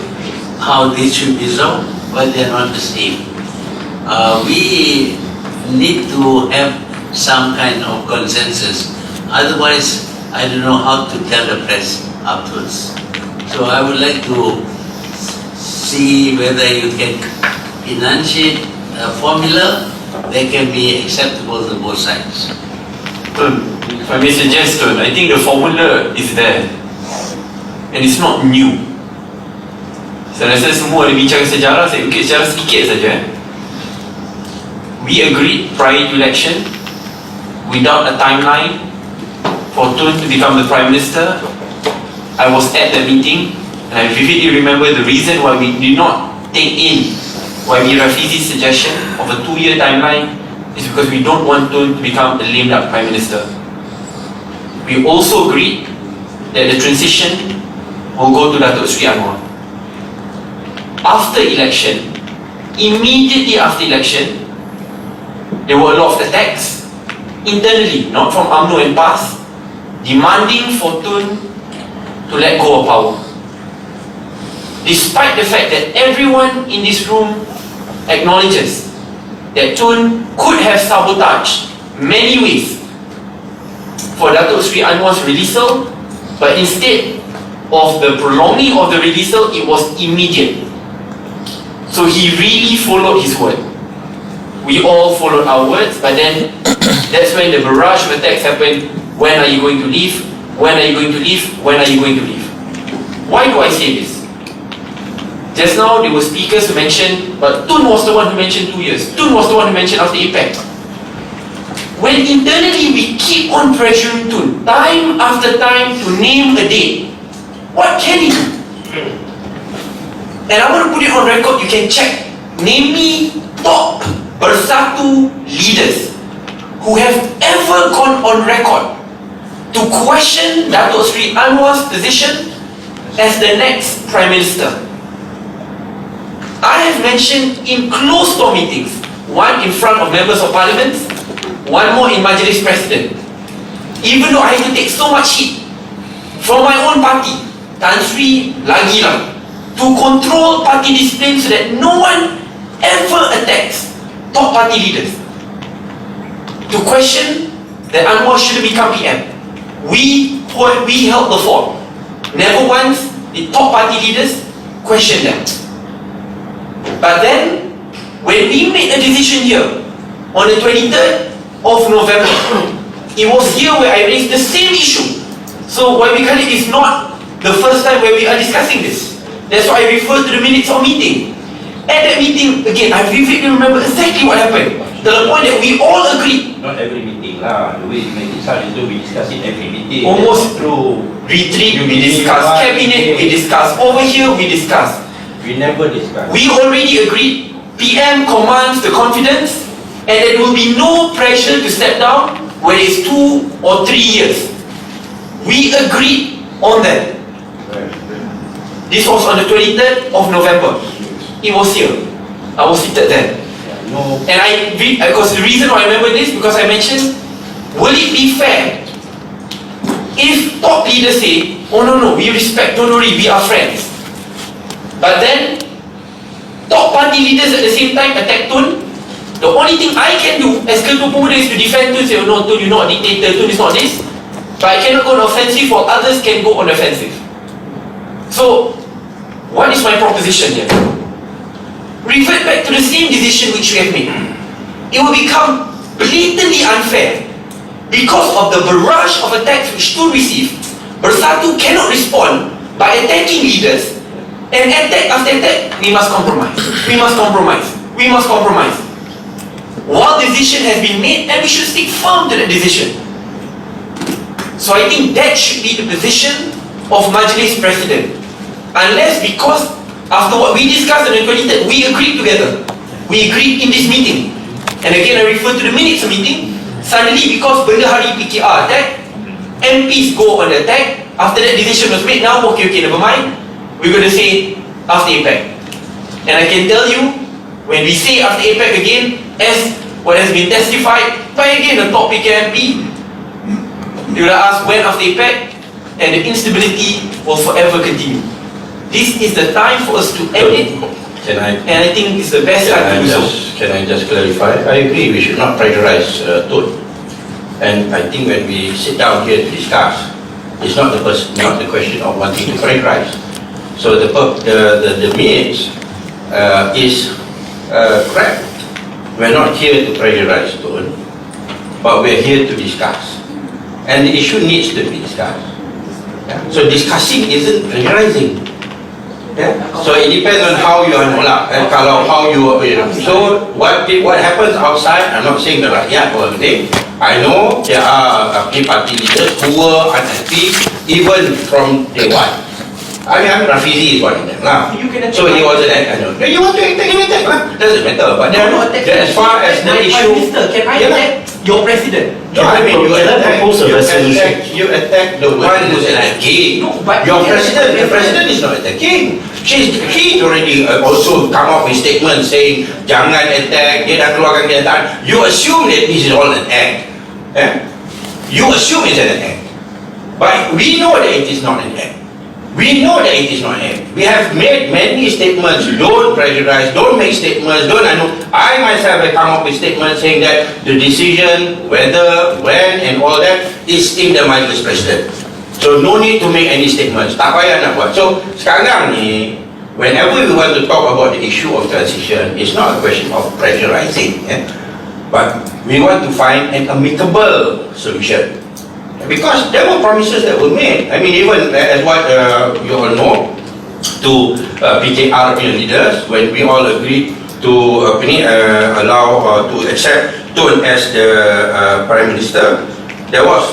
how this should be solved, but they are not the same. We need to have some kind of consensus. Otherwise, I don't know how to tell the press afterwards. So I would like to see whether you can enunciate a formula that can be acceptable to both sides. If I may suggest, I think the formula is there. And it's not new. Saya rasa semua ada bincang sejarah, saya ukir sejarah sedikit saja. We agreed prior to election, without a timeline, for Tun to become the Prime Minister. I was at the meeting, and I vividly remember the reason why we did not take in Wai Rafizi's suggestion of a 2-year timeline is because we don't want Tun to become the lame duck Prime Minister. We also agreed that the transition will go to Datuk Sri Anwar. After election, immediately after election, there were a lot of attacks internally, not from UMNO and PAS, demanding for Tun to let go of power. Despite the fact that everyone in this room acknowledges that Tun could have sabotaged many ways for Datuk Sri Anwar's releasal, but instead of the prolonging of the releasal, it was immediate. So he really followed his word. We all followed our words, but then that's when the barrage of attacks happened. When are you going to leave? When are you going to leave? When are you going to leave? Why do I say this? Just now there were speakers who mentioned, but Tun was the one who mentioned 2 years. Tun was the one who mentioned after APEC. When internally we keep on pressuring Tun, time after time, to name a date, what can he do? And I want to put it on record, you can check. Name me top Bersatu leaders who have ever gone on record to question Datuk Sri Anwar's position as the next Prime Minister. I have mentioned in closed-door meetings, one in front of members of parliament, one more in Majlis President. Even though I have to take so much heat from my own party, Tan Sri lagi lah, to control party discipline so that no one ever attacks top party leaders, to question that Anwar shouldn't become PM. We held the fort. Never once did top party leaders question them. But then, when we made a decision here on the 23rd of November, it was here where I raised the same issue. So why we call it is not the first time where we are discussing this. That's why I refer to the minutes of meeting. At that meeting, again, I vividly remember exactly what happened. To the point that we all agreed. Not every meeting lah. The way you make it sound is we discuss it every meeting. Almost through retreat, we discuss. Cabinet, we discuss. Over here, we discuss. We never discuss. We already agreed. PM commands the confidence, and there will be no pressure to step down when it's 2 or 3 years. We agreed on that. This was on the 23rd of November. It was here. I was seated there. And because the reason why I remember this, because I mentioned, will it be fair if top leaders say, oh no, we respect, don't worry, we are friends. But then, top party leaders at the same time attack Tun. The only thing I can do as Ketua Pemuda is to defend Tun, say, oh no, Tun, you're not a dictator, Tun is not this. But I cannot go on offensive while others can go on offensive. So, what is my proposition here? Revert back to the same decision which you have made. It will become blatantly unfair because of the barrage of attacks which Tun received. Bersatu cannot respond by attacking leaders, and attack after attack, we must compromise. We must compromise. We must compromise. While decision has been made, and we should stick firm to that decision. So I think that should be the position of Majlis President. Unless because after what we discussed on the 23rd, we agreed together. We agreed in this meeting. And again, I refer to the minutes of meeting. Suddenly, because benda hari PKR attack, MPs go on the attack. After that decision was made, now okay, never mind. We're going to say after APEC. And I can tell you, when we say after APEC again, as what has been testified by again the top PKMP, you will ask when after APEC, and the instability will forever continue. This is the time for us to end it, and I think it's the best time to do so. Can I just clarify? I agree, we should not pressurize Tun. And I think when we sit down here to discuss, it's not the question of wanting to pressurize. So the minutes is correct. We're not here to pressurize Tun, but we're here to discuss. And the issue needs to be discussed. Yeah? So discussing isn't pressurizing. Yeah? So it depends on how you are and how you so what happens outside, I'm not saying the rakyat or anything. I know there are party leaders who were unhappy even from day one. I mean, Rafizi is one of them lah. So he wasn't I know. You want to attack, you attack lah. Doesn't matter. But then as far as the issue, can I attack your president? No, I mean you attack the one who's attacking. Your president, the president is not attacking. He already also come up with statements saying jangan attack, dia dah keluarkan kenyataan. You assume that this is all an act. You assume it's an act. But we know that it is not an act. We know that it is not an act. We have made many statements. Don't pressurize, don't make statements, don't I myself have come up with statements saying that the decision, whether, when and all that is in the Majlis President. So no need to make any statements. Tak payah nak buat. So sekarang ni, whenever we want to talk about the issue of transition, it's not a question of pressurizing, but we want to find an amicable solution. Because there were promises that were made. I mean, even as what you all know, to PKR leaders, when we all agreed to allow to accept Tun as the Prime Minister, there was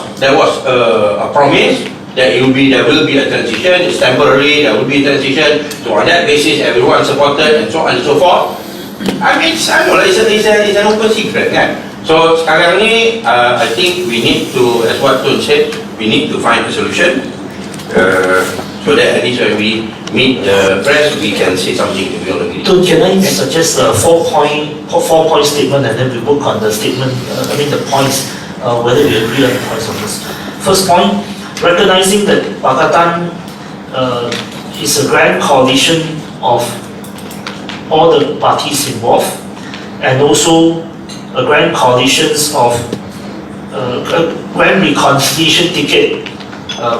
a promise that there will be a transition. It's temporary. There will be a transition. So on that basis, everyone supported and so on and so forth. I mean, it's an open secret, kan? So sekarang ni, I think we need to, as what Tun said, we need to find a solution so that at least when we meet the press, we can say something that we all agree. Tun, can I suggest a four-point statement, and then we work on the statement, the points, whether we agree on the points on this. First point, recognizing that Pakatan is a grand coalition of all the parties involved, and also a grand coalition of a grand reconciliation ticket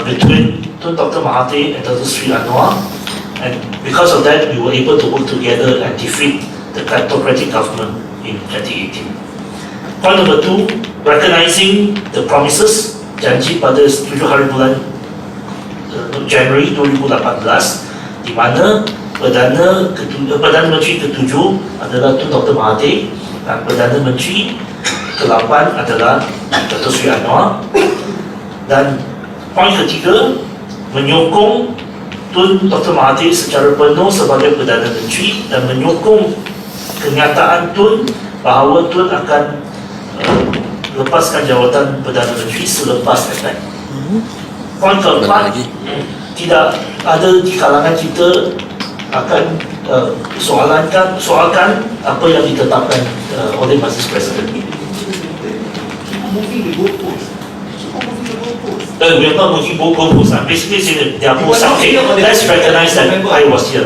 between Tun Dr Mahathir and Dr Sri Anwar, and because of that we were able to work together and defeat the kleptocratic government in 2018. Point number 2, recognizing the promises janji pada 7 hari bulan Januari 2018, di mana Perdana Menteri ke-7 adalah Tun Dr Mahathir dan Perdana Menteri ke-8 adalah Dr Sri Anwar. Dan poin ketiga, menyokong Tun Dr Mahathir secara penuh sebagai Perdana Menteri dan menyokong kenyataan Tun bahawa Tun akan lepaskan jawatan Perdana Menteri selepas attack. Poin keempat, tidak ada di kalangan kita akan soalkan apa yang ditetapkan oleh Majlis Presiden. We are not moving goalposts. Basically, they are both sides. Okay, let's recognize that I was here.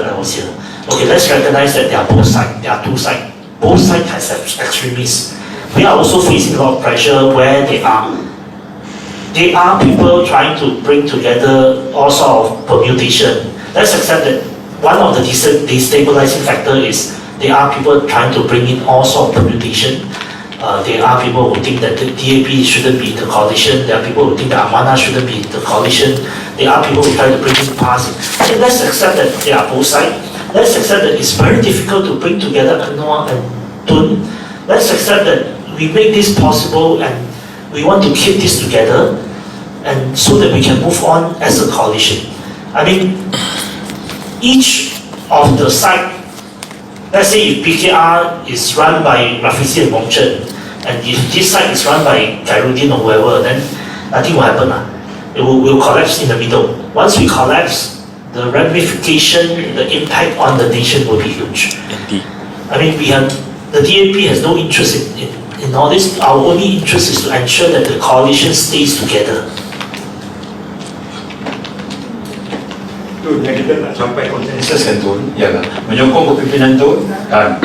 Okay, let's recognize that they are both sides. There are two sides. Both sides has extremists. We are also facing a lot of pressure where they are people trying to bring together all sort of permutation. Let's accept that one of the destabilizing factor is there are people trying to bring in all sort of permutation. There are people who think that the DAP shouldn't be the coalition. There are people who think that Amanah shouldn't be the coalition. There are people who try to bring in past. Let's accept that they are both sides. Let's accept that it's very difficult to bring together UMNO and Tun. Let's accept that we make this possible and we want to keep this together, and so that we can move on as a coalition. I mean, each of the side. Let's say if PKR is run by Rafizi and Wong Chen, and if this side is run by Khairuddin or whoever, then nothing will happen. It will collapse in the middle. Once we collapse, the ramification, the impact on the nation will be huge. I mean, the DAP has no interest in all this. Our only interest is to ensure that the coalition stays together. Tun, yang kita nak sampai konsensus kan Tun, ialah menyokong kepimpinan Tun dan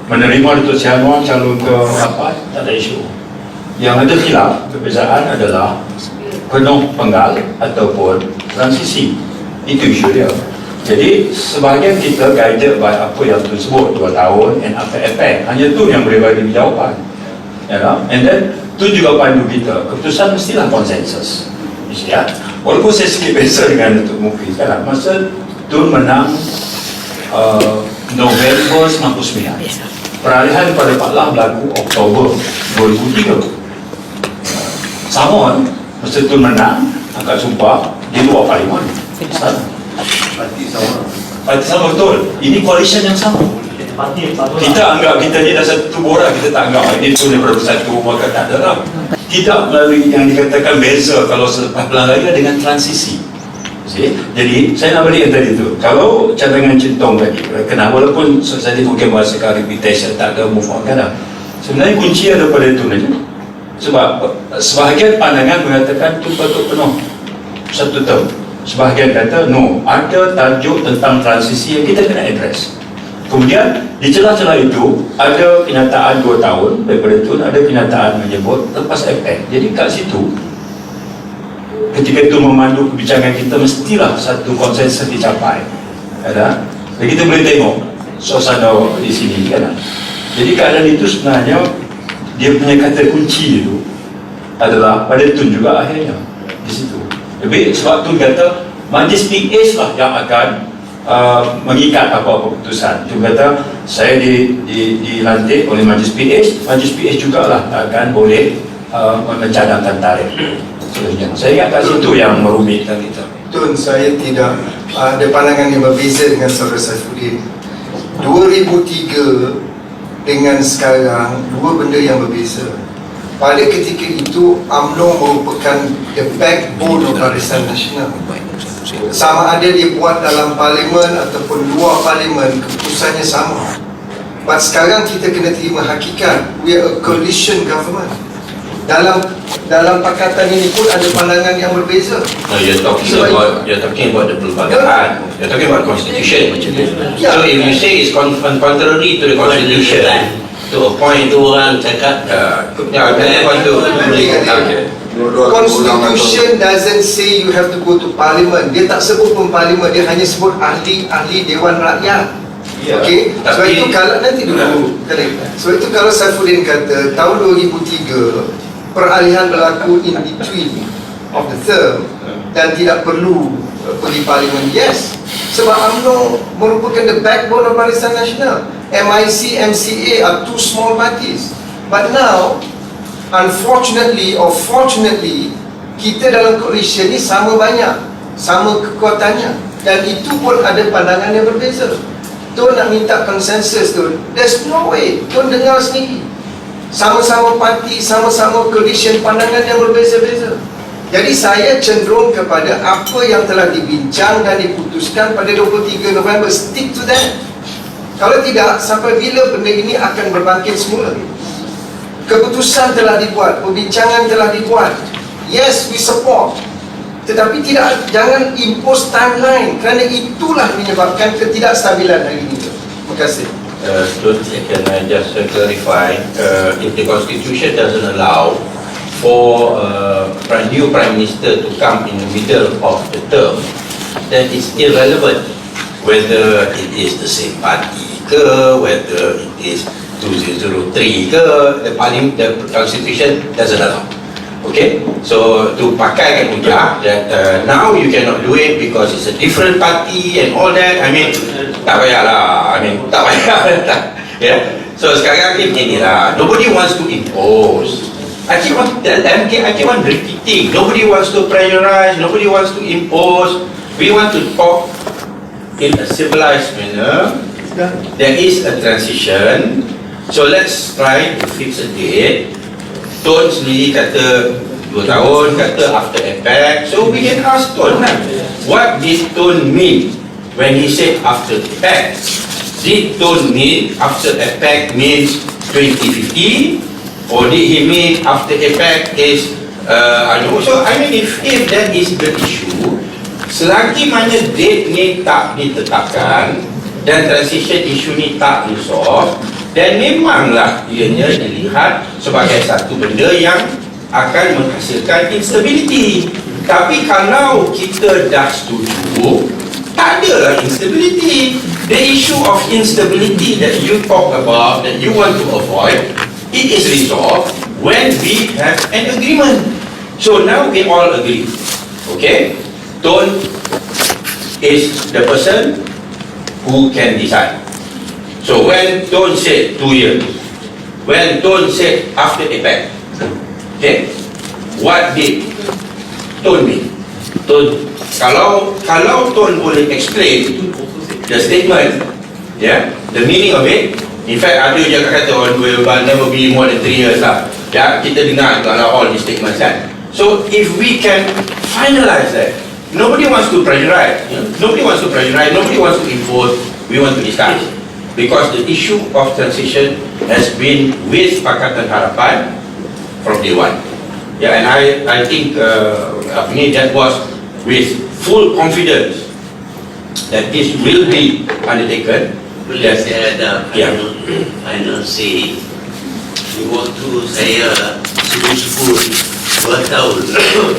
menerima Datuk Seri Anwar calon ke apa, tak ada isu. Yang ada khilaf, perbezaan adalah penuh penggal ataupun transisi. Itu isu dia. Jadi sebahagian kita guided by apa yang Tun sebut 2 tahun and after effect. Hanya Tun yang boleh bagi jawapan. And then Tun juga pandu kita. Keputusan mestilah konsensus. Ya. Walaupun saya sikit beza dengan Datuk Mufi sekarang, masa Tun menang November 99, peralihan pada Paklah berlaku Oktober 2003. Sama masa Tun menang angkat sumpah di luar parlimen. Parti sama betul. Ini coalition yang sama. Kita anggap kita ni dah satu tubuh orang, kita tak anggap ini Tun daripada bersatu, maka tak ada lah. Tidak melalui yang dikatakan beza kalau selepas pelanggaran dengan transisi. Jadi saya nak balik yang tadi tu. Kalau cadangan centong tadi, kenapa walaupun saya mungkin bahasa repetition tak ada move on kan? Sebenarnya kunci ada pada itu saja. Sebab sebahagian pandangan mengatakan itu patut penuh 1 tahun. Sebahagian kata no, ada tajuk tentang transisi yang kita kena address. Kemudian di celah-celah itu ada kenyataan 2 tahun daripada itu, ada kenyataan menyebut lepas efek. Jadi kat situ ketika itu memandu perbincangan kita, mestilah satu konsensus dicapai. Ada? Jadi kita boleh tengok suasana di sini kan. Jadi keadaan itu sebenarnya dia punya kata kunci itu adalah pada Tun juga akhirnya di situ. Jadi sebab Tun kata Majlis PA lah yang akan mengikat apa-apa keputusan. Dia kata saya dilantik oleh Majlis PA jugalah akan boleh mencadangkan tarikh. Saya ingat kat situ yang merumitkan kita. Tun, saya tidak ada pandangan yang berbeza dengan saudara Saifuddin. 2003 dengan sekarang dua benda yang berbeza. Pada ketika itu UMNO merupakan the backbone of Barisan Nasional. Sama ada dia buat dalam parlimen ataupun luar parlimen, keputusannya sama. But sekarang kita kena terima hakikat, we are a coalition government. Dalam pakatan ini pun ada pandangan yang berbeza. No, you're talking about the pelbagai. You're talking about constitution. Yeah. So if you say it's contrary to the constitution, to a point tu orang cakap Constitution doesn't say you have to go to parliament. Dia tak sebut pun parliament, dia hanya sebut ahli Dewan Rakyat. Okey. Sebab itu kalau nanti dulu. Sebab itu kalau Saifuddin kata tahun 2003 peralihan berlaku in between of the term dan tidak perlu pergi parlimen, yes. Sebab UMNO merupakan the backbone of Barisan Nasional. MIC, MCA are two small parties. But now, unfortunately or fortunately, kita dalam coalition ni sama banyak, sama kekuatannya, dan itu pun ada pandangan yang berbeza. Tun nak minta konsensus tu, there's no way. Tun dengar sendiri, sama-sama parti, sama-sama coalition, pandangan yang berbeza-beza. Jadi saya cenderung kepada apa yang telah dibincang dan diputuskan pada 23 November, stick to that. Kalau tidak, sampai bila benda ini akan berbangkit semula? Keputusan telah dibuat, perbincangan telah dibuat. Yes, we support. Tetapi jangan impose timeline, kerana itulah menyebabkan ketidakstabilan hari ini. Terima kasih. Can I just clarify? If the Constitution doesn't allow for a new Prime Minister to come in the middle of the term, then it's irrelevant whether it is the same party ke, whether it is 2003 ke, the Constitution doesn't allow. Okay, so to pakaikan hujah that now you cannot do it because it's a different party and all that, I mean, tak payahlah, tak payah. Yeah. So sekarang ni beginilah, nobody wants to impose. I keep on repeating, nobody wants to pressurize, nobody wants to impose. We want to talk in a civilized manner. There is a transition, so let's try to fix a date. Tun sendiri kata 2 tahun, kata after effect. So we can ask Tun, what did Tun mean when he said after effect? Did Tun mean after effect means 2050, or did he mean after effect is so I mean if that is the issue, selagi mana date ni tak ditetapkan dan transition issue ni tak resolve, dan memanglah ianya dilihat sebagai satu benda yang akan menghasilkan instability. Tapi kalau kita dah setuju, tak adalah instability. The issue of instability that you talk about, that you want to avoid, it is resolved when we have an agreement. So now we all agree. Okay? Tun is the person who can decide. So when Tun said 2 years, when Tun said after effect, okay, what did Tun mean? Kalau Tun boleh explain the statement, yeah, the meaning of it. In fact, ada yang kata will never be more than 3 years lah. Ya, kita dengar kalau all these statements kan. So if we can finalize that, nobody wants to pressurize, nobody wants to impose. We want to discuss. Because the issue of transition has been with Pakatan Harapan from day one. Yeah, and I think that was with full confidence that this will be undertaken. Boleh saya ada final say. Waktu saya sebut 2 tahun,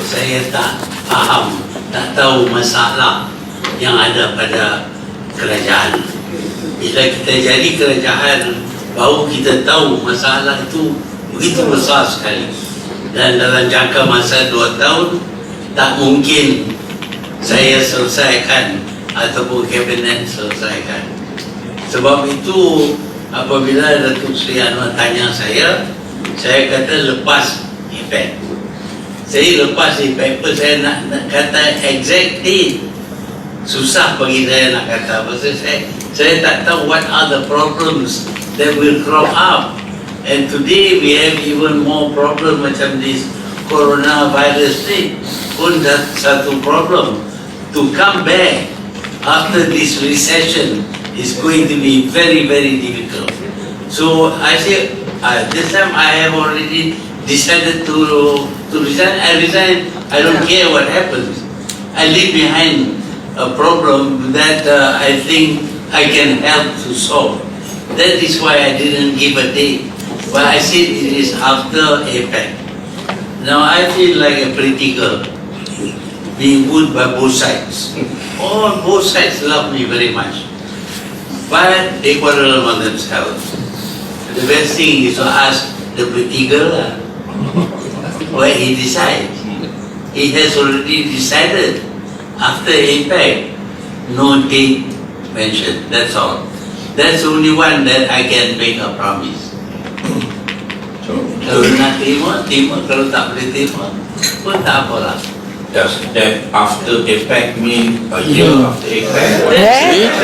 saya tak faham, tak tahu masalah yang ada pada kerajaan. Bila kita jadi kerajaan, baru kita tahu masalah itu begitu besar sekali. Dan dalam jangka masa 2 tahun, tak mungkin saya selesaikan ataupun kabinet selesaikan. Sebab itu, apabila Datuk Seri Anwar tanya saya kata lepas efek. Saya lepas efek, saya nak kata exact date. Susah bagi saya nak kata, pasal saya tak tahu what are the problems that will crop up. And today we have even more problem macam this coronavirus ni pun satu problem. To come back after this recession is going to be very, very difficult. So I say this time I have already decided to resign. I resign. I don't care what happens. I leave behind a problem that I think I can help to solve. That is why I didn't give a date. But I said it is after APEC. Now I feel like a pretty girl, being wooed by both sides. Both sides love me very much. But they quarrel among themselves. The best thing is to ask the pretty girl what he decides. He has already decided after APEC, no date mentioned, that's all. That's the only one that I can make a promise. Kalau nak terima, kalau tak boleh terima pun tak apalah. Does that after effect mean a year after effect?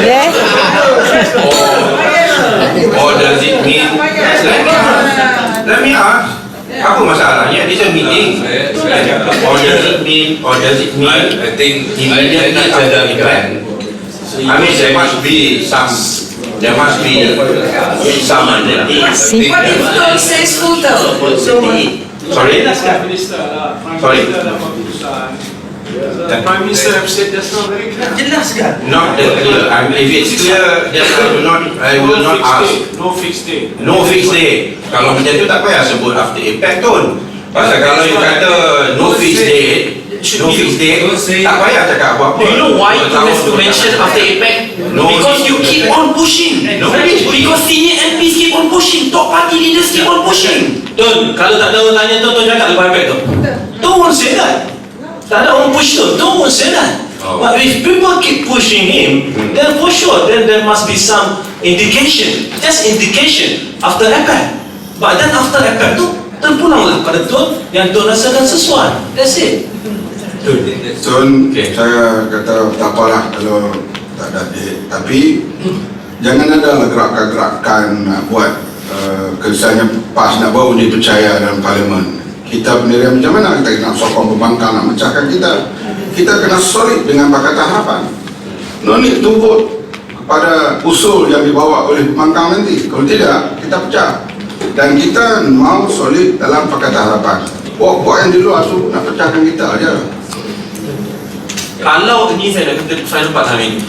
Yes. Or does it mean, let me ask, Apa masalahnya? This a meeting. Or does it mean I think immediately after the event? I mean, there must be some under it. What if Tun says full term? Sorry? Sorry? The Prime Minister have said that's not very clear. Jelaskan. Not that clear. If it's clear, then I will not ask. No fixed date. No fixed date. Kalau macam tu tak payah sebut after impact tu. Pasal kalau you kata no fixed date, tak payah cakap apa-apa. Do you know why you have to mention after impact? Because you keep on pushing. Because senior MPs keep on pushing. Top party leaders keep on pushing. Tun, kalau tak ada orang tanya Tun cakap lepas impact tu. Don't say that. Tak ada orang push tu. Don't say that. But if people keep pushing him, then for sure, then there must be some indication. Just indication after impact. But then after impact tu, terpulanglah pada Tun yang Tun rasakan sesuai. That's it. Tun, saya kata tak apalah kalau tak ada date. Tapi jangan ada gerakan-gerakan nak buat kesannya PAS nak bawa dipercaya dalam parlimen. Kita pendirian macam mana kita kena sokong pembangkang nak mecahkan kita kena solid dengan Pakatan Harapan. No need to vote kepada usul yang dibawa oleh pembangkang nanti. Kalau tidak, kita pecah. Dan kita mau solid dalam Pakatan Harapan. Buat yang di luar tu nak pecahkan kita aja. Kalau ini saya nak kata final part hari ini,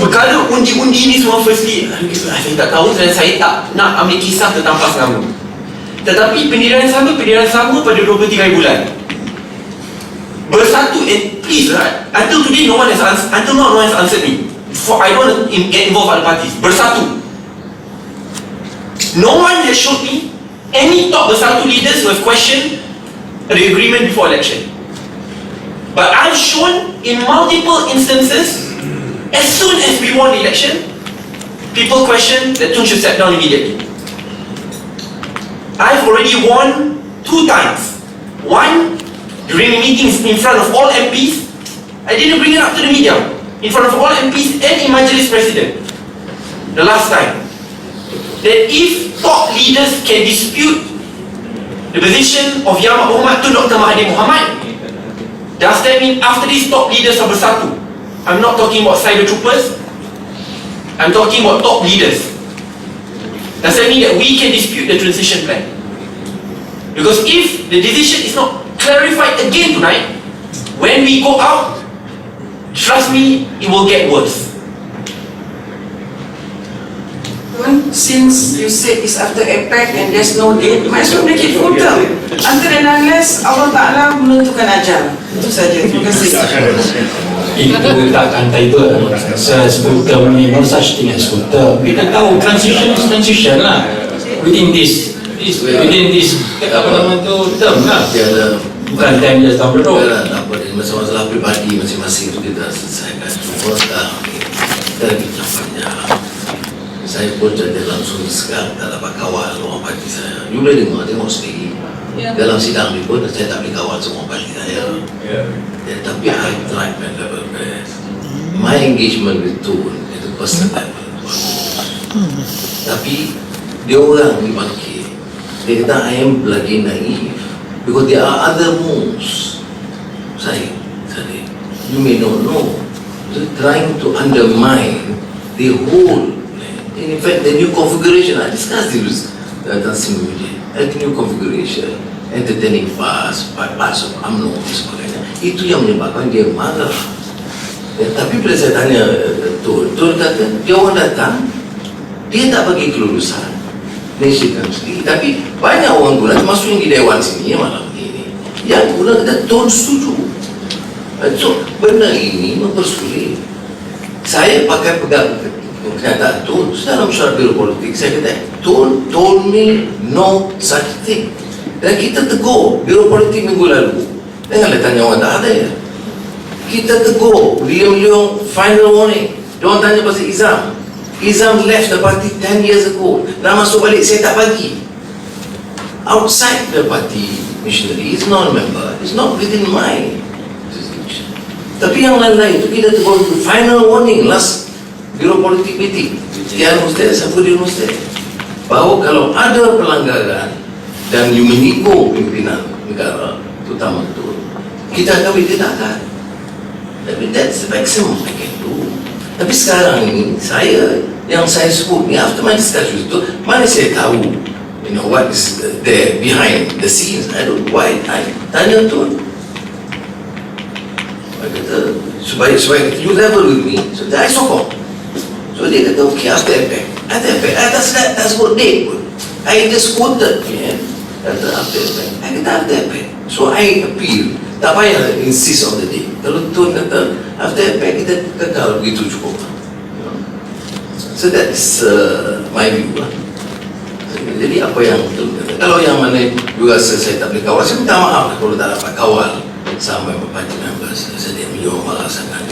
perkara undi-undi ni semua firstly saya tak tahu dan saya tak nak ambil kisah tentang PAS nama. Tetapi pendirian sama pada 23 bulan bersatu, and please right, until today no one has answered me. For I don't want to get involved other parties. Bersatu. No one has showed me any top bersatu leaders who have questioned the agreement before election. But I've shown in multiple instances, as soon as we won the election, people question that Tun should step down immediately. I've already won 2 times. One, during meetings in front of all MPs, I didn't bring it up to the media. In front of all MPs and in Majlis President. The last time. That if top leaders can dispute the position of Yang Muhammad Tun Dr Mahathir Mohamad, does that mean after these top leaders are bersatu? I'm not talking about cyber troopers. I'm talking about top leaders. Does that mean that we can dispute the transition plan? Because if the decision is not clarified again tonight, when we go out, trust me, it will get worse. Since you said it's after APEC and there's no date, might as well make it full term. Until and unless Allah Ta'ala menentukan ajal. Itu saja. Terima kasih. Itu takkan tiba. Sebelum term ni, no such thing as full term. Kita tahu transition is transition lah. Within this apa nama tu, term lah. Bukan 10 years down the road. Masalah pribadi masing-masing itu kita selesaikan. Cuma sekarang kita lagi campurnya. Saya pun jadi langsung sekarang dalam kawal orang parti saya. You boleh tengok sendiri. Dalam sidang ni pun saya tak boleh kawal semua parti saya. Tapi I try my level best. My engagement with Tun itu personal level. Tapi dia orang di bangkit. Dia kata I am lagi naive because there are other moves. Saya you may not know. Trying to undermine the whole. In fact, the new configuration, I discussed it with Tansin Media, the new configuration, entertaining parts of UMNO dan sebagainya, itu yang menyebabkan dia marah. Tapi bila saya tanya Tun kata, dia orang datang, dia tak bagi kelulusan, nasihatkan sendiri. Tapi banyak orang guna, termasuk yang di Dewan sini malam ini, yang guna kata Tun setuju. So, benda ini mempersulit. Saya pakai pegang kenyataan Tun dalam mesyuarat biro politik. Saya kata Tun told me no such thing, dan kita tegur biro politik minggu lalu. Janganlah tanya orang tak ada ya. Kita tegur beliau final warning. Dia orang tanya pasal Izam left the party 10 years ago. Nak masuk balik saya tak bagi. Outside the party missionary is not a member. It's not within my jurisdiction. Tapi yang lain-lain itu kita tegur final warning last biro politik meeting. Tiada Ustaz, siapa dia Ustaz? Bahawa kalau ada pelanggaran dan you menipu pimpinan negara, terutama itu, kita akan didedahkan. Tapi that's the maximum I can do. Tapi sekarang ini, yang saya sebut ni, after my discussion itu, mana saya tahu, what is there behind the scenes. I don't know why. I tanya Tun. Saya kata, supaya you level with me, so I sokong. So dia kata, okay, after effect. That's what they put. I just quoted, kata after effect. I kata after effect. So I appeal. Tak payah insist on the day. Kalau Tun kata after effect, kita kekal begitu cukup. So that is my view lah. Jadi apa yang Tun kata. Kalau yang mana juga saya tak boleh kawal, saya minta maaf lah kalau tak dapat kawal sampai party members. Saya menyuruh malah sangat,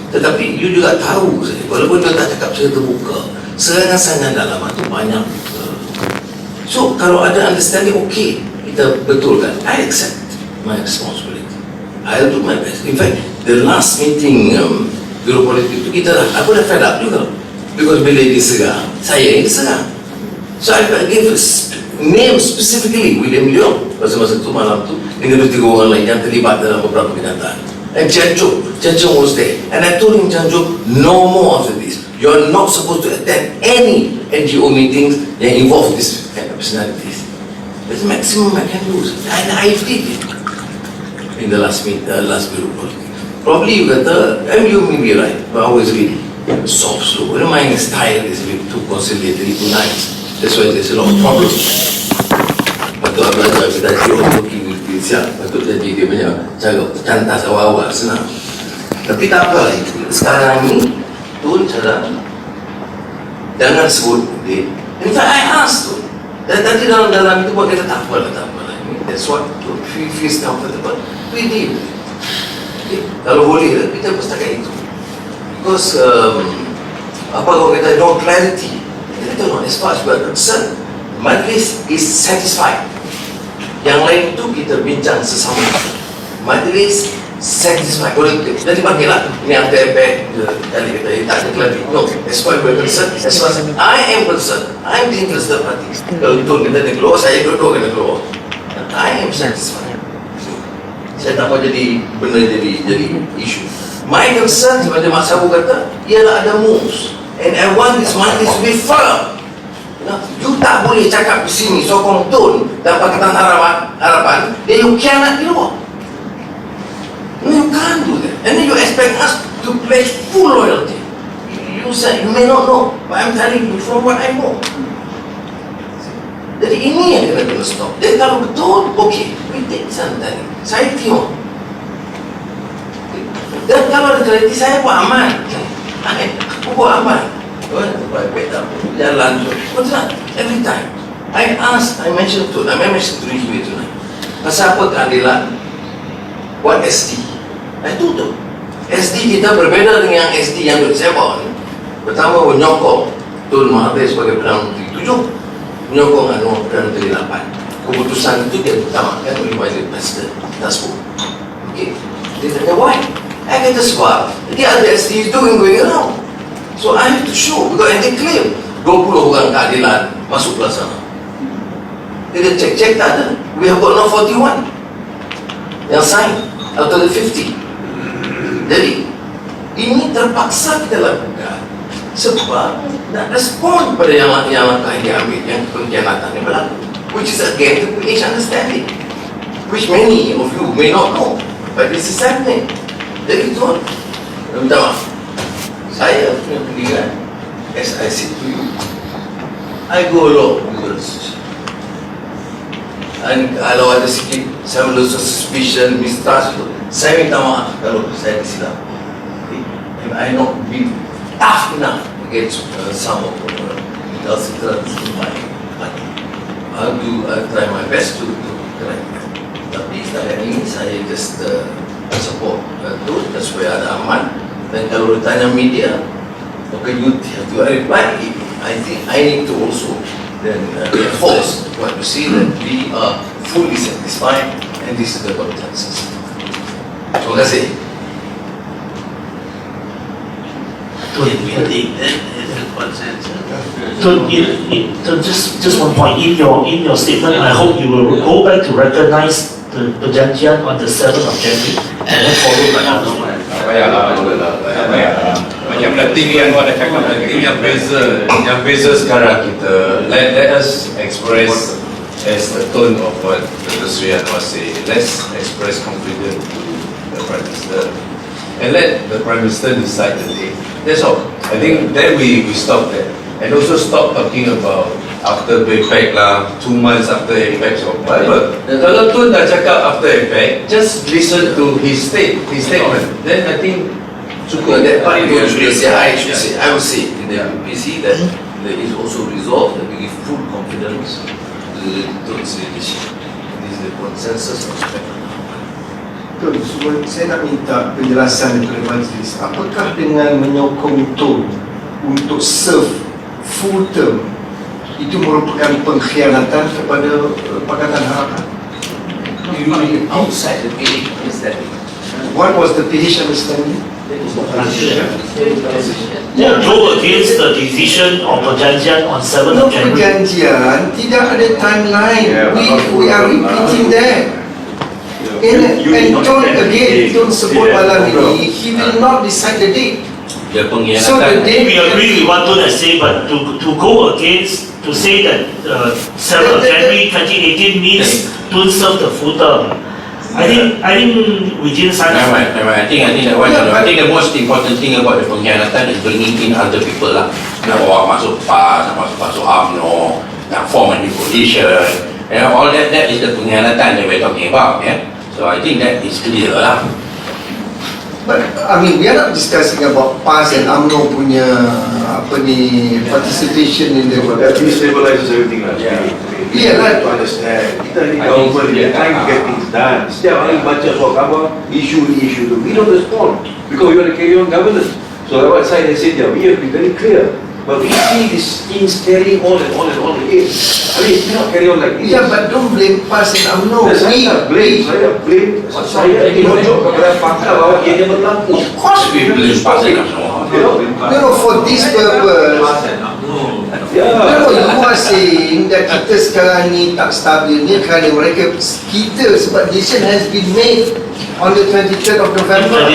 Tetapi you juga tahu, walaupun dia tak cakap secara terbuka, serangan-serangan dalam itu banyak. So kalau ada understanding, okay, kita betulkan. I accept my responsibility. I'll do my best. In fact, the last meeting Biro Politik itu kita dah fed up juga. Because bila diserang, saya yang diserang. So I gave a name specifically, William Leong. Masa-masa itu malam tu dengan 2-3 orang lain yang terlibat dalam beberapa kenyataan. And Janjo was there. And I told him, Janjo, no more of this. You're not supposed to attend any NGO meetings that involve this kind of personalities. That's the maximum I can do. And I did it in the last Biro Politik. Probably you kata, you may be right, but I was really soft, slow. My style is a bit too conciliatory, too nice. That's why there's a lot of problems. Patut aku belajar kita working with siap. Patut jadi dia punya cara cantas awal-awal, senang. Tapi tak apa, sekarang ni Tun cara jangan sebut dia. In fact, I asked Tun. Dan tadi dalam itu buat kata tak apalah. That's what Tun feels comfortable. We deal. Okay. Kalau boleh, kita pastikan itu. Because apa kalau kita no clarity, kita no as far as we are concerned, majlis is satisfied. Yang lain itu kita bincang sesama. Majlis satisfied. Boleh jadi panggil lah. Ini yang TMP tadi kita tak ada clarity. No, as far as we are concerned, as far as I am concerned, I am the interested party. Kalau itu kita nak keluar, saya dua-dua kena keluar. I am satisfied. Saya tak mau jadi benda jadi isu. My concern, seperti Mak Sabu kata, ialah ada moves. And I want this majlis to be firm. You tak boleh cakap di sini sokong Tun dan Pakatan Harapan, then you cannot di luar. No, you can't do that. And then you expect us to pledge full loyalty. You said you may not know, but I'm telling you from what I know. Jadi ini yang kita kena stop. Dan kalau betul, okay, we take something. Saya tengok. Dan kalau ada clarity, saya buat aman. Aku buat aman. Jalan tu. Betul, every time. I mentioned to you tonight. Pasal apa keadilan? Buat SD. Itu tu. SD kita berbeza dengan SD yang saya bawa ni. Pertama, menyokong Tun Mahathir sebagai Perdana Menteri 7. Menyokong Perdana Menteri 8. Keputusan itu dia utamakan oleh Majlis Presiden. That's all. Okay. Dia tanya, why? I kata sebab dia ada SD going around. So I have to show, because they claim 20 orang keadilan masuk sana. Dia cek tak ada. We have got no 41 yang sign out of the 50. Jadi ini terpaksa kita lakukan sebab nak respon pada yang langkah yang diambil, yang pengkhianatan yang berlaku, which is again the British understanding, which many of you may not know, but this is happening. Jadi tuan, minta maaf, saya punya pendidikan, as I said to you, I go along with the research. Dan kalau ada sikit saya merasa suspicion, mistrust itu, saya minta maaf kalau saya disilap. If I not been tough enough against some of the recalcitrants in my party, I'll try my best to correct that. Tapi sekarang ini saya just support Tun supaya ada aman. Dan kalau ditanya media, okay, you have to reply. I think I need to also then reinforce what you see, that we are fully satisfied and this is the consensus. Terima kasih. Itu yang penting. consensus. Just one point in your statement. I hope you will go back to recognize the perjanjian on the 7th of January and then follow by announcement. Yang penting yang awak dah cakap tadi, yang beza sekarang kita, let us express as the tone of what Dr. Sri Anwar say. Let's express confidence to the Prime Minister and let the Prime Minister decide the day. That's all. I think then we stop there. And also stop talking about after effect lah, 2 months after effect or whatever. Kalau Tun dah cakap after effect, just listen to his statement. Then I think Well, that part you should say, I would say in the PPC that there is also resolved that we give full confidence to the Tun's leadership. This is the consensus aspect. Tun, saya nak minta penjelasan daripada majlis. Apakah dengan menyokong Tun untuk serve full term itu merupakan pengkhianatan kepada Pakatan Harapan? Outside the PH understanding. What was the PH understanding? Go against the decision of perjanjian on 7th No of January. perjanjian, tidak ada timeline. We are repeating that. And Tun again, Tun sebut malam ini, he will not decide the date. So the day We agree with what Tun has said, but to go against, to say that 7th of January 2018 means Tun serve the full term. I think we didn't sign up. I think that one. I think the most important thing about the pengkhianatan is bringing in other people lah. Nak bawa masuk PAS, nak masuk UMNO, nak form a new coalition. All that is the pengkhianatan that we're talking about. Yeah. So I think that is clear lah. But I mean, we are not discussing about PAS and UMNO punya participation in the. That destabilizes everything lah. Yeah, right. To understand. Kita ni government, we are trying to get things done. Setiap hari baca soal khabar, issue, we don't respond because we want to carry on governance. So like what Syed has said there, we have to be very clear. But we see these things carrying on and on again. I mean, it cannot carry on like this. Yeah, but don't blame PAS and UMNO. Saya menunjuk kepada fakta bahawa ia berlaku. Of course we blame PAS and UMNO. No, for this purpose. You are saying that kita sekarang ni tak stabil ni kerana mereka kita sebab decision has been made on the 23rd of November.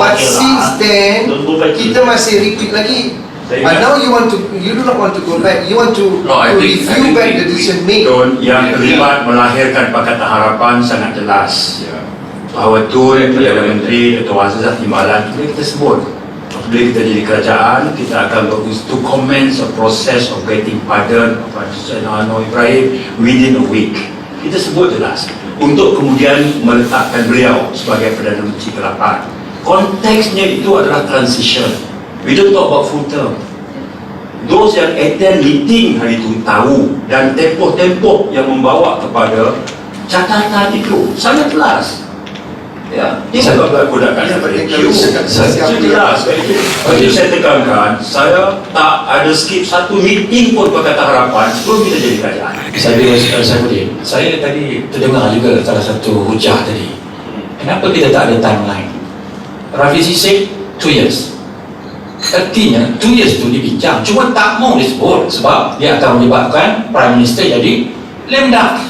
But since then kita masih repeat lagi. And now you do not want to go back. You want to review back the decision made. Yang terlibat melahirkan Pakatan Harapan sangat jelas bahawa Tun Perdana Menteri Dr Mahathir timbalan kita sebut bila kita jadi kerajaan kita akan to commence a process of getting pardon of Nasional Ibrahim within a week. Kita sebut jelas untuk kemudian meletakkan beliau sebagai Perdana Menteri ke-8. Konteksnya itu adalah transition. We don't talk about full term. Those yang attend meeting hari itu tahu dan tempoh-tempoh yang membawa kepada catatan itu sangat jelas. Ya, ini sebab berlaku dalam PPBM. Jelas. Jadi saya tekankan, saya tak ada skip satu meeting pun Pakatan Harapan sebelum kita jadi kerajaan. Saya tadi terdengar juga salah satu hujah tadi. Kenapa kita tak ada timeline? Rafizi said 2 years. Artinya 2 years itu dibincang, cuma tak mau disebut sebab dia akan menyebabkan Prime Minister jadi lame duck.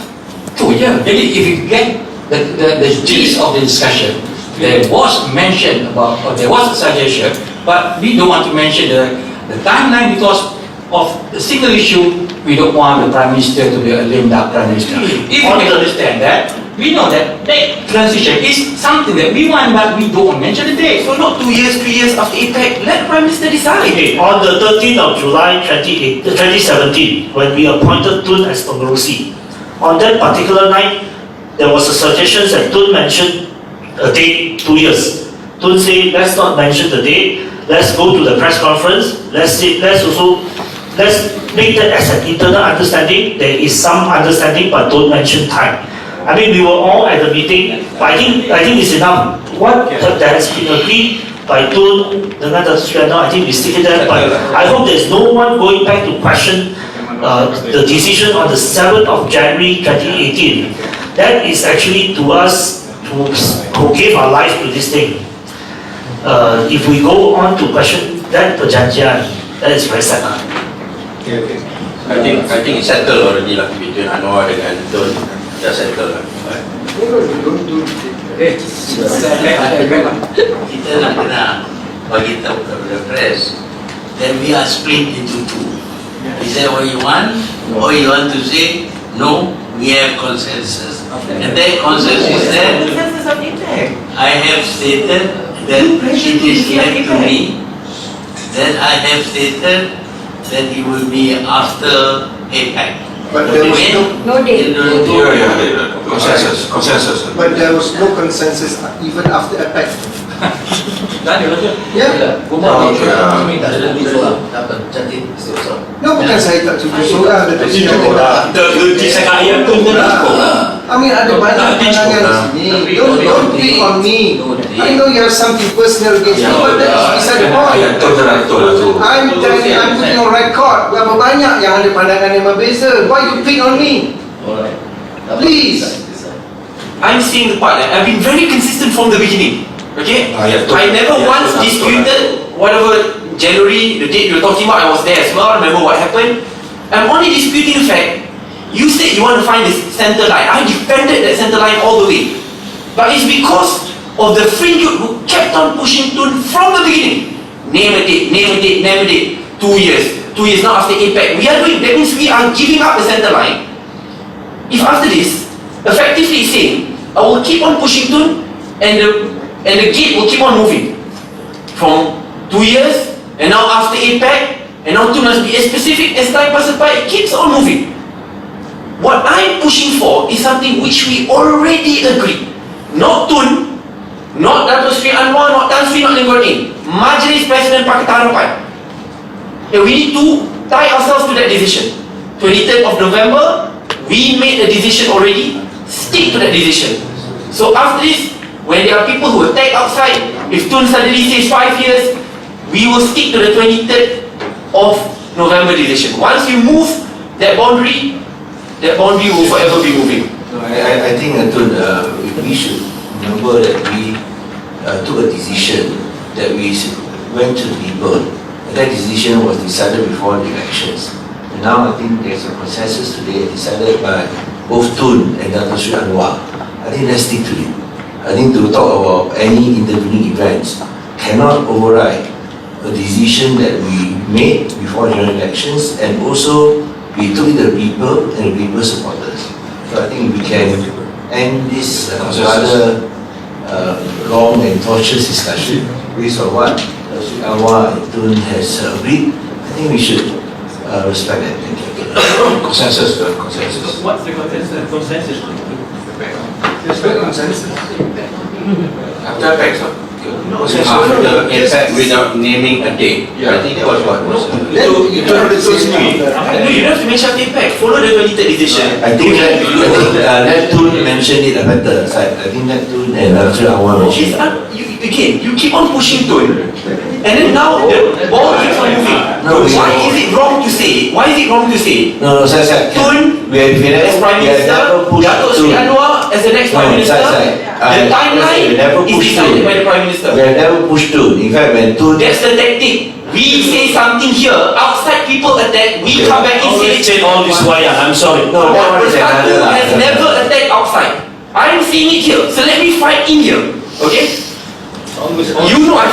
Itu je. Jadi if you get the gist of the discussion, there was mention about, or there was a suggestion, but we don't want to mention the timeline because of the single issue. We don't want the Prime Minister to be a lame duck Prime Minister. If you can understand that, we know that transition is something that we want, but we don't mention the date. So not 2 years, 3 years after effect, let the Prime Minister decide. Okay, on the 13th of July 2017, when we appointed Tun as Pengerusi, on that particular night, there was a suggestion that Tun mentioned a date 2 years. Tun said, let's not mention the date, let's go to the press conference, let's make that as an internal understanding. There is some understanding, but don't mention time. I mean, we were all at the meeting, but I think it's enough. What that has been agreed by Tun, dengan Dr. I think we stick to that, but I hope there's no one going back to question the decision on the 7th of January 2018. That is actually to us who gave our life to this thing. If we go on to question that perjanjian, That is very sad. Okay. I think it's settled already lah between Anwar dengan Tun. Dah settle lah. Kita nak kena bagi tahu kepada press, then we are split into two. Is that what you want? Or you want to say, no, we have consensus. And that consensus is that I have stated that it is left to me, that I have stated that it will be after APEC. But there was no date. Consensus. But there was no consensus even after APEC. Yeah. No, bukan saya tak cukup seorang. I mean, ada banyak pandangan di sini. Don't pick on me. I know you have something personal against me, but that is beside the point. I'm putting on record berapa banyak yang ada pandangan yang berbeza. Why you pick on me? Please. I'm seeing the part that I've been very consistent from the beginning. Okay? I never once disputed whatever January, the date you're talking about, I was there as well, I remember what happened. I'm only disputing the fact, you said you want to find this center line. I defended that center line all the way. But it's because of the fringe group who kept on pushing Tun from the beginning. Name a date, name a date, name a date. 2 years. 2 years now after APEC. We are doing, that means we are giving up the center line. If after this, effectively saying, I will keep on pushing Tun and the gate will keep on moving. From 2 years, and now after APEC, and now Tun must be as specific as time passes by, it keeps on moving. What I'm pushing for is something which we already agreed. Not Tun, not Dato' Sri Anwar, not Tan Sri, not Linggorin. Majlis Presiden Pakatan Harapan. And we need to tie ourselves to that decision. 23rd of November, we made a decision already. Stick to that decision. So after this, when there are people who attack outside, if Tun suddenly says 5 years, we will stick to the 23rd of November decision. Once you move that boundary will forever be moving. No, I think Tun, we should remember that we took a decision that we went to the people. And that decision was decided before the elections. And now I think there's a consensus today decided by both Tun and Dato' Sri Anwar. I think let's stick to it. I think to talk about any intervening events cannot override a decision that we made before the elections, and also we took it to the people and the people supporters. So I think we can end this rather long and tortuous discussion based on what Sri Anwar and Tun has agreed. I think we should respect that. Consensus. What's the consensus? Respect consensus. After APEC, after APEC without naming a date. I think that was what was. You don't have to mention APEC. Follow the 23rd decision. I think that Tun mentioned it better. I think that Tun and Sri Anwar mentioned it. Again, you keep on pushing Tun, and then now the ball keeps on moving. Why is it wrong to say? No, Tun as Prime Minister, Dato' Sri Anwar as the next Prime Minister. The timeline is decided by the Prime Minister. We have never pushed Tun. In fact, when Tun... That's the tactic. We say something here, outside people attack, we come back and say all this wire. I'm sorry. No, that one is Persatu another. has never attacked outside. I'm seeing it here, so let me fight in here. Okay? You know I've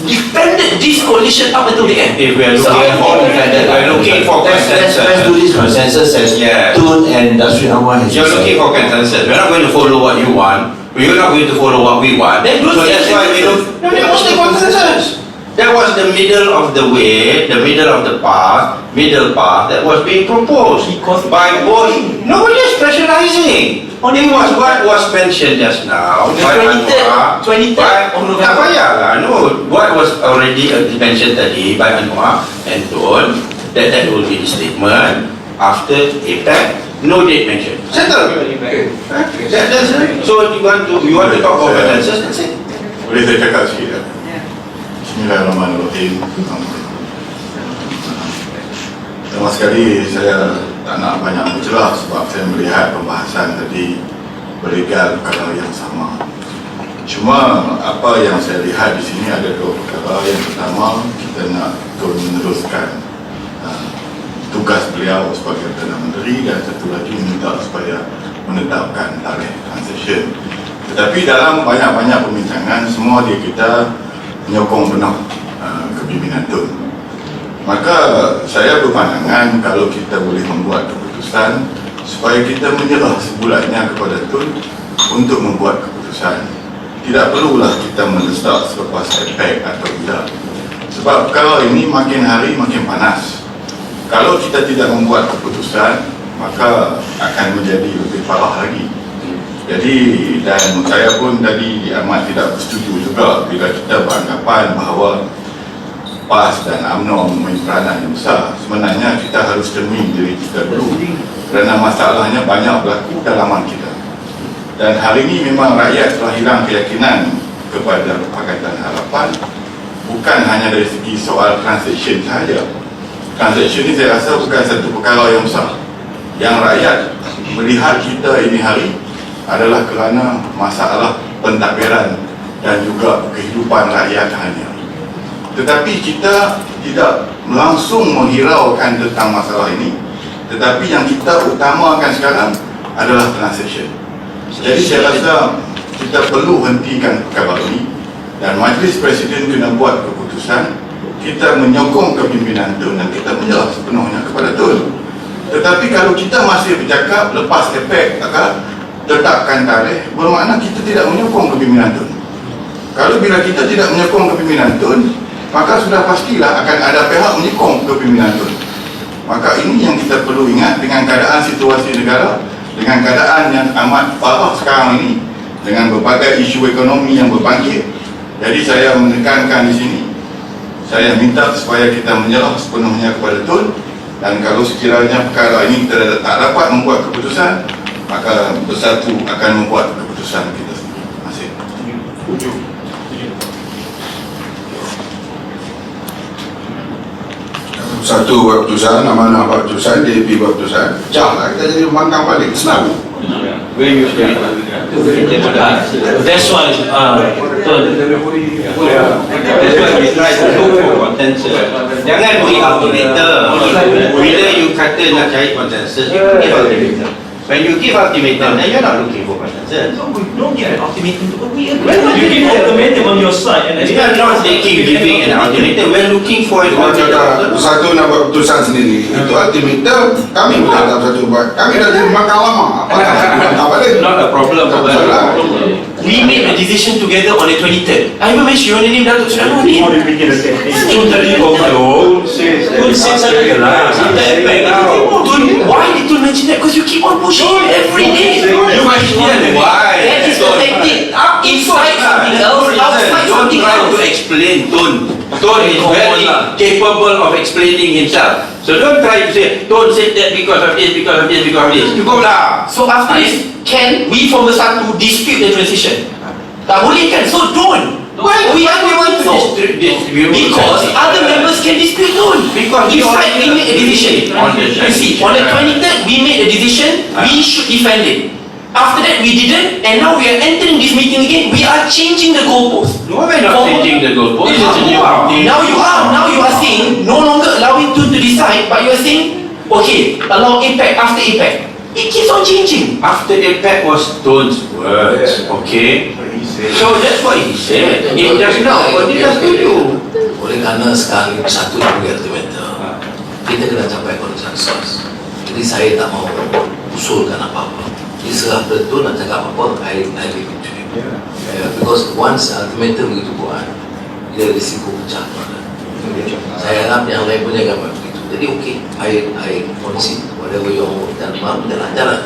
defended this coalition up until the end. If we are looking for consensus. Let's do this consensus as Tun and Sri Anwar has You're looking for consensus. We're not going to follow what you want. We're not going to follow what we want. So that's why we don't. There was the consensus. That was the middle of the way, the middle of the path, that was being proposed by both. Nobody is pressurizing. Only was what was mentioned just now by Anwar. 23rd of November. Tak payahlah. No, what was already mentioned tadi by Anwar and Tun, that will be the statement after APEC. No date mentioned. Settle. That's it. So you want to talk about consensus? That's it. Boleh saya cakap sikit ya? Bismillahirrahmanirrahim. Pertama sekali saya tak nak banyak bercelah sebab saya melihat pembahasan tadi berlegal perkara yang sama. Cuma apa yang saya lihat di sini ada dua perkara. Yang pertama, kita nak meneruskan tugas beliau sebagai Perdana Menteri, dan satu lagi minta supaya menetapkan tarikh transition. Tetapi dalam banyak-banyak perbincangan, semua kita menyokong penuh kepimpinan Tun. Maka saya berpandangan kalau kita boleh membuat keputusan supaya kita menyerah sebulannya kepada Tun untuk membuat keputusan. Tidak perlulah kita mendesak selepas efek atau tidak. Sebab perkara ini makin hari makin panas. Kalau kita tidak membuat keputusan, maka akan menjadi lebih parah lagi. Jadi, dan saya pun tadi amat tidak bersetuju juga bila kita beranggapan bahawa PAS dan UMNO memain peranan yang besar. Sebenarnya kita harus cermin diri kita dulu, kerana masalahnya banyak berlaku dalaman kita. Dan hari ini memang rakyat telah hilang keyakinan kepada Pakatan Harapan, bukan hanya dari segi soal transaction sahaja. Transaction ini saya rasa bukan satu perkara yang besar. Yang rakyat melihat kita ini hari adalah kerana masalah pentadbiran dan juga kehidupan rakyat hanya. Tetapi kita tidak langsung menghiraukan tentang masalah ini, tetapi yang kita utamakan sekarang adalah transaction. Jadi saya rasa kita perlu hentikan perkara ini, dan Majlis Presiden kena buat keputusan. Kita menyokong kepimpinan Tun dan kita menyerah sepenuhnya kepada Tun. Tetapi kalau kita masih bercakap lepas efek tetapkan tarikh, bermakna kita tidak menyokong kepimpinan Tun. Kalau bila kita tidak menyokong kepimpinan Tun, maka sudah pastilah akan ada pihak menyokong kepimpinan Tun. Maka ini yang kita perlu ingat dengan keadaan situasi negara, dengan keadaan yang amat parah sekarang ini, dengan berbagai isu ekonomi yang berbangkit. Jadi saya menekankan di sini, saya minta supaya kita menyerah sepenuhnya kepada Tun, dan kalau sekiranya perkara ini kita tak dapat membuat keputusan, maka bersatu akan membuat keputusan kita sendiri. Terima kasih. Satu buat keputusan, amanah buat keputusan, DAP buat keputusan, janganlah kita jadi membangkang balik. Senang. That's why we try to look for consensus. Jangan beri ultimatum. Bila you kata nak cari consensus, you give ultimatum. When you give ultimatum, then you're not looking for consensus. No, we don't give an ultimatum. We give ultimatum on your side, and we are not giving an ultimatum. We're looking for an ultimatum. Satu nak buat keputusan sendiri, itu ultimatum. Kami bukan dalam satu buat. Kami dah jadi membangkang lama. Apa balik? Not a problem. We made a decision together on the 23rd. I even mentioned your name, Datuk Seri Anwar. Tun tadi Tun say saya jelas. Tun, why did Tun mention that? Because you keep on pushing him every day. You question why. That is the tactic. Inside something else, outside Don't something try to else. explain Tun. Tun is very capable of explaining himself. So don't try to say, Tun said that because of this, because of this, because of this. You go lah. So after this, can we from the start to dispute the transition? Tak boleh kan? So don't. Why We are want to so. distribute? Because other members can dispute Tun. Because Inside we made a decision. You see, on the 23rd we made a decision, we should defend it. After that we didn't, and now we are entering this meeting again. We are changing the goalpost. No, we're not changing the goalpost. This is a new outing. Now you are saying no longer allowing Tun to decide, but you are saying okay, allow APEC after APEC. It keeps on changing. After impact was Tun's words, okay? So that's what he said. It just now, but dia dah setuju. Oleh kerana sekarang ini bersatu dengan argumenter, kita kena capai konsensus. Jadi saya tak mau usulkan apa-apa. Diserah betul nak cakap apa, I leave it to him. Because once argumenter begitu buat, dia risiko pecah. Saya harap yang lain pun jangan buat begitu. Jadi okey, I concede whatever you want, dan maaf jalan.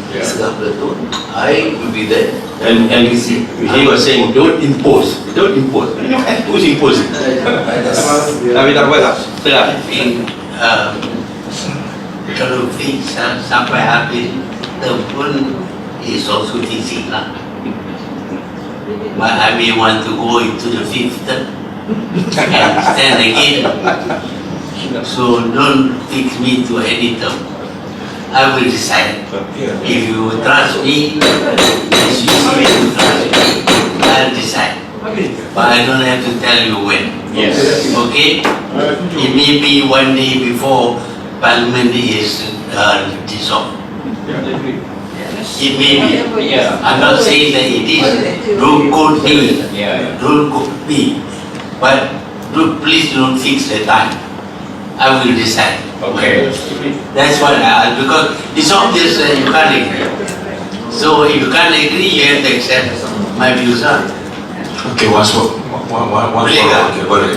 Diserah betul, I will be there. And he was saying, don't impose. You don't have to impose it. Tapi tak apa tak. Tapi kalau fix sampai habis term pun is also easy lah. But I may want to go into the 5th term and stand again. So don't fix me to any term. I will decide. If you trust me, as you see, you trust me, I I'll decide. But I don't have to tell you when. Yes. Okay? It may be one day before Parliament is dissolved. It may be. Yeah. I'm not saying that it is. Rule could be. Rule could be. But please don't fix the time. I will decide. Okay. That's what because it's obvious that you can't agree. So if you can't agree, you have to accept my views. Okay, one Boleh tak? okay, boleh.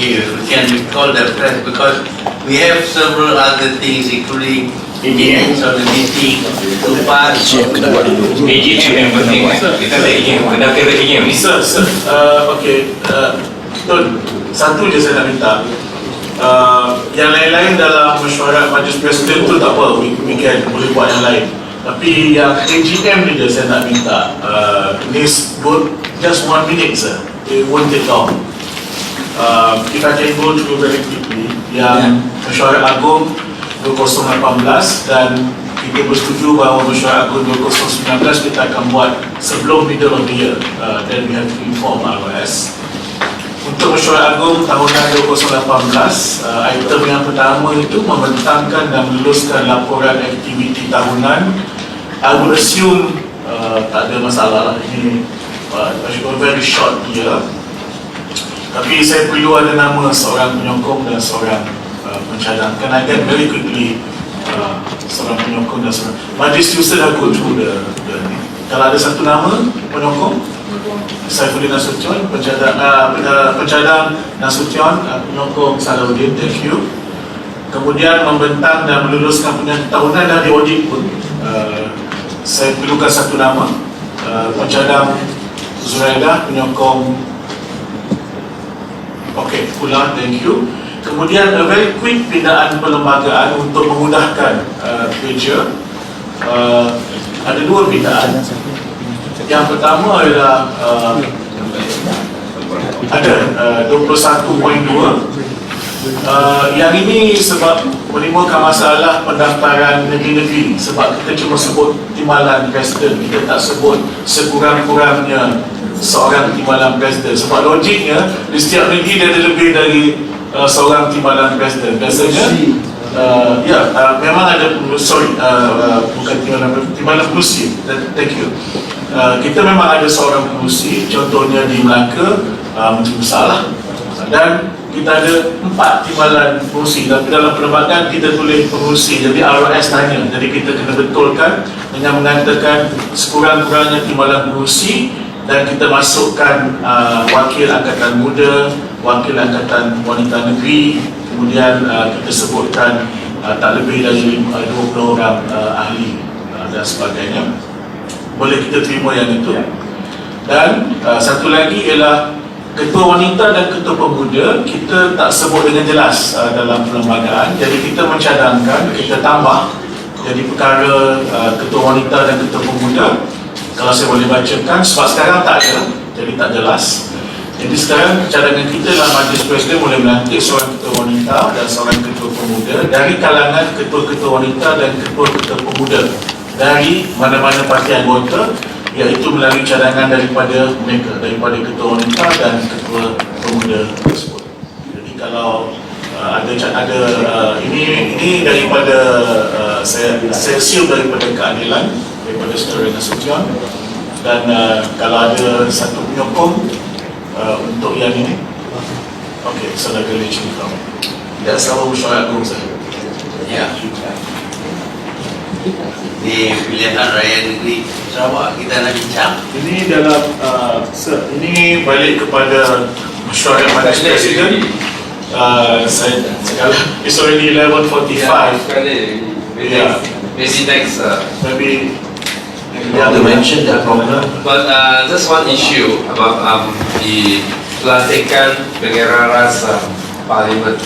If we can recall the press, because we have several other things including minutes of the meeting to pass. AGM yang penting kan. Kita ada AGM, kena kira AGM ni. Okay, Tun, satu je saya nak minta. Yang lain-lain dalam mesyuarat majlis presiden tu tak apa, we can boleh buat yang lain. Tapi yang AGM ni je saya nak minta. This go just 1 minute sir. It won't take long. If I can go through very quickly, yang Mesyuarat Agung 2018 dan kita bersetuju bahawa Mesyuarat Agung 2019 kita akan buat sebelum middle of the year. Then we have to inform ROS. Untuk Mesyuarat Agung tahunan 2018, item yang pertama itu membentangkan dan meluluskan laporan aktiviti tahunan. I would assume tak ada masalah lah, ini very short year. Tapi saya perlu ada nama seorang penyokong dan seorang pencadang. Can I get very quickly seorang penyokong dan seorang majlis user dah go through the kalau ada satu nama penyokong, Saifuddin Nasution, pencadang Nasution, penyokong Salahuddin, thank you. Kemudian membentang dan meluluskan penyakit tahunan dah diaudit pun. Saya perlukan satu nama, pencadang Zuraidah, penyokong okey, pula, thank you. Kemudian a very quick pindaan perlembagaan untuk memudahkan kerja. Ada dua pindaan. Yang pertama adalah ada 21.2. Yang ini sebab menimbulkan masalah pendaftaran negeri-negeri, sebab kita cuma sebut timbalan presiden, kita tak sebut sekurang-kurangnya seorang timbalan presiden. Sebab logiknya di setiap negeri dia ada lebih dari seorang timbalan presiden. Biasanya memang ada bukan timbalan pengurusi. Thank you. Kita memang ada seorang pengurusi, contohnya di Melaka Menteri Besar lah. Dan kita ada 4 timbalan pengurusi, tapi dalam perlembagaan kita tulis pengurusi, jadi ROS tanya, jadi kita kena betulkan dengan mengatakan sekurang-kurangnya timbalan pengurusi, dan kita masukkan wakil angkatan muda, wakil angkatan wanita negeri, kemudian kita sebutkan tak lebih dari 20 orang ahli dan sebagainya. Boleh kita terima yang itu. Dan satu lagi ialah ketua wanita dan ketua pemuda kita tak sebut dengan jelas dalam perlembagaan, jadi kita mencadangkan, kita tambah jadi perkara ketua wanita dan ketua pemuda. Kalau saya boleh bacakan, sebab sekarang tak ada, jadi tak jelas. Jadi sekarang cadangan kita dalam majlis presiden boleh melantik seorang ketua wanita dan seorang ketua pemuda dari kalangan ketua-ketua wanita dan ketua-ketua pemuda dari mana-mana parti anggota, iaitu melalui cadangan daripada mereka, daripada ketua wanita dan ketua pemuda tersebut. Jadi kalau ini daripada saya assume daripada keadilan, daripada saudara Nasution, dan kalau ada satu penyokong untuk yang ini, okey, saudara Lecin kau tidak sama mesyuarat agung saya. Ya. Di pilihan raya negeri Sarawak kita nak bincang. Ini dalam ini balik kepada mesyuarat majlis presiden. Saya sekarang it's already 11:45. Basic next. Maybe you want to mention that problem. But just one issue about the pelantikan bendera ras parliament.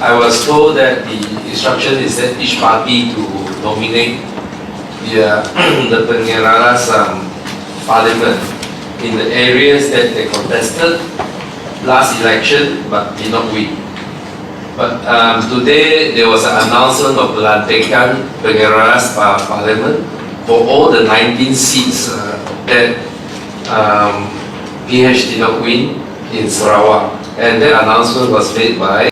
I was told that the instruction is that each party to nominate the bendera ras parliament in the areas that they contested last election but did not win. But today there was an announcement of pelantikan pengeras parlimen for all the 19 seats that PH did not win in Sarawak, and that announcement was made by